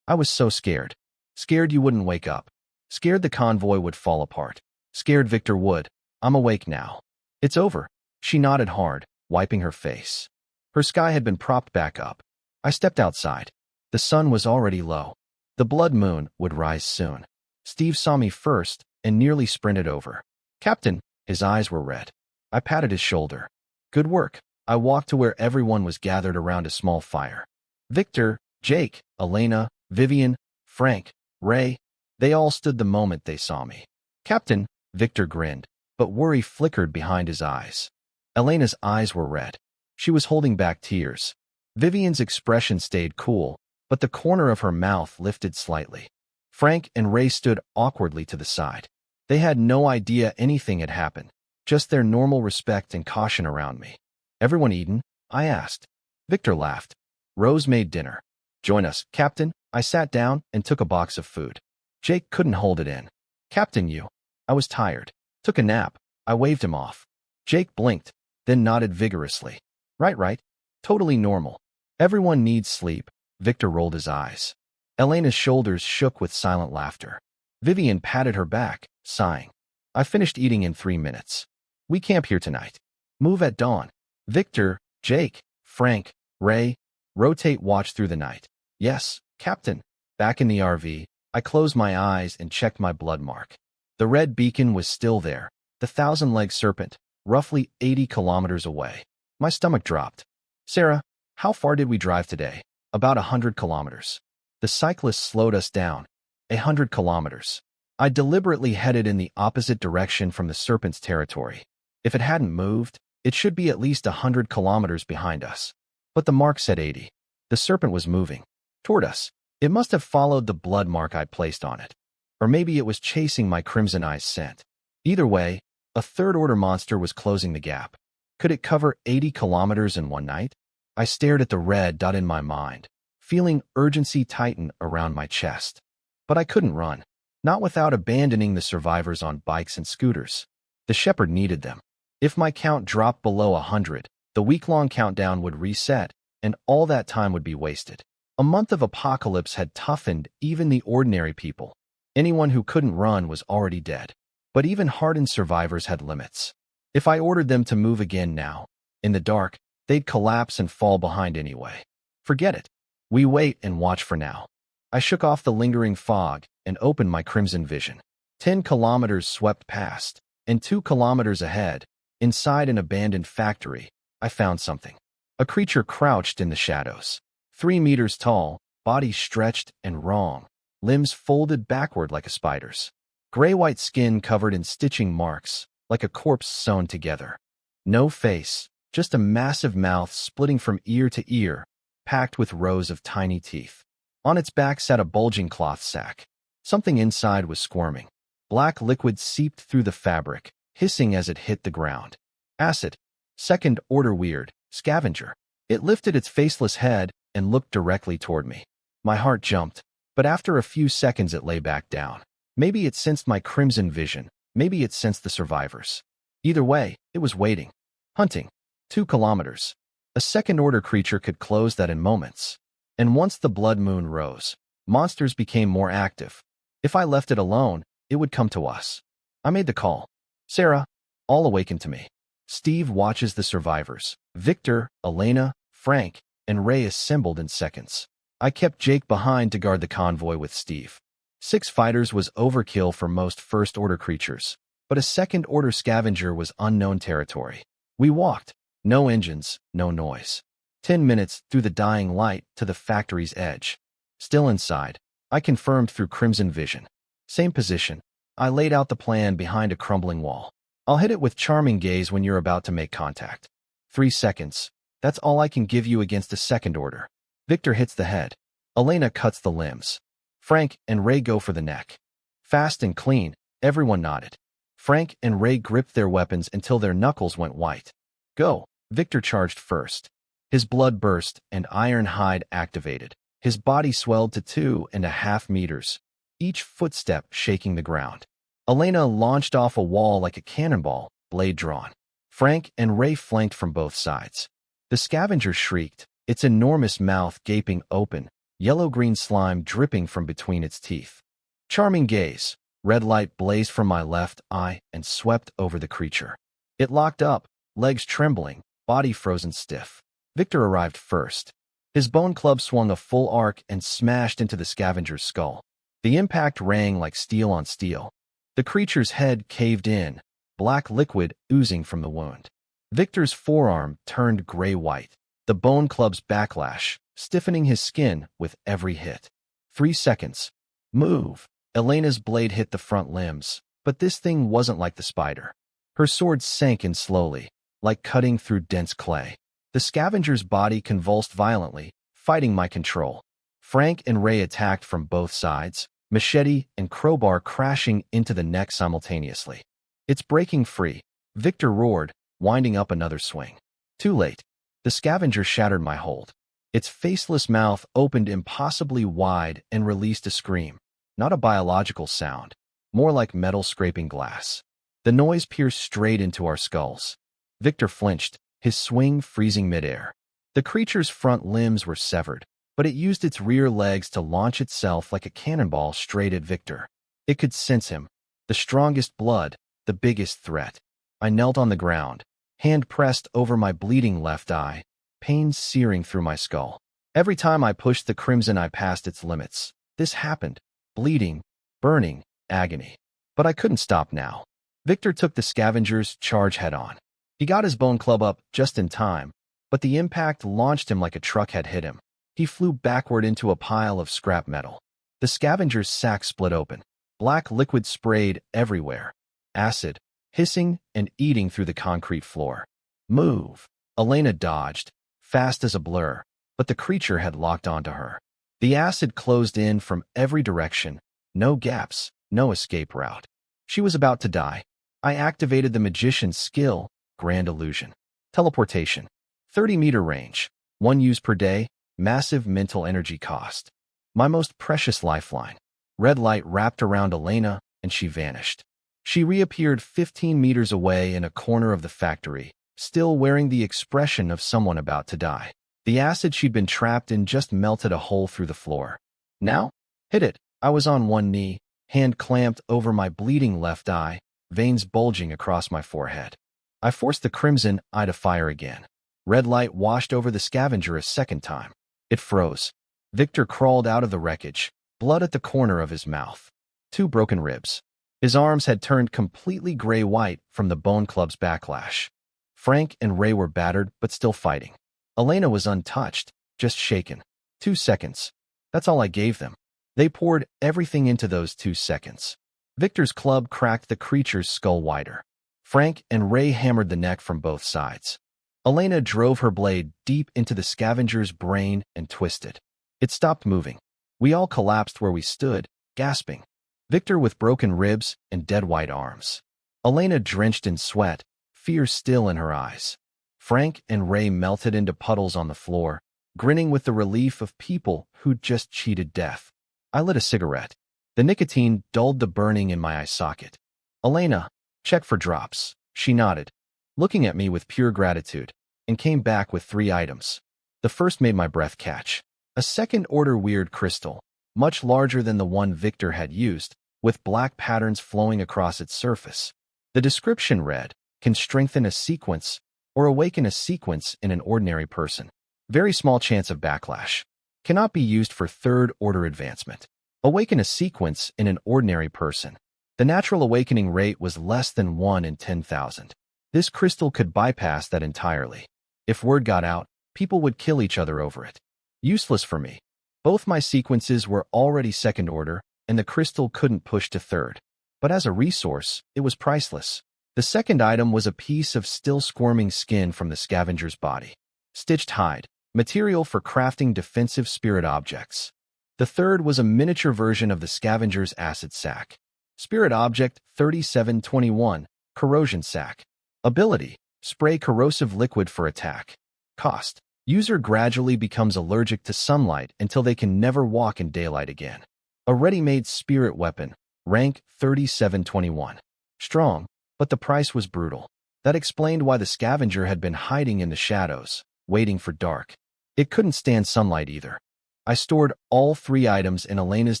I was so scared. Scared you wouldn't wake up. Scared the convoy would fall apart. Scared Victor would. I'm awake now. It's over. She nodded hard, wiping her face. Her sky had been propped back up. I stepped outside. The sun was already low. The blood moon would rise soon. Steve saw me first and nearly sprinted over. Captain, his eyes were red. I patted his shoulder. Good work. I walked to where everyone was gathered around a small fire. Victor, Jake, Elena, Vivian, Frank, Ray, they all stood the moment they saw me. Captain, Victor grinned, but worry flickered behind his eyes. Elena's eyes were red. She was holding back tears. Vivian's expression stayed cool, but the corner of her mouth lifted slightly. Frank and Ray stood awkwardly to the side. They had no idea anything had happened, just their normal respect and caution around me. Everyone eaten? I asked. Victor laughed. Rose made dinner. Join us, Captain. I sat down and took a box of food. Jake couldn't hold it in. Captain, you. I was tired. Took a nap. I waved him off. Jake blinked, then nodded vigorously. Right. Totally normal. Everyone needs sleep. Victor rolled his eyes. Elena's shoulders shook with silent laughter. Vivian patted her back, sighing. I finished eating in 3 minutes. We camp here tonight. Move at dawn. Victor, Jake, Frank, Ray, rotate watch through the night. Yes, Captain. Back in the RV, I closed my eyes and checked my blood mark. The red beacon was still there, the 1,000-legged serpent, roughly 80 kilometers away. My stomach dropped. Sarah, how far did we drive today? About 100 kilometers. The cyclist slowed us down. 100 kilometers. I deliberately headed in the opposite direction from the serpent's territory. If it hadn't moved, it should be at least 100 kilometers behind us. But the mark said 80. The serpent was moving. Toward us. It must have followed the blood mark I'd placed on it. Or maybe it was chasing my crimson eyes scent. Either way, a third-order monster was closing the gap. Could it cover 80 kilometers in one night? I stared at the red dot in my mind, feeling urgency tighten around my chest. But I couldn't run. Not without abandoning the survivors on bikes and scooters. The shepherd needed them. If my count dropped below 100, the week-long countdown would reset, and all that time would be wasted. A month of apocalypse had toughened even the ordinary people. Anyone who couldn't run was already dead. But even hardened survivors had limits. If I ordered them to move again now, in the dark, they'd collapse and fall behind anyway. Forget it. We wait and watch for now. I shook off the lingering fog and opened my crimson vision. 10 kilometers swept past, and 2 kilometers ahead, inside an abandoned factory, I found something. A creature crouched in the shadows. 3 meters tall, body stretched and wrong, limbs folded backward like a spider's. Gray-white skin covered in stitching marks, like a corpse sewn together. No face, just a massive mouth splitting from ear to ear, packed with rows of tiny teeth. On its back sat a bulging cloth sack. Something inside was squirming. Black liquid seeped through the fabric, hissing as it hit the ground. Acid. Second-order weird. Scavenger. It lifted its faceless head and looked directly toward me. My heart jumped, but after a few seconds it lay back down. Maybe it sensed my crimson vision. Maybe it sensed the survivors. Either way, it was waiting. Hunting. 2 kilometers. A second-order creature could close that in moments. And once the blood moon rose, monsters became more active. If I left it alone, it would come to us. I made the call. Sarah, all awaken to me. Steve watches the survivors. Victor, Elena, Frank, and Ray assembled in seconds. I kept Jake behind to guard the convoy with Steve. 6 fighters was overkill for most first-order creatures, but a second-order scavenger was unknown territory. We walked. No engines, no noise. 10 minutes through the dying light to the factory's edge. Still inside, I confirmed through crimson vision. Same position. I laid out the plan behind a crumbling wall. I'll hit it with charming gaze when you're about to make contact. 3 seconds. That's all I can give you against a second order. Victor hits the head. Elena cuts the limbs. Frank and Ray go for the neck. Fast and clean, everyone nodded. Frank and Ray gripped their weapons until their knuckles went white. Go. Victor charged first. His blood burst and iron hide activated. His body swelled to 2.5 meters, each footstep shaking the ground. Elena launched off a wall like a cannonball, blade drawn. Frank and Ray flanked from both sides. The scavenger shrieked, its enormous mouth gaping open, yellow-green slime dripping from between its teeth. Charming gaze. Red light blazed from my left eye and swept over the creature. It locked up, legs trembling, body frozen stiff. Victor arrived first. His bone club swung a full arc and smashed into the scavenger's skull. The impact rang like steel on steel. The creature's head caved in, black liquid oozing from the wound. Victor's forearm turned gray-white, the bone club's backlash, stiffening his skin with every hit. 3 seconds. Move. Elena's blade hit the front limbs, but this thing wasn't like the spider. Her sword sank in slowly, like cutting through dense clay. The scavenger's body convulsed violently, fighting my control. Frank and Ray attacked from both sides, machete and crowbar crashing into the neck simultaneously. It's breaking free. Victor roared, winding up another swing. Too late. The scavenger shattered my hold. Its faceless mouth opened impossibly wide and released a scream. Not a biological sound, more like metal scraping glass. The noise pierced straight into our skulls. Victor flinched, his swing freezing midair. The creature's front limbs were severed, but it used its rear legs to launch itself like a cannonball straight at Victor. It could sense him. The strongest blood, the biggest threat. I knelt on the ground, hand pressed over my bleeding left eye, pain searing through my skull. Every time I pushed the crimson eye past its limits, this happened. Bleeding, burning, agony. But I couldn't stop now. Victor took the scavenger's charge head-on. He got his bone club up just in time, but the impact launched him like a truck had hit him. He flew backward into a pile of scrap metal. The scavenger's sack split open. Black liquid sprayed everywhere. Acid, hissing and eating through the concrete floor. Move. Elena dodged, fast as a blur, but the creature had locked onto her. The acid closed in from every direction. No gaps, no escape route. She was about to die. I activated the magician's skill, Grand Illusion. Teleportation. 30-meter range. 1 use per day. Massive mental energy cost. My most precious lifeline. Red light wrapped around Elena, and she vanished. She reappeared 15 meters away in a corner of the factory, still wearing the expression of someone about to die. The acid she'd been trapped in just melted a hole through the floor. Now? Hit it. I was on one knee, hand clamped over my bleeding left eye, veins bulging across my forehead. I forced the crimson eye to fire again. Red light washed over the scavenger a second time. It froze. Victor crawled out of the wreckage, blood at the corner of his mouth. 2 broken ribs. His arms had turned completely gray-white from the bone club's backlash. Frank and Ray were battered but still fighting. Elena was untouched, just shaken. 2 seconds. That's all I gave them. They poured everything into those 2 seconds. Victor's club cracked the creature's skull wider. Frank and Ray hammered the neck from both sides. Elena drove her blade deep into the scavenger's brain and twisted. It stopped moving. We all collapsed where we stood, gasping. Victor with broken ribs and dead white arms. Elena drenched in sweat, fear still in her eyes. Frank and Ray melted into puddles on the floor, grinning with the relief of people who'd just cheated death. I lit a cigarette. The nicotine dulled the burning in my eye socket. Elena, check for drops. She nodded, looking at me with pure gratitude, and came back with 3 items. The first made my breath catch. A second-order weird crystal, much larger than the one Victor had used, with black patterns flowing across its surface. The description read, can strengthen a sequence or awaken a sequence in an ordinary person. Very small chance of backlash. Cannot be used for third-order advancement. Awaken a sequence in an ordinary person. The natural awakening rate was less than 1 in 10,000. This crystal could bypass that entirely. If word got out, people would kill each other over it. Useless for me. Both my sequences were already second-order, and the crystal couldn't push to third. But as a resource, it was priceless. The second item was a piece of still squirming skin from the scavenger's body. Stitched hide, material for crafting defensive spirit objects. The third was a miniature version of the scavenger's acid sac. Spirit object 3721, corrosion sac. Ability, spray corrosive liquid for attack. Cost, user gradually becomes allergic to sunlight until they can never walk in daylight again. A ready-made spirit weapon, rank 3721. Strong, but the price was brutal. That explained why the scavenger had been hiding in the shadows, waiting for dark. It couldn't stand sunlight either. I stored all 3 items in Elena's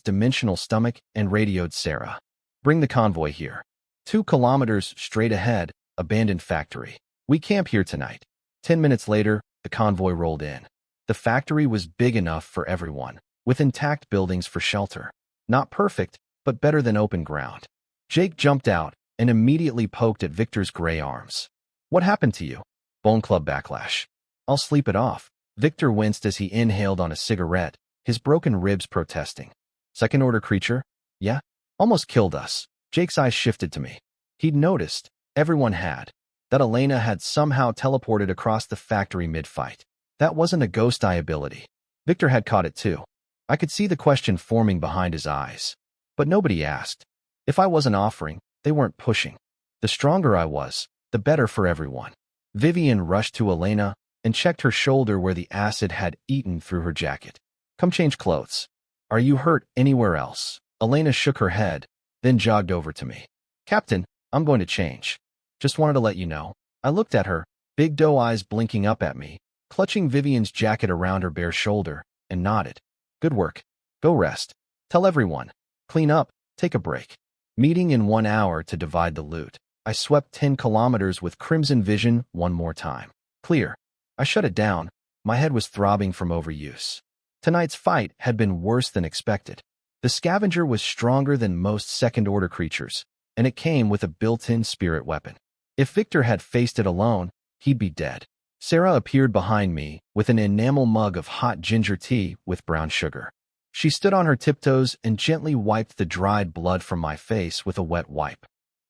dimensional stomach and radioed Sarah. Bring the convoy here. 2 kilometers straight ahead, abandoned factory. We camp here tonight. 10 minutes later, the convoy rolled in. The factory was big enough for everyone, with intact buildings for shelter. Not perfect, but better than open ground. Jake jumped out and immediately poked at Victor's gray arms. What happened to you? Bone club backlash. I'll sleep it off. Victor winced as he inhaled on a cigarette, his broken ribs protesting. Second-order creature? Yeah? Almost killed us. Jake's eyes shifted to me. He'd noticed, everyone had, that Elena had somehow teleported across the factory mid-fight. That wasn't a ghost eye ability. Victor had caught it too. I could see the question forming behind his eyes. But nobody asked. If I wasn't offering, they weren't pushing. The stronger I was, the better for everyone. Vivian rushed to Elena and checked her shoulder where the acid had eaten through her jacket. Come change clothes. Are you hurt anywhere else? Elena shook her head, then jogged over to me. Captain, I'm going to change. Just wanted to let you know. I looked at her, big doe eyes blinking up at me, clutching Vivian's jacket around her bare shoulder, and nodded. Good work. Go rest. Tell everyone. Clean up, take a break. Meeting in 1 hour to divide the loot. I swept 10 kilometers with Crimson Vision one more time. Clear. I shut it down. My head was throbbing from overuse. Tonight's fight had been worse than expected. The scavenger was stronger than most second-order creatures, and it came with a built-in spirit weapon. If Victor had faced it alone, he'd be dead. Sarah appeared behind me with an enamel mug of hot ginger tea with brown sugar. She stood on her tiptoes and gently wiped the dried blood from my face with a wet wipe.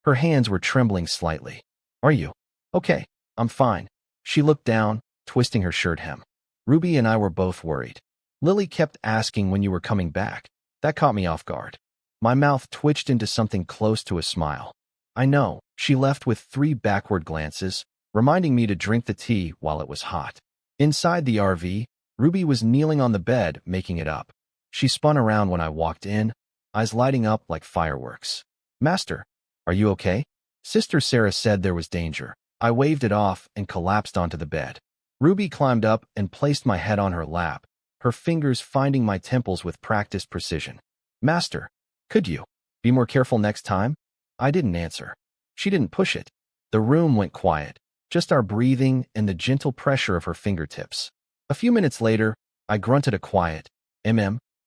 Her hands were trembling slightly. Are you? Okay, I'm fine. She looked down, twisting her shirt hem. Ruby and I were both worried. Lily kept asking when you were coming back. That caught me off guard. My mouth twitched into something close to a smile. I know, she left with 3 backward glances, reminding me to drink the tea while it was hot. Inside the RV, Ruby was kneeling on the bed, making it up. She spun around when I walked in, eyes lighting up like fireworks. Master, are you okay? Sister Sarah said there was danger. I waved it off and collapsed onto the bed. Ruby climbed up and placed my head on her lap, her fingers finding my temples with practiced precision. Master, could you be more careful next time? I didn't answer. She didn't push it. The room went quiet, just our breathing and the gentle pressure of her fingertips. A few minutes later, I grunted a quiet,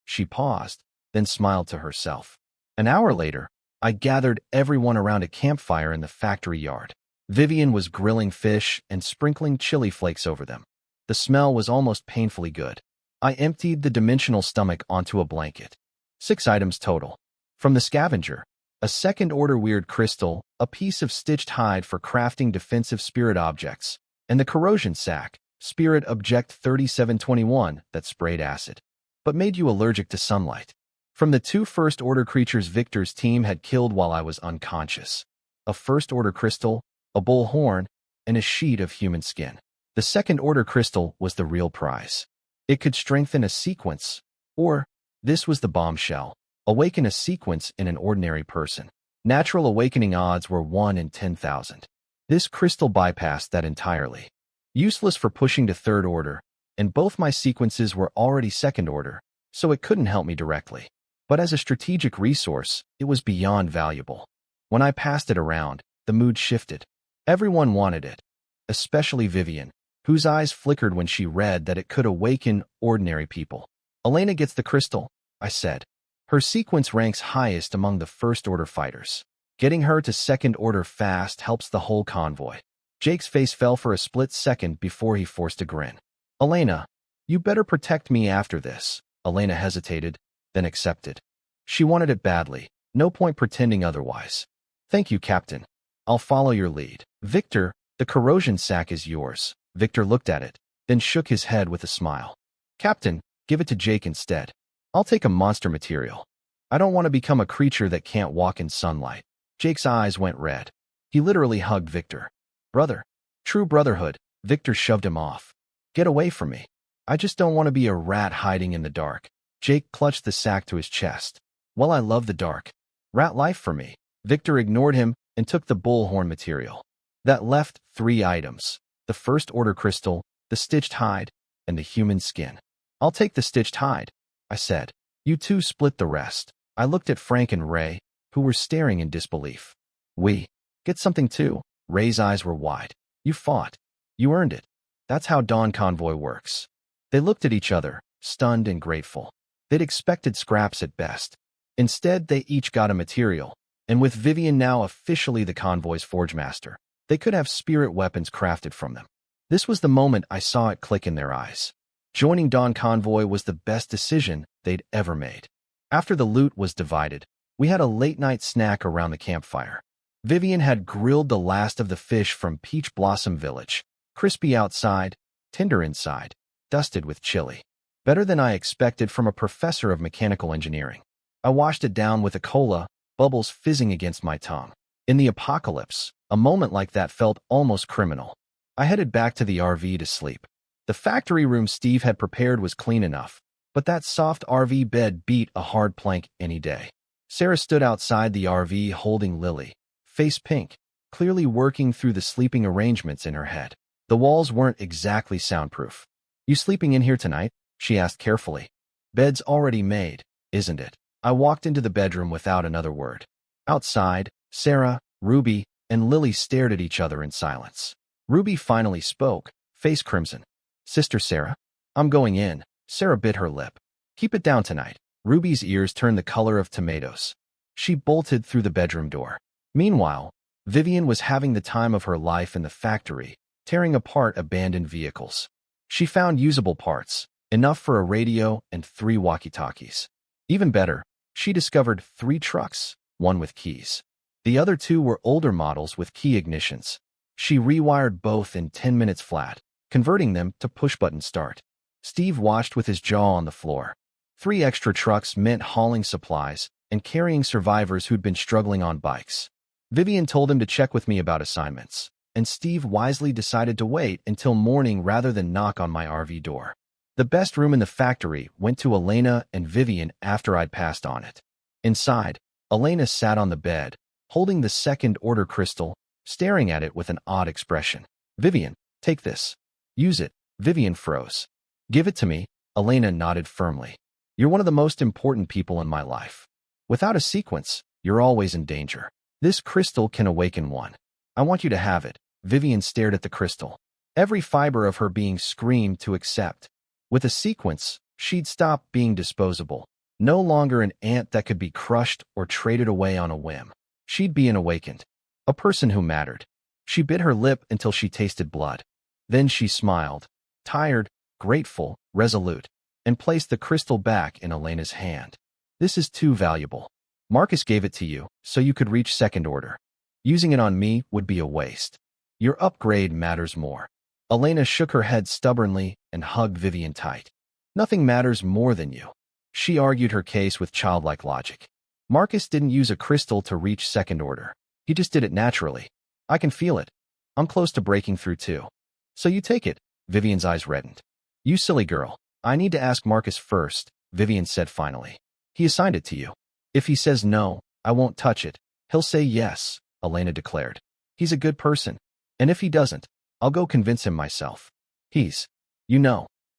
She paused, then smiled to herself. An hour later, I gathered everyone around a campfire in the factory yard. Vivian was grilling fish and sprinkling chili flakes over them. The smell was almost painfully good. I emptied the dimensional stomach onto a blanket. 6 items total. From the scavenger, a second-order weird crystal, a piece of stitched hide for crafting defensive spirit objects, and the corrosion sac, spirit object 3721 that sprayed acid, but made you allergic to sunlight. From the 2 first-order creatures Victor's team had killed while I was unconscious. A first-order crystal, a bull horn, and a sheet of human skin. The second-order crystal was the real prize. It could strengthen a sequence, or, this was the bombshell, awaken a sequence in an ordinary person. Natural awakening odds were 1 in 10,000. This crystal bypassed that entirely. Useless for pushing to third order, and both my sequences were already second order, so it couldn't help me directly. But as a strategic resource, it was beyond valuable. When I passed it around, the mood shifted. Everyone wanted it, especially Vivian, whose eyes flickered when she read that it could awaken ordinary people. Elena gets the crystal, I said. Her sequence ranks highest among the first-order fighters. Getting her to second-order fast helps the whole convoy. Jake's face fell for a split second before he forced a grin. Elena, you better protect me after this. Elena hesitated, then accepted. She wanted it badly. No point pretending otherwise. Thank you, Captain. I'll follow your lead. Victor, the corrosion sac is yours. Victor looked at it, then shook his head with a smile. Captain, give it to Jake instead. I'll take a monster material. I don't want to become a creature that can't walk in sunlight. Jake's eyes went red. He literally hugged Victor. Brother. True brotherhood. Victor shoved him off. Get away from me. I just don't want to be a rat hiding in the dark. Jake clutched the sack to his chest. Well, I love the dark. Rat life for me. Victor ignored him and took the bullhorn material. That left 3 items. The first-order crystal, the stitched hide, and the human skin. I'll take the stitched hide, I said. You 2 split the rest. I looked at Frank and Ray, who were staring in disbelief. We get something too. Ray's eyes were wide. You fought. You earned it. That's how Dawn Convoy works. They looked at each other, stunned and grateful. They'd expected scraps at best. Instead, they each got a material, and with Vivian now officially the convoy's forge master, they could have spirit weapons crafted from them. This was the moment I saw it click in their eyes. Joining Dawn Convoy was the best decision they'd ever made. After the loot was divided, we had a late-night snack around the campfire. Vivian had grilled the last of the fish from Peach Blossom Village, crispy outside, tender inside, dusted with chili. Better than I expected from a professor of mechanical engineering. I washed it down with a cola, bubbles fizzing against my tongue. In the apocalypse, a moment like that felt almost criminal. I headed back to the RV to sleep. The factory room Steve had prepared was clean enough, but that soft RV bed beat a hard plank any day. Sarah stood outside the RV holding Lily, face pink, clearly working through the sleeping arrangements in her head. The walls weren't exactly soundproof. You sleeping in here tonight? She asked carefully. Bed's already made, isn't it? I walked into the bedroom without another word. Outside, Sarah, Ruby, and Lily stared at each other in silence. Ruby finally spoke, face crimson. Sister Sarah? I'm going in. Sarah bit her lip. Keep it down tonight. Ruby's ears turned the color of tomatoes. She bolted through the bedroom door. Meanwhile, Vivian was having the time of her life in the factory, tearing apart abandoned vehicles. She found usable parts, enough for a radio and 3 walkie-talkies. Even better, she discovered 3 trucks, 1 with keys. The other 2 were older models with key ignitions. She rewired both in 10 minutes flat, converting them to push-button start. Steve watched with his jaw on the floor. 3 extra trucks meant hauling supplies, and carrying survivors who'd been struggling on bikes. Vivian told him to check with me about assignments, and Steve wisely decided to wait until morning rather than knock on my RV door. The best room in the factory went to Elena and Vivian after I'd passed on it. Inside, Elena sat on the bed, holding the second-order crystal, staring at it with an odd expression. "Vivian, take this. Use it." Vivian froze. "Give it to me." Elena nodded firmly. "You're one of the most important people in my life. Without a sequence, you're always in danger. This crystal can awaken one. I want you to have it." Vivian stared at the crystal. Every fiber of her being screamed to accept. With a sequence, she'd stop being disposable. No longer an ant that could be crushed or traded away on a whim. She'd be an awakened. A person who mattered. She bit her lip until she tasted blood. Then she smiled, tired, grateful, resolute, and placed the crystal back in Elena's hand. "This is too valuable. Marcus gave it to you, so you could reach second order. Using it on me would be a waste. Your upgrade matters more." Elena shook her head stubbornly and hugged Vivian tight. "Nothing matters more than you." She argued her case with childlike logic. "Marcus didn't use a crystal to reach second order. He just did it naturally. I can feel it. I'm close to breaking through too. So you take it." Vivian's eyes reddened. "You silly girl. I need to ask Marcus first," Vivian said finally. "He assigned it to you. If he says no, I won't touch it. He'll say yes," Elena declared. "He's a good person. And if he doesn't, I'll go convince him myself. He's,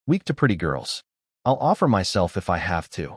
weak to pretty girls. I'll offer myself if I have to."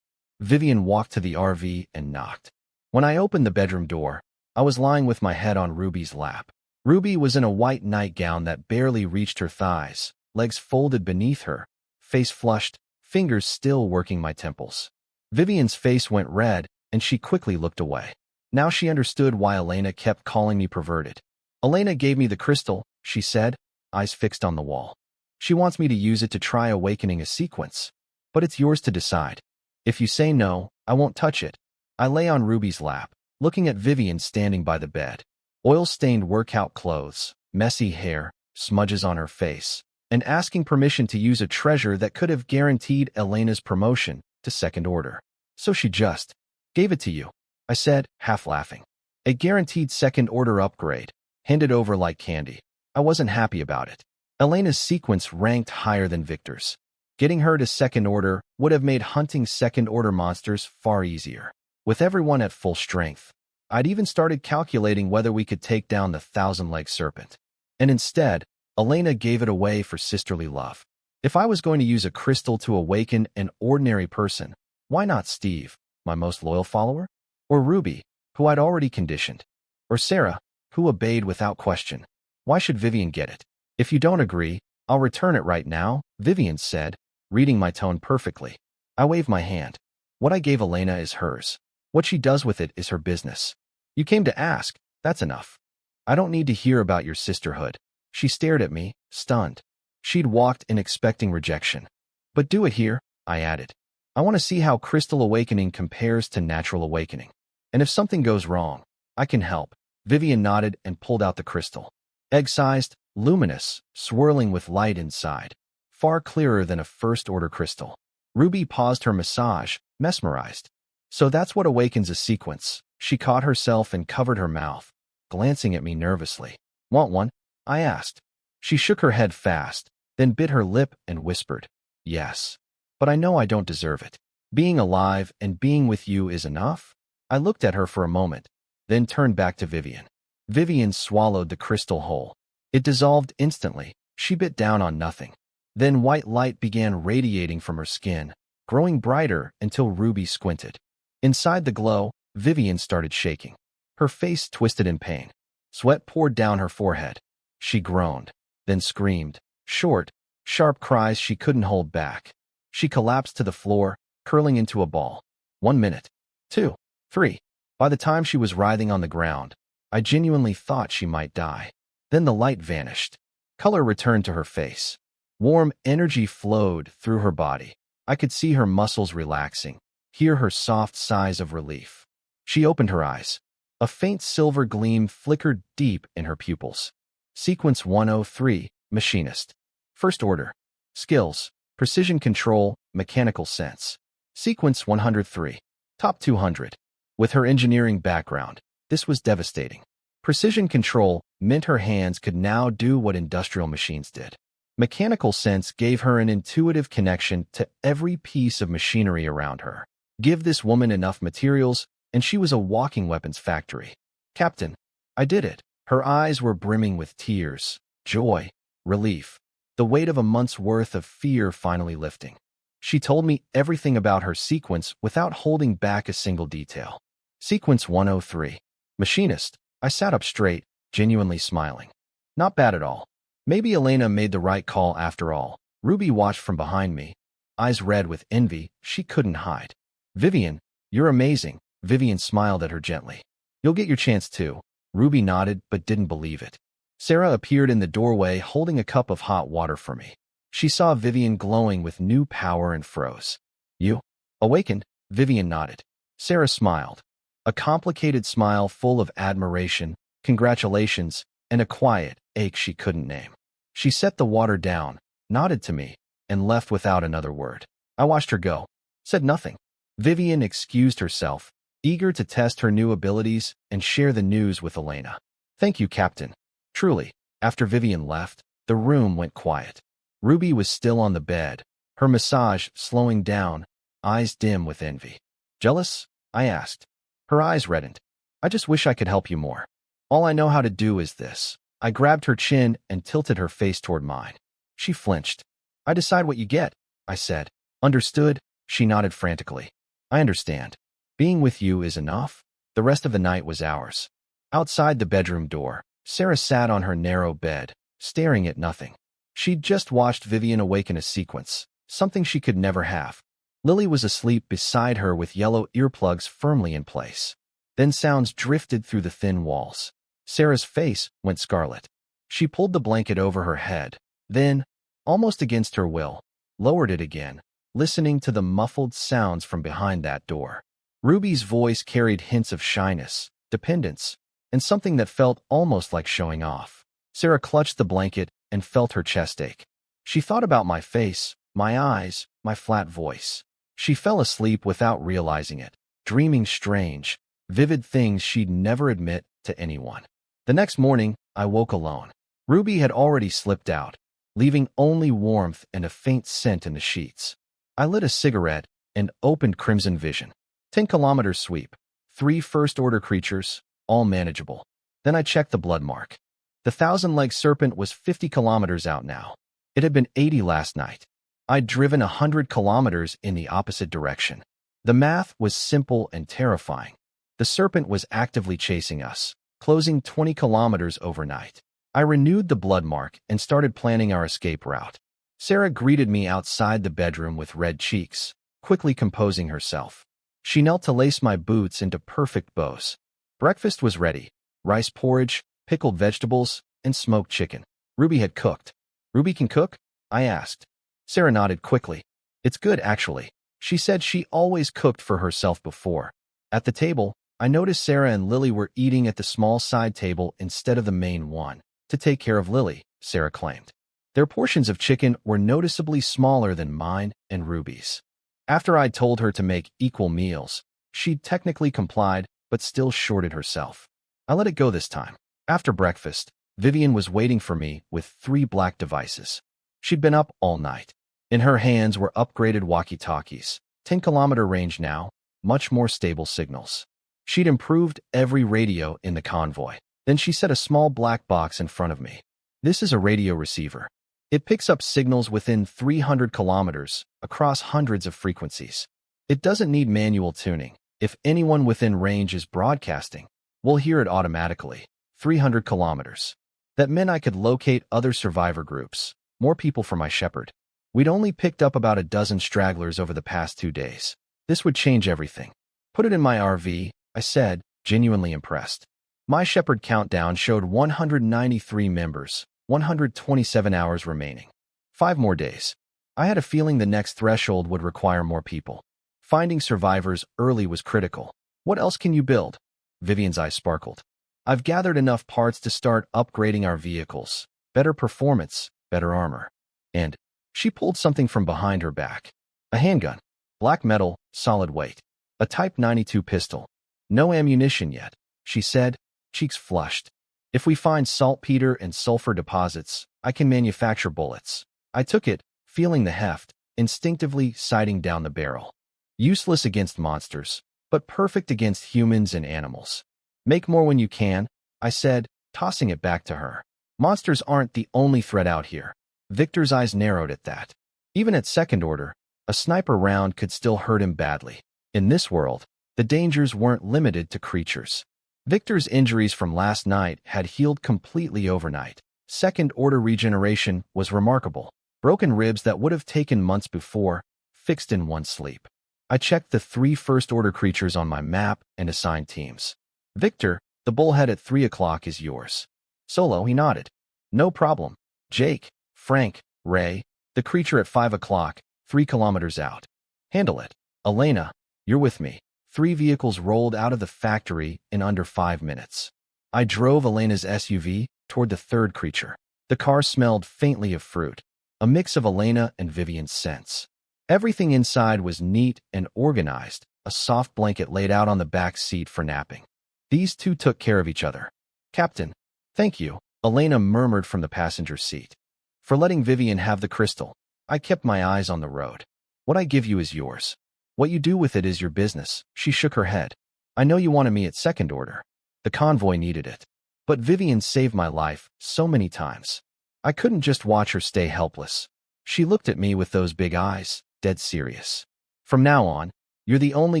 Vivian walked to the RV and knocked. When I opened the bedroom door, I was lying with my head on Ruby's lap. Ruby was in a white nightgown that barely reached her thighs, legs folded beneath her, face flushed, fingers still working my temples. Vivian's face went red, and she quickly looked away. Now she understood why Elena kept calling me perverted. "Elena gave me the crystal," she said, eyes fixed on the wall. "She wants me to use it to try awakening a sequence. But it's yours to decide. If you say no, I won't touch it." I lay on Ruby's lap, looking at Vivian standing by the bed. Oil-stained workout clothes, messy hair, smudges on her face, and asking permission to use a treasure that could have guaranteed Elena's promotion to second order. "So she just gave it to you," I said, half laughing. "A guaranteed second-order upgrade, handed over like candy." I wasn't happy about it. Elena's sequence ranked higher than Victor's. Getting her to second order would have made hunting second-order monsters far easier. With everyone at full strength, I'd even started calculating whether we could take down the 1,000-leg serpent. And instead, Elena gave it away for sisterly love. If I was going to use a crystal to awaken an ordinary person, why not Steve, my most loyal follower? Or Ruby, who I'd already conditioned? Or Sarah, who obeyed without question? Why should Vivian get it? "If you don't agree, I'll return it right now," Vivian said, reading my tone perfectly. I waved my hand. "What I gave Elena is hers. What she does with it is her business. You came to ask, that's enough. I don't need to hear about your sisterhood." She stared at me, stunned. She'd walked in expecting rejection. "But do it here," I added. "I want to see how crystal awakening compares to natural awakening. And if something goes wrong, I can help." Vivian nodded and pulled out the crystal. Egg-sized, luminous, swirling with light inside. Far clearer than a first-order crystal. Ruby paused her massage, mesmerized. "So that's what awakens a sequence." She caught herself and covered her mouth, glancing at me nervously. "Want one?" I asked. She shook her head fast, then bit her lip and whispered, "Yes. But I know I don't deserve it. Being alive and being with you is enough." I looked at her for a moment, then turned back to Vivian. Vivian swallowed the crystal whole. It dissolved instantly. She bit down on nothing. Then white light began radiating from her skin, growing brighter until Ruby squinted. Inside the glow, Vivian started shaking. Her face twisted in pain. Sweat poured down her forehead. She groaned, then screamed, short, sharp cries she couldn't hold back. She collapsed to the floor, curling into a ball. 1 minute. 2. 3. By the time she was writhing on the ground, I genuinely thought she might die. Then the light vanished. Color returned to her face. Warm energy flowed through her body. I could see her muscles relaxing, hear her soft sighs of relief. She opened her eyes. A faint silver gleam flickered deep in her pupils. Sequence 103, Machinist. First order. Skills, precision control, mechanical sense. Sequence 103. Top 200. With her engineering background, this was devastating. Precision control meant her hands could now do what industrial machines did. Mechanical sense gave her an intuitive connection to every piece of machinery around her. Give this woman enough materials, and she was a walking weapons factory. Captain, I did it. Her eyes were brimming with tears, joy, relief, the weight of a month's worth of fear finally lifting. She told me everything about her sequence without holding back a single detail. Sequence 103. Machinist. I sat up straight, genuinely smiling. Not bad at all. Maybe Elena made the right call after all. Ruby watched from behind me, eyes red with envy she couldn't hide. Vivian, you're amazing. Vivian smiled at her gently. You'll get your chance too. Ruby nodded but didn't believe it. Sarah appeared in the doorway holding a cup of hot water for me. She saw Vivian glowing with new power and froze. You? Awakened? Vivian nodded. Sarah smiled. A complicated smile full of admiration, congratulations, and a quiet ache she couldn't name. She set the water down, nodded to me, and left without another word. I watched her go. Said nothing. Vivian excused herself, eager to test her new abilities and share the news with Elena. Thank you, Captain. Truly. After Vivian left, the room went quiet. Ruby was still on the bed, her massage slowing down, eyes dim with envy. Jealous? I asked. Her eyes reddened. I just wish I could help you more. All I know how to do is this. I grabbed her chin and tilted her face toward mine. She flinched. I decide what you get, I said. Understood? She nodded frantically. I understand. Being with you is enough. The rest of the night was ours. Outside the bedroom door, Sarah sat on her narrow bed, staring at nothing. She'd just watched Vivian awaken a sequence, something she could never have. Lily was asleep beside her with yellow earplugs firmly in place. Then sounds drifted through the thin walls. Sarah's face went scarlet. She pulled the blanket over her head, then, almost against her will, lowered it again, listening to the muffled sounds from behind that door. Ruby's voice carried hints of shyness, dependence, and something that felt almost like showing off. Sarah clutched the blanket and felt her chest ache. She thought about my face, my eyes, my flat voice. She fell asleep without realizing it, dreaming strange, vivid things she'd never admit to anyone. The next morning, I woke alone. Ruby had already slipped out, leaving only warmth and a faint scent in the sheets. I lit a cigarette and opened Crimson Vision. 10-kilometer sweep. 3 first-order creatures, all manageable. Then I checked the blood mark. The 1,000-leg serpent was 50 kilometers out now. It had been 80 last night. I'd driven 100 kilometers in the opposite direction. The math was simple and terrifying. The serpent was actively chasing us, closing 20 kilometers overnight. I renewed the blood mark and started planning our escape route. Sarah greeted me outside the bedroom with red cheeks, quickly composing herself. She knelt to lace my boots into perfect bows. Breakfast was ready. Rice porridge, pickled vegetables, and smoked chicken. Ruby had cooked. Ruby can cook? I asked. Sarah nodded quickly. It's good, actually. She said she always cooked for herself before. At the table, I noticed Sarah and Lily were eating at the small side table instead of the main one. To take care of Lily, Sarah claimed. Their portions of chicken were noticeably smaller than mine and Ruby's. After I'd told her to make equal meals, she'd technically complied, but still shorted herself. I let it go this time. After breakfast, Vivian was waiting for me with 3 black devices. She'd been up all night. In her hands were upgraded walkie-talkies, 10-kilometer range now, much more stable signals. She'd improved every radio in the convoy. Then she set a small black box in front of me. This is a radio receiver. It picks up signals within 300 kilometers, across hundreds of frequencies. It doesn't need manual tuning. If anyone within range is broadcasting, we'll hear it automatically. 300 kilometers. That meant I could locate other survivor groups, more people for my shepherd. We'd only picked up about a dozen stragglers over the past 2 days. This would change everything. Put it in my RV, I said, genuinely impressed. My shepherd countdown showed 193 members, 127 hours remaining. 5 more days. I had a feeling the next threshold would require more people. Finding survivors early was critical. What else can you build? Vivian's eyes sparkled. I've gathered enough parts to start upgrading our vehicles. Better performance, better armor. And she pulled something from behind her back. A handgun. Black metal, solid weight. A Type 92 pistol. No ammunition yet, she said, cheeks flushed. If we find saltpeter and sulfur deposits, I can manufacture bullets. I took it, feeling the heft, instinctively sighting down the barrel. Useless against monsters, but perfect against humans and animals. Make more when you can, I said, tossing it back to her. Monsters aren't the only threat out here. Victor's eyes narrowed at that. Even at second order, a sniper round could still hurt him badly. In this world, the dangers weren't limited to creatures. Victor's injuries from last night had healed completely overnight. Second-order regeneration was remarkable. Broken ribs that would have taken months before, fixed in one sleep. I checked the 3 first-order creatures on my map and assigned teams. Victor, the bullhead at 3 o'clock is yours. Solo, he nodded. No problem. Jake, Frank, Ray, the creature at 5 o'clock, 3 kilometers out. Handle it. Elena, you're with me. 3 vehicles rolled out of the factory in under 5 minutes. I drove Elena's SUV toward the third creature. The car smelled faintly of fruit, a mix of Elena and Vivian's scents. Everything inside was neat and organized, a soft blanket laid out on the back seat for napping. These two took care of each other. Captain, thank you, Elena murmured from the passenger seat. For letting Vivian have the crystal. I kept my eyes on the road. What I give you is yours. What you do with it is your business. She shook her head. I know you wanted me at second order. The convoy needed it. But Vivian saved my life so many times. I couldn't just watch her stay helpless. She looked at me with those big eyes, dead serious. From now on, you're the only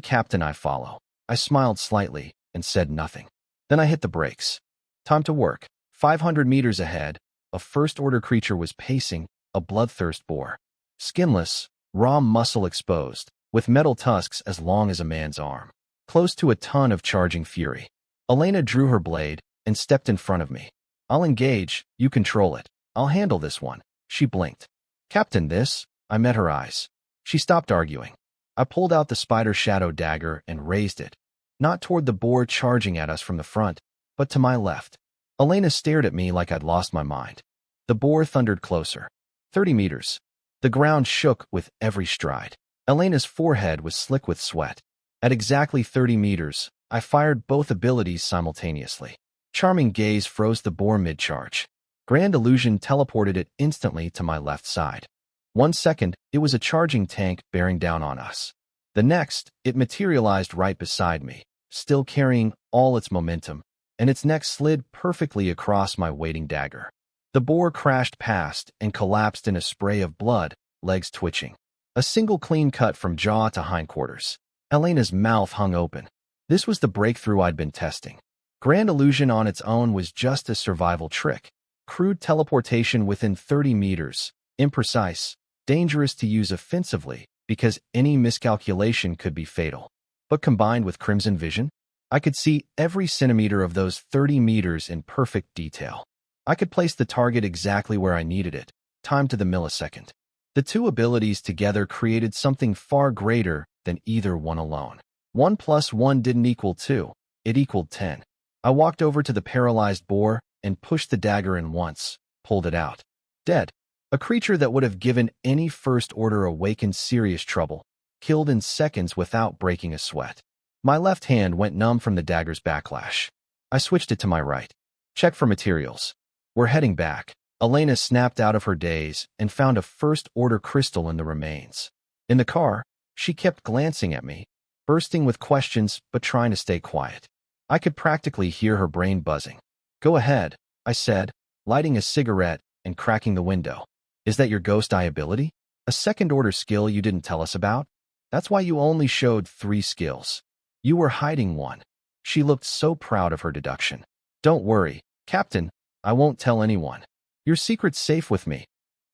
captain I follow. I smiled slightly and said nothing. Then I hit the brakes. Time to work. 500 meters ahead, a first-order creature was pacing, a bloodthirst boar. Skinless, raw muscle exposed, with metal tusks as long as a man's arm. Close to a ton of charging fury. Elena drew her blade and stepped in front of me. I'll engage, you control it. I'll handle this one. She blinked. Captain, this? I met her eyes. She stopped arguing. I pulled out the spider shadow dagger and raised it. Not toward the boar charging at us from the front, but to my left. Elena stared at me like I'd lost my mind. The boar thundered closer. 30 meters. The ground shook with every stride. Elena's forehead was slick with sweat. At exactly 30 meters, I fired both abilities simultaneously. Charming Gaze froze the boar mid-charge. Grand Illusion teleported it instantly to my left side. 1 second, it was a charging tank bearing down on us. The next, it materialized right beside me, still carrying all its momentum, and its neck slid perfectly across my waiting dagger. The boar crashed past and collapsed in a spray of blood, legs twitching. A single clean cut from jaw to hindquarters. Elena's mouth hung open. This was the breakthrough I'd been testing. Grand Illusion on its own was just a survival trick. Crude teleportation within 30 meters, imprecise, dangerous to use offensively because any miscalculation could be fatal. But combined with Crimson Vision, I could see every centimeter of those 30 meters in perfect detail. I could place the target exactly where I needed it, timed to the millisecond. The two abilities together created something far greater than either one alone. 1 plus 1 didn't equal 2, it equaled 10. I walked over to the paralyzed boar and pushed the dagger in once, pulled it out. Dead. A creature that would have given any first-order awakened serious trouble, killed in seconds without breaking a sweat. My left hand went numb from the dagger's backlash. I switched it to my right. Check for materials. We're heading back. Elena snapped out of her daze and found a first-order crystal in the remains. In the car, she kept glancing at me, bursting with questions but trying to stay quiet. I could practically hear her brain buzzing. Go ahead, I said, lighting a cigarette and cracking the window. Is that your ghost eye ability? A second-order skill you didn't tell us about? That's why you only showed 3 skills. You were hiding one. She looked so proud of her deduction. Don't worry, Captain, I won't tell anyone. Your secret's safe with me.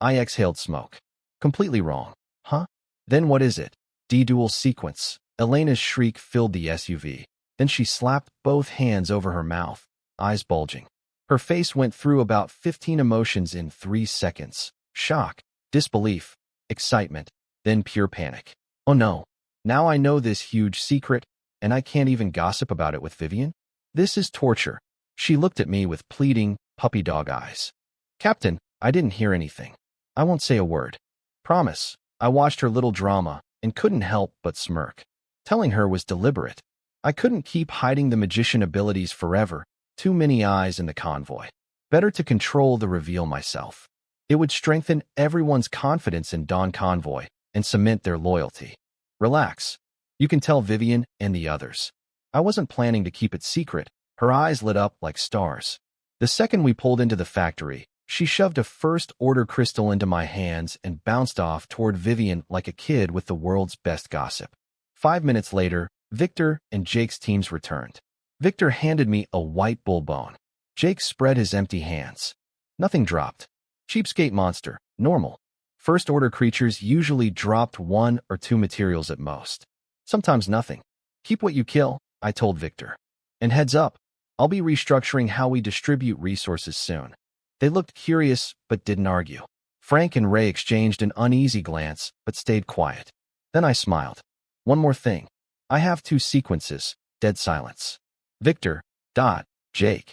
I exhaled smoke. Completely wrong. Huh? Then what is it? D-dual sequence. Elena's shriek filled the SUV. Then she slapped both hands over her mouth, eyes bulging. Her face went through about 15 emotions in 3 seconds. Shock, disbelief, excitement, then pure panic. Oh no, now I know this huge secret, and I can't even gossip about it with Vivian? This is torture. She looked at me with pleading, puppy dog eyes. Captain, I didn't hear anything. I won't say a word. Promise. I watched her little drama and couldn't help but smirk. Telling her was deliberate. I couldn't keep hiding the magician abilities forever. Too many eyes in the convoy. Better to control the reveal myself. It would strengthen everyone's confidence in Dawn Convoy and cement their loyalty. Relax. You can tell Vivian and the others. I wasn't planning to keep it secret. Her eyes lit up like stars. The second we pulled into the factory, she shoved a first-order crystal into my hands and bounced off toward Vivian like a kid with the world's best gossip. 5 minutes later, Victor and Jake's teams returned. Victor handed me a white bull bone. Jake spread his empty hands. Nothing dropped. Cheapskate monster. Normal. First-order creatures usually dropped 1 or 2 materials at most. Sometimes nothing. Keep what you kill, I told Victor. And heads up, I'll be restructuring how we distribute resources soon. They looked curious, but didn't argue. Frank and Ray exchanged an uneasy glance, but stayed quiet. Then I smiled. One more thing. I have 2 sequences. Dead silence. Victor, Jake,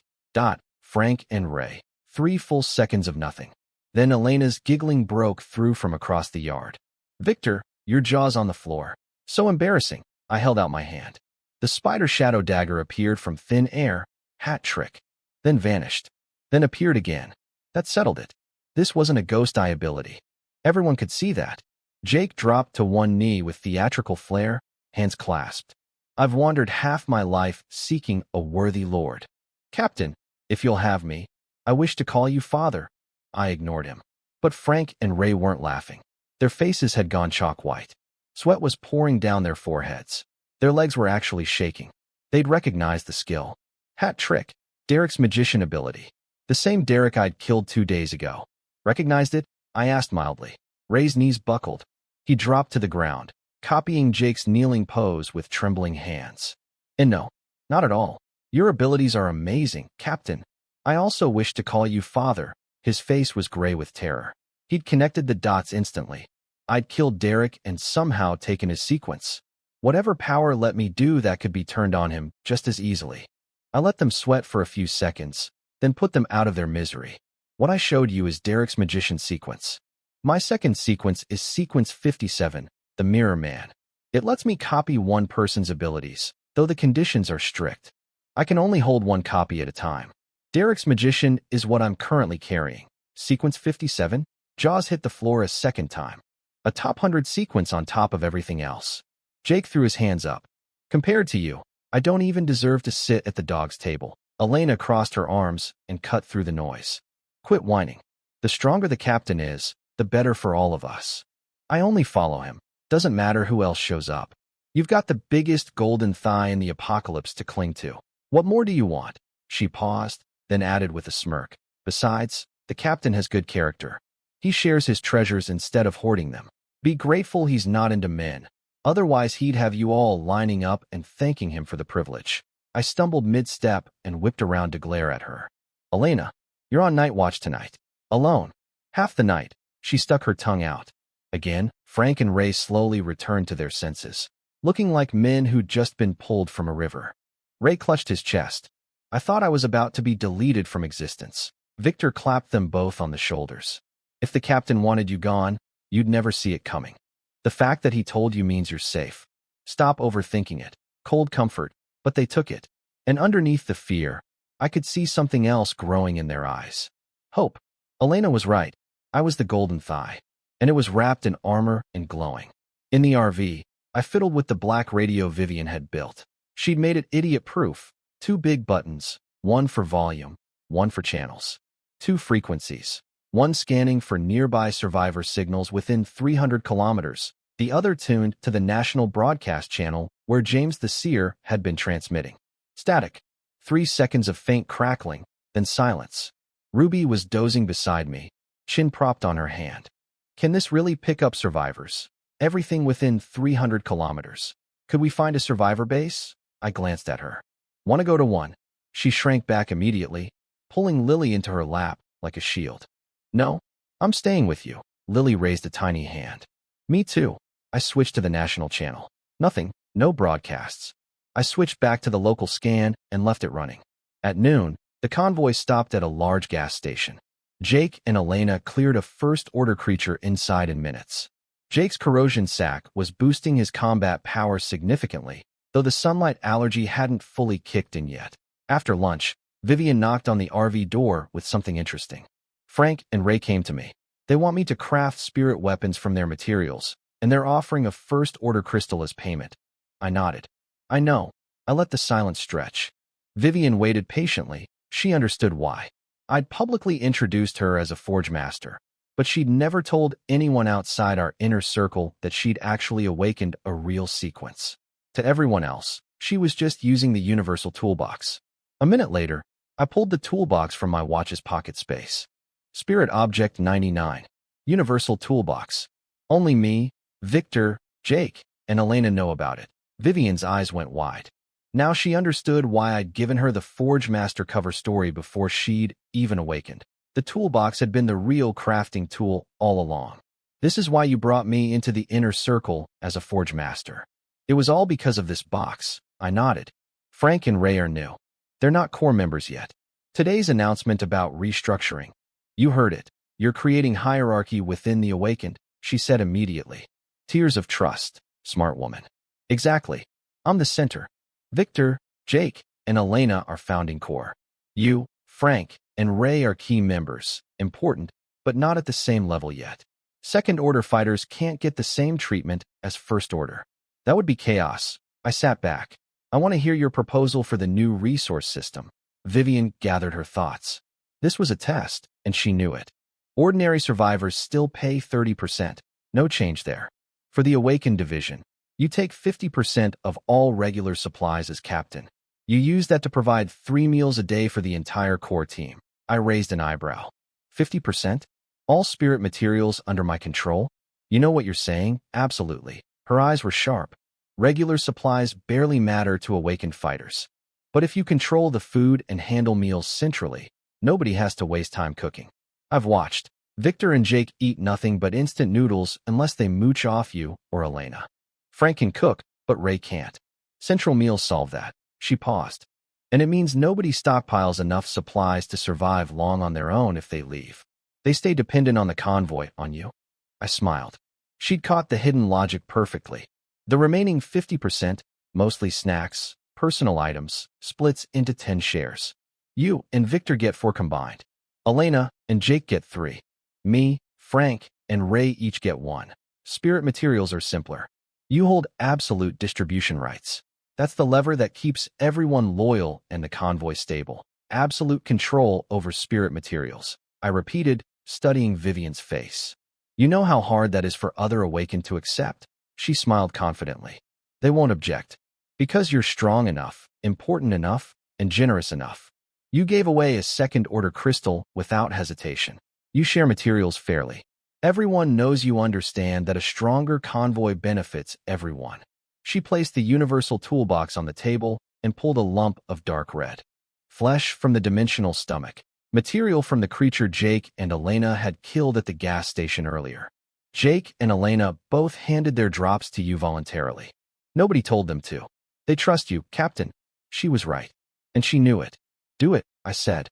Frank and Ray. 3 full seconds of nothing. Then Elena's giggling broke through from across the yard. Victor, your jaw's on the floor. So embarrassing. I held out my hand. The spider shadow dagger appeared from thin air. Hat trick. Then vanished. Then appeared again. That settled it. This wasn't a ghost eye ability. Everyone could see that. Jake dropped to one knee with theatrical flair, hands clasped. I've wandered half my life seeking a worthy lord. Captain, if you'll have me, I wish to call you father. I ignored him. But Frank and Ray weren't laughing. Their faces had gone chalk white. Sweat was pouring down their foreheads. Their legs were actually shaking. They'd recognized the skill. Hat trick. Derek's magician ability. The same Derek I'd killed 2 days ago. Recognized it? I asked mildly. Ray's knees buckled. He dropped to the ground, copying Jake's kneeling pose with trembling hands. And no, not at all. Your abilities are amazing, Captain. I also wish to call you father. His face was gray with terror. He'd connected the dots instantly. I'd killed Derek and somehow taken his sequence. Whatever power let me do that could be turned on him just as easily. I let them sweat for a few seconds, then put them out of their misery. What I showed you is Derek's magician sequence. My second sequence is sequence 57, the Mirror Man. It lets me copy one person's abilities, though the conditions are strict. I can only hold 1 copy at a time. Derek's magician is what I'm currently carrying. Sequence 57, Jaws hit the floor a second time. A top 100 sequence on top of everything else. Jake threw his hands up. Compared to you, I don't even deserve to sit at the dog's table. Elena crossed her arms and cut through the noise. Quit whining. The stronger the captain is, the better for all of us. I only follow him. Doesn't matter who else shows up. You've got the biggest golden thigh in the apocalypse to cling to. What more do you want? She paused, then added with a smirk. Besides, the captain has good character. He shares his treasures instead of hoarding them. Be grateful he's not into men. Otherwise he'd have you all lining up and thanking him for the privilege. I stumbled mid-step and whipped around to glare at her. Elena, you're on night watch tonight. Alone. Half the night. She stuck her tongue out. Again, Frank and Ray slowly returned to their senses, looking like men who'd just been pulled from a river. Ray clutched his chest. I thought I was about to be deleted from existence. Victor clapped them both on the shoulders. If the captain wanted you gone, you'd never see it coming. The fact that he told you means you're safe. Stop overthinking it. Cold comfort, but they took it. And underneath the fear, I could see something else growing in their eyes. Hope. Elena was right. I was the golden thigh. And it was wrapped in armor and glowing. In the RV, I fiddled with the black radio Vivian had built. She'd made it idiot-proof. 2 big buttons, 1 for volume, 1 for channels. 2 frequencies. 1 scanning for nearby survivor signals within 300 kilometers, the other tuned to the national broadcast channel where James the Seer had been transmitting. Static. 3 seconds of faint crackling, then silence. Ruby was dozing beside me, chin propped on her hand. Can this really pick up survivors? Everything within 300 kilometers. Could we find a survivor base? I glanced at her. Want to go to one? She shrank back immediately, pulling Lily into her lap like a shield. No, I'm staying with you. Lily raised a tiny hand. Me too. I switched to the national channel. Nothing, no broadcasts. I switched back to the local scan and left it running. At noon, the convoy stopped at a large gas station. Jake and Elena cleared a first-order creature inside in minutes. Jake's corrosion sac was boosting his combat power significantly, though the sunlight allergy hadn't fully kicked in yet. After lunch, Vivian knocked on the RV door with something interesting. Frank and Ray came to me. They want me to craft spirit weapons from their materials, and they're offering a first-order crystal as payment. I nodded. I know. I let the silence stretch. Vivian waited patiently. She understood why. I'd publicly introduced her as a forge master, but she'd never told anyone outside our inner circle that she'd actually awakened a real sequence. To everyone else, she was just using the universal toolbox. A minute later, I pulled the toolbox from my watch's pocket space. Spirit Object 99. Universal Toolbox. Only me, Victor, Jake, and Elena know about it. Vivian's eyes went wide. Now she understood why I'd given her the Forge Master cover story before she'd even awakened. The toolbox had been the real crafting tool all along. This is why you brought me into the inner circle as a Forge Master. It was all because of this box. I nodded. Frank and Ray are new. They're not core members yet. Today's announcement about restructuring. You heard it. You're creating hierarchy within the awakened, she said immediately. Tears of trust, smart woman. Exactly. I'm the center. Victor, Jake, and Elena are founding core. You, Frank, and Ray are key members, important, but not at the same level yet. Second-order fighters can't get the same treatment as first-order. That would be chaos. I sat back. I want to hear your proposal for the new resource system. Vivian gathered her thoughts. This was a test, and she knew it. Ordinary survivors still pay 30%. No change there. For the Awakened Division, you take 50% of all regular supplies as captain. You use that to provide 3 meals a day for the entire core team. I raised an eyebrow. 50%? All spirit materials under my control? You know what you're saying? Absolutely. Her eyes were sharp. Regular supplies barely matter to awakened fighters. But if you control the food and handle meals centrally, nobody has to waste time cooking. I've watched. Victor and Jake eat nothing but instant noodles unless they mooch off you or Elena. Frank can cook, but Ray can't. Central meals solve that. She paused. And it means nobody stockpiles enough supplies to survive long on their own if they leave. They stay dependent on the convoy, on you. I smiled. She'd caught the hidden logic perfectly. The remaining 50%, mostly snacks, personal items, splits into 10 shares. You and Victor get 4 combined. Elena and Jake get 3. Me, Frank, and Ray each get 1. Spirit materials are simpler. You hold absolute distribution rights. That's the lever that keeps everyone loyal and the convoy stable. Absolute control over spirit materials. I repeated, studying Vivian's face. You know how hard that is for other awakened to accept? She smiled confidently. They won't object. Because you're strong enough, important enough, and generous enough. You gave away a second-order crystal without hesitation. You share materials fairly. Everyone knows you understand that a stronger convoy benefits everyone. She placed the universal toolbox on the table and pulled a lump of dark red. Flesh from the dimensional stomach. Material from the creature Jake and Elena had killed at the gas station earlier. Jake and Elena both handed their drops to you voluntarily. Nobody told them to. They trust you, Captain. She was right. And she knew it. Do it, I said.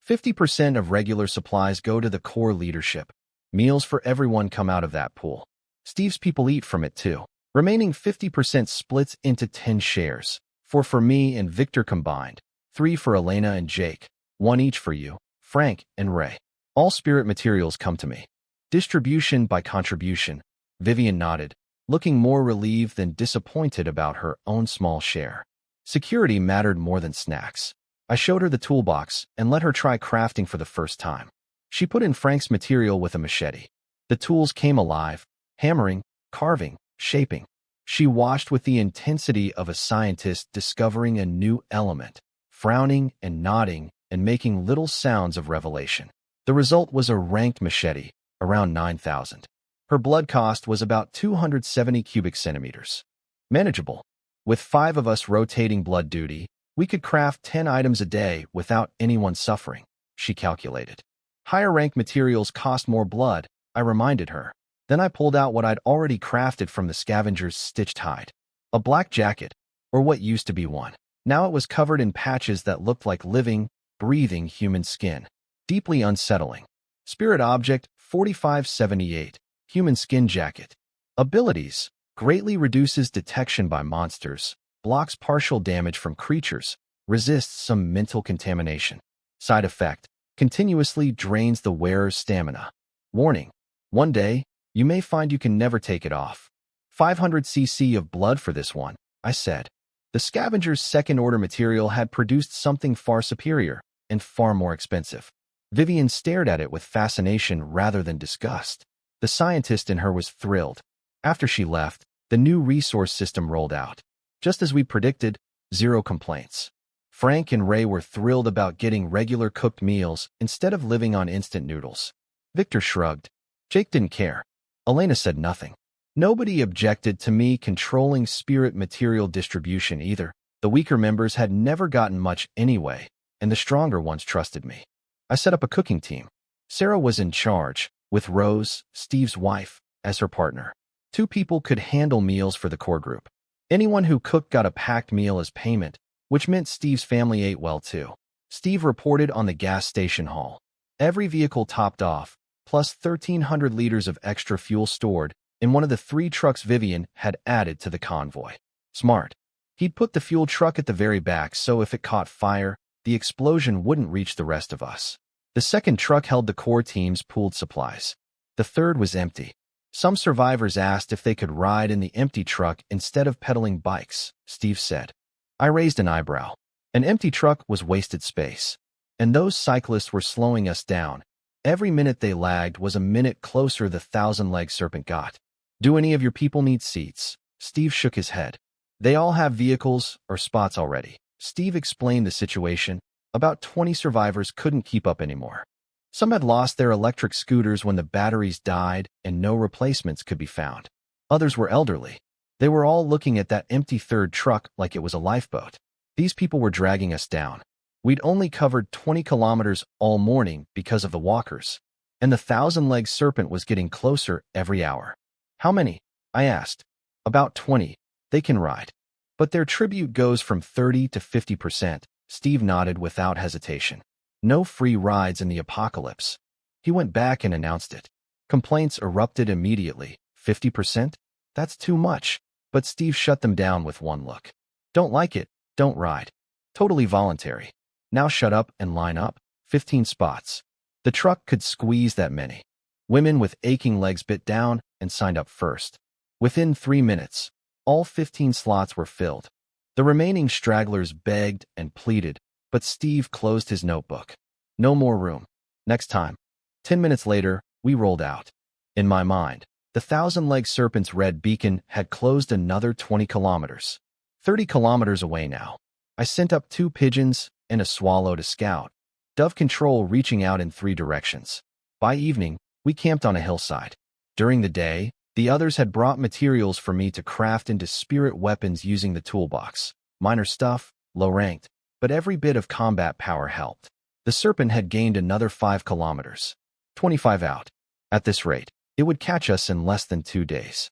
50% of regular supplies go to the core leadership. Meals for everyone come out of that pool. Steve's people eat from it too. Remaining 50% splits into 10 shares. 4 for me and Victor combined. 3 for Elena and Jake. 1 each for you, Frank, and Ray. All spirit materials come to me. Distribution by contribution. Vivian nodded, looking more relieved than disappointed about her own small share. Security mattered more than snacks. I showed her the toolbox and let her try crafting for the first time. She put in Frank's material with a machete. The tools came alive, hammering, carving, shaping. She watched with the intensity of a scientist discovering a new element, frowning and nodding and making little sounds of revelation. The result was a ranked machete, around 9,000. Her blood cost was about 270 cubic centimeters. Manageable. With 5 of us rotating blood duty, we could craft 10 items a day without anyone suffering, she calculated. Higher-ranked materials cost more blood, I reminded her. Then I pulled out what I'd already crafted from the scavenger's stitched hide. A black jacket, or what used to be one. Now it was covered in patches that looked like living, breathing human skin. Deeply unsettling. Spirit Object 4578. Human Skin Jacket. Abilities. Greatly reduces detection by monsters. blocks partial damage from creatures, resists some mental contamination. Side effect: continuously drains the wearer's stamina. Warning: one day, you may find you can never take it off. 500 cc of blood for this one, I said. The scavenger's second-order material had produced something far superior and far more expensive. Vivian stared at it with fascination rather than disgust. The scientist in her was thrilled. After she left, the new resource system rolled out. Just as we predicted, 0 complaints. Frank and Ray were thrilled about getting regular cooked meals instead of living on instant noodles. Victor shrugged. Jake didn't care. Elena said nothing. Nobody objected to me controlling spirit material distribution either. The weaker members had never gotten much anyway, and the stronger ones trusted me. I set up a cooking team. Sarah was in charge, with Rose, Steve's wife, as her partner. 2 people could handle meals for the core group. Anyone who cooked got a packed meal as payment, which meant Steve's family ate well too. Steve reported on the gas station haul. Every vehicle topped off, plus 1,300 liters of extra fuel stored in one of the 3 trucks Vivian had added to the convoy. Smart. He'd put the fuel truck at the very back so if it caught fire, the explosion wouldn't reach the rest of us. The second truck held the core team's pooled supplies. The third was empty. Some survivors asked if they could ride in the empty truck instead of pedaling bikes, Steve said. I raised an eyebrow. An empty truck was wasted space. And those cyclists were slowing us down. Every minute they lagged was a minute closer the 1,000-leg serpent got. Do any of your people need seats? Steve shook his head. They all have vehicles or spots already. Steve explained the situation. About 20 survivors couldn't keep up anymore. Some had lost their electric scooters when the batteries died and no replacements could be found. Others were elderly. They were all looking at that empty third truck like it was a lifeboat. These people were dragging us down. We'd only covered 20 kilometers all morning because of the walkers, and the 1,000-leg serpent was getting closer every hour. How many? I asked. About 20. They can ride. But their tribute goes from 30 to 50%. Steve nodded without hesitation. No free rides in the apocalypse. He went back and announced it. Complaints erupted immediately. 50%? That's too much. But Steve shut them down with one look. Don't like it, don't ride. Totally voluntary. Now shut up and line up. 15 spots. The truck could squeeze that many. Women with aching legs bit down and signed up first. Within 3 minutes, all 15 slots were filled. The remaining stragglers begged and pleaded, but Steve closed his notebook. No more room. Next time. 10 minutes later, we rolled out. In my mind, the 1,000-leg serpent's red beacon had closed another 20 kilometers. 30 kilometers away now. I sent up 2 pigeons and a swallow to scout. Dove control reaching out in 3 directions. By evening, we camped on a hillside. During the day, the others had brought materials for me to craft into spirit weapons using the toolbox. Minor stuff, low-ranked, but every bit of combat power helped. The serpent had gained another 5 kilometers. 25 out. At this rate, it would catch us in less than 2 days.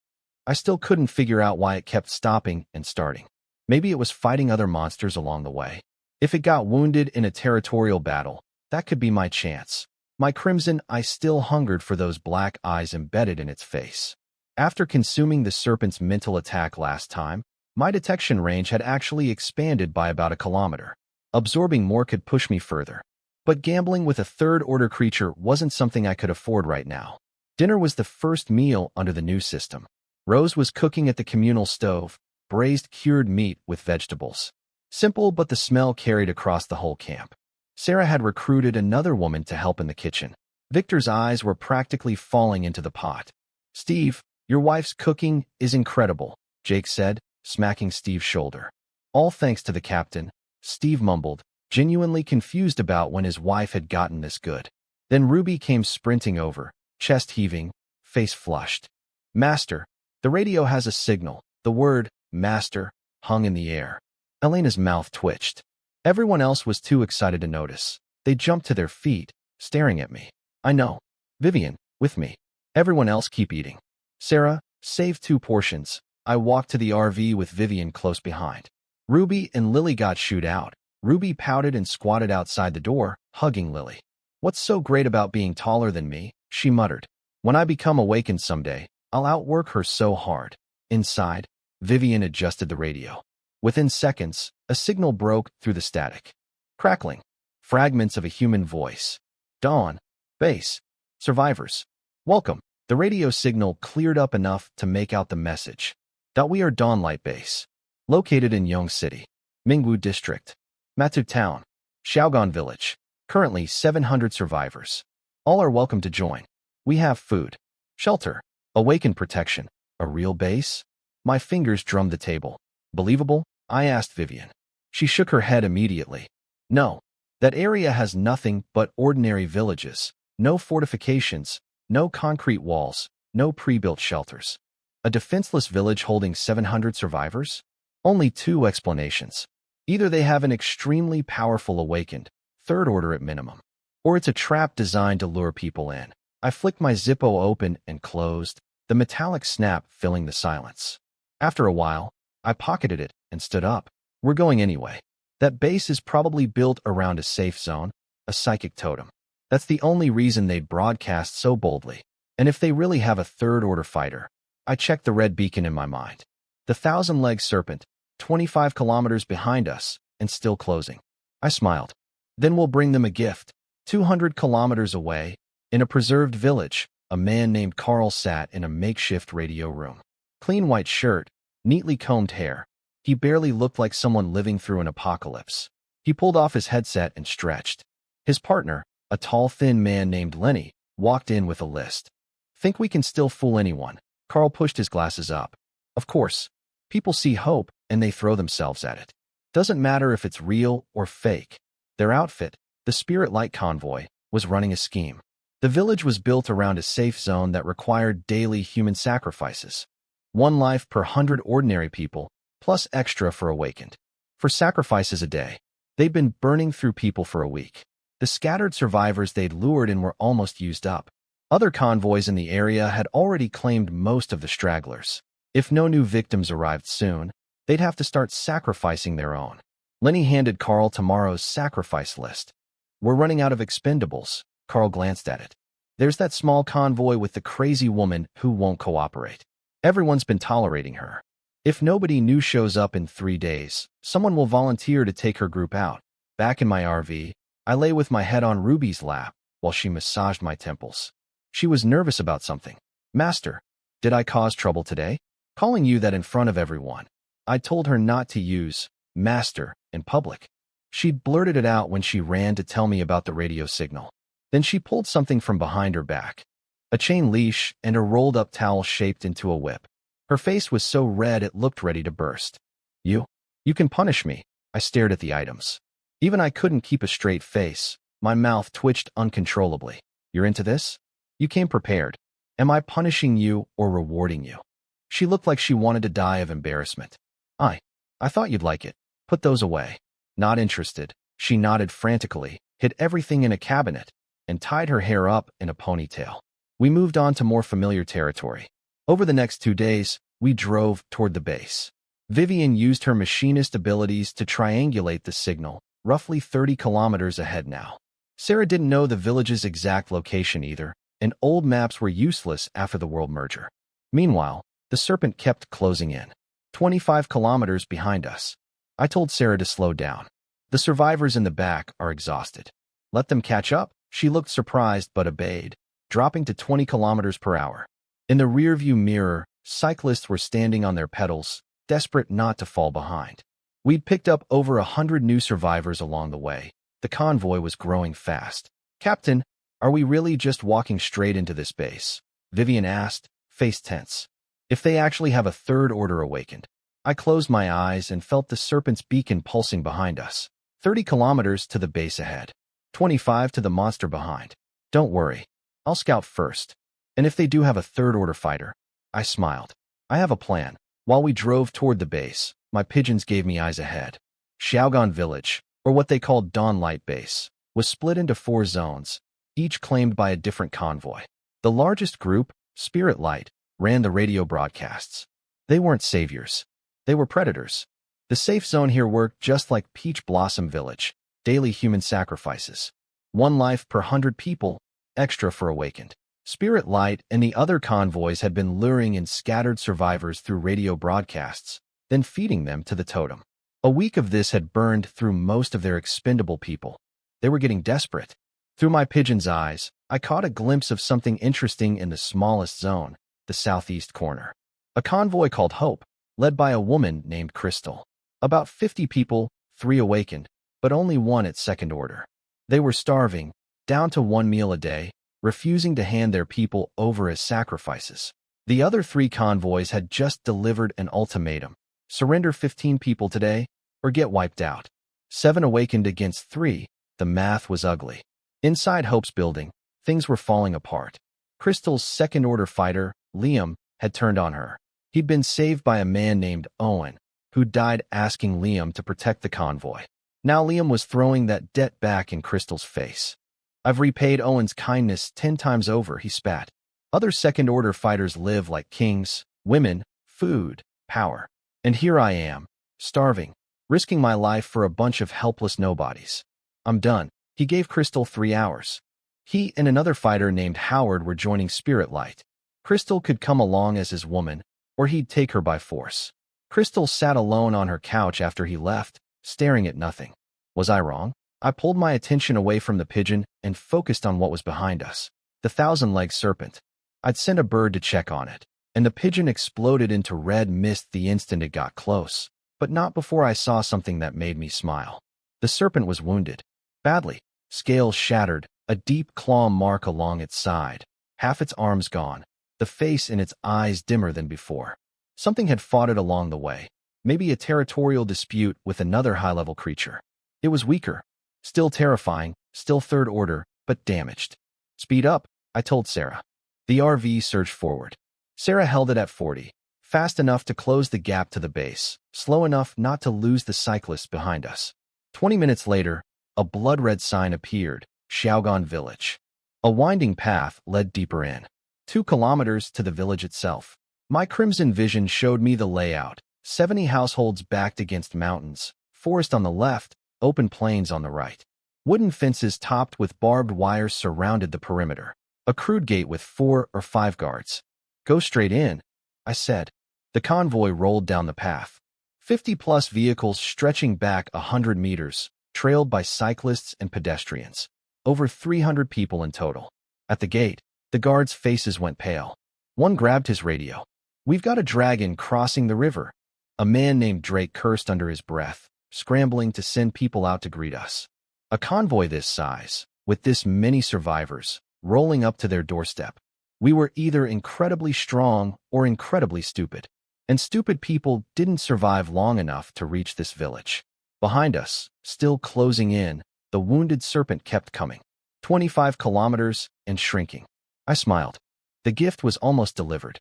I still couldn't figure out why it kept stopping and starting. Maybe it was fighting other monsters along the way. If it got wounded in a territorial battle, that could be my chance. My crimson eye still hungered for those black eyes embedded in its face. After consuming the serpent's mental attack last time, my detection range had actually expanded by about 1 kilometer. Absorbing more could push me further. But gambling with a third-order creature wasn't something I could afford right now. Dinner was the first meal under the new system. Rose was cooking at the communal stove, braised cured meat with vegetables. Simple, but the smell carried across the whole camp. Sarah had recruited another woman to help in the kitchen. Victor's eyes were practically falling into the pot. Steve, your wife's cooking is incredible, Jake said, smacking Steve's shoulder. All thanks to the captain, Steve mumbled, genuinely confused about when his wife had gotten this good. Then Ruby came sprinting over, chest heaving, face flushed. Master, the radio has a signal. The word, master, hung in the air. Elena's mouth twitched. Everyone else was too excited to notice. They jumped to their feet, staring at me. I know. Vivian, with me. Everyone else keep eating. Sarah, save 2 portions. I walked to the RV with Vivian close behind. Ruby and Lily got shooed out. Ruby pouted and squatted outside the door, hugging Lily. What's so great about being taller than me? She muttered. When I become awakened someday, I'll outwork her so hard. Inside, Vivian adjusted the radio. Within seconds, a signal broke through the static. Crackling. Fragments of a human voice. Dawn. Base. Survivors. Welcome. The radio signal cleared up enough to make out the message. We are Dawnlight Base. Located in Yong City. Mingwu District. Matu Town. Xiaogan Village. Currently 700 survivors. All are welcome to join. We have food. Shelter. Awakened protection. A real base? My fingers drummed the table. Believable? I asked Vivian. She shook her head immediately. No. That area has nothing but ordinary villages. No fortifications, no concrete walls, no pre-built shelters. A defenseless village holding 700 survivors? Only two explanations. Either they have an extremely powerful awakened, third order at minimum, or it's a trap designed to lure people in. I flicked my Zippo open and closed, the metallic snap filling the silence. After a while, I pocketed it and stood up. We're going anyway. That base is probably built around a safe zone, a psychic totem. That's the only reason they'd broadcast so boldly. And if they really have a third-order fighter, I checked the red beacon in my mind. The 1,000-leg serpent, 25 kilometers behind us, and still closing. I smiled. Then we'll bring them a gift. 200 kilometers away, in a preserved village, a man named Carl sat in a makeshift radio room. Clean white shirt, neatly combed hair. He barely looked like someone living through an apocalypse. He pulled off his headset and stretched. His partner, a tall, thin man named Lenny, walked in with a list. Think we can still fool anyone? Carl pushed his glasses up. Of course. People see hope, and they throw themselves at it. Doesn't matter if it's real or fake. Their outfit, the Spirit Light Convoy, was running a scheme. The village was built around a safe zone that required daily human sacrifices. 1 life per 100 ordinary people, plus extra for awakened. For sacrifices a day. They'd been burning through people for a week. The scattered survivors they'd lured in were almost used up. Other convoys in the area had already claimed most of the stragglers. If no new victims arrived soon, they'd have to start sacrificing their own. Lenny handed Carl tomorrow's sacrifice list. We're running out of expendables. Carl glanced at it. There's that small convoy with the crazy woman who won't cooperate. Everyone's been tolerating her. If nobody new shows up in 3 days, someone will volunteer to take her group out. Back in my RV, I lay with my head on Ruby's lap while she massaged my temples. She was nervous about something. Master, did I cause trouble today? Calling you that in front of everyone. I told her not to use master in public. She'd blurted it out when she ran to tell me about the radio signal. Then she pulled something from behind her back. A chain leash and a rolled-up towel shaped into a whip. Her face was so red it looked ready to burst. You can punish me. I stared at the items. Even I couldn't keep a straight face. My mouth twitched uncontrollably. You're into this? You came prepared. Am I punishing you or rewarding you? She looked like she wanted to die of embarrassment. I thought you'd like it. Put those away. Not interested. She nodded frantically, hid everything in a cabinet, and tied her hair up in a ponytail. We moved on to more familiar territory. Over the next 2 days, we drove toward the base. Vivian used her machinist abilities to triangulate the signal, roughly 30 kilometers ahead now. Sarah didn't know the village's exact location either, and old maps were useless after the world merger. Meanwhile, the serpent kept closing in. 25 kilometers behind us. I told Sarah to slow down. The survivors in the back are exhausted. Let them catch up. She looked surprised but obeyed, dropping to 20 kilometers per hour. In the rearview mirror, cyclists were standing on their pedals, desperate not to fall behind. We'd picked up over 100 new survivors along the way. The convoy was growing fast. Captain, are we really just walking straight into this base? Vivian asked, face tense. If they actually have a third order awakened. I closed my eyes and felt the serpent's beacon pulsing behind us. 30 kilometers to the base ahead. 25 to the monster behind. Don't worry. I'll scout first. And if they do have a third-order fighter, I smiled. I have a plan. While we drove toward the base, my pigeons gave me eyes ahead. Xiaogan Village, or what they called Dawnlight Base, was split into 4 zones, each claimed by a different convoy. The largest group, Spirit Light, ran the radio broadcasts. They weren't saviors. They were predators. The safe zone here worked just like Peach Blossom Village, daily human sacrifices. 1 life per 100 people, extra for awakened. Spirit Light and the other convoys had been luring in scattered survivors through radio broadcasts, then feeding them to the totem. A week of this had burned through most of their expendable people. They were getting desperate. Through my pigeon's eyes, I caught a glimpse of something interesting in the smallest zone, the southeast corner. A convoy called Hope, led by a woman named Crystal. About 50 people, 3 awakened, but only 1 at second order. They were starving, down to 1 meal a day, refusing to hand their people over as sacrifices. The other 3 convoys had just delivered an ultimatum: surrender 15 people today, or get wiped out. 7 awakened against 3, the math was ugly. Inside Hope's building, things were falling apart. Crystal's second-order fighter, Liam, had turned on her. He'd been saved by a man named Owen, who died asking Liam to protect the convoy. Now Liam was throwing that debt back in Crystal's face. "I've repaid Owen's kindness 10 times over," he spat. Other second-order fighters live like kings: women, food, power. And here I am, starving, risking my life for a bunch of helpless nobodies. "I'm done." He gave Crystal 3 hours. He and another fighter named Howard were joining Spirit Light. Crystal could come along as his woman, or he'd take her by force. Crystal sat alone on her couch after he left, staring at nothing. Was I wrong? I pulled my attention away from the pigeon and focused on what was behind us. The 1,000-legged serpent. I'd sent a bird to check on it, and the pigeon exploded into red mist the instant it got close, but not before I saw something that made me smile. The serpent was wounded. Badly. Scales shattered, a deep claw mark along its side, half its arms gone, the face and its eyes dimmer than before. Something had fought it along the way, maybe a territorial dispute with another high-level creature. It was weaker, still terrifying, still third order, but damaged. "Speed up," I told Sarah. The RV surged forward. Sarah held it at 40, fast enough to close the gap to the base, slow enough not to lose the cyclists behind us. 20 minutes later, a blood-red sign appeared: Xiaogan Village. A winding path led deeper in. 2 kilometers to the village itself. My crimson vision showed me the layout: 70 households backed against mountains, forest on the left, open plains on the right. Wooden fences topped with barbed wire surrounded the perimeter. A crude gate with 4 or 5 guards. "Go straight in," I said. The convoy rolled down the path. 50-plus vehicles stretching back 100 meters, trailed by cyclists and pedestrians. Over 300 people in total. At the gate, the guards' faces went pale. One grabbed his radio. "We've got a dragon crossing the river." A man named Drake cursed under his breath, scrambling to send people out to greet us. A convoy this size, with this many survivors, rolling up to their doorstep. We were either incredibly strong or incredibly stupid. And stupid people didn't survive long enough to reach this village. Behind us, still closing in, the wounded serpent kept coming. 25 kilometers and shrinking. I smiled. The gift was almost delivered.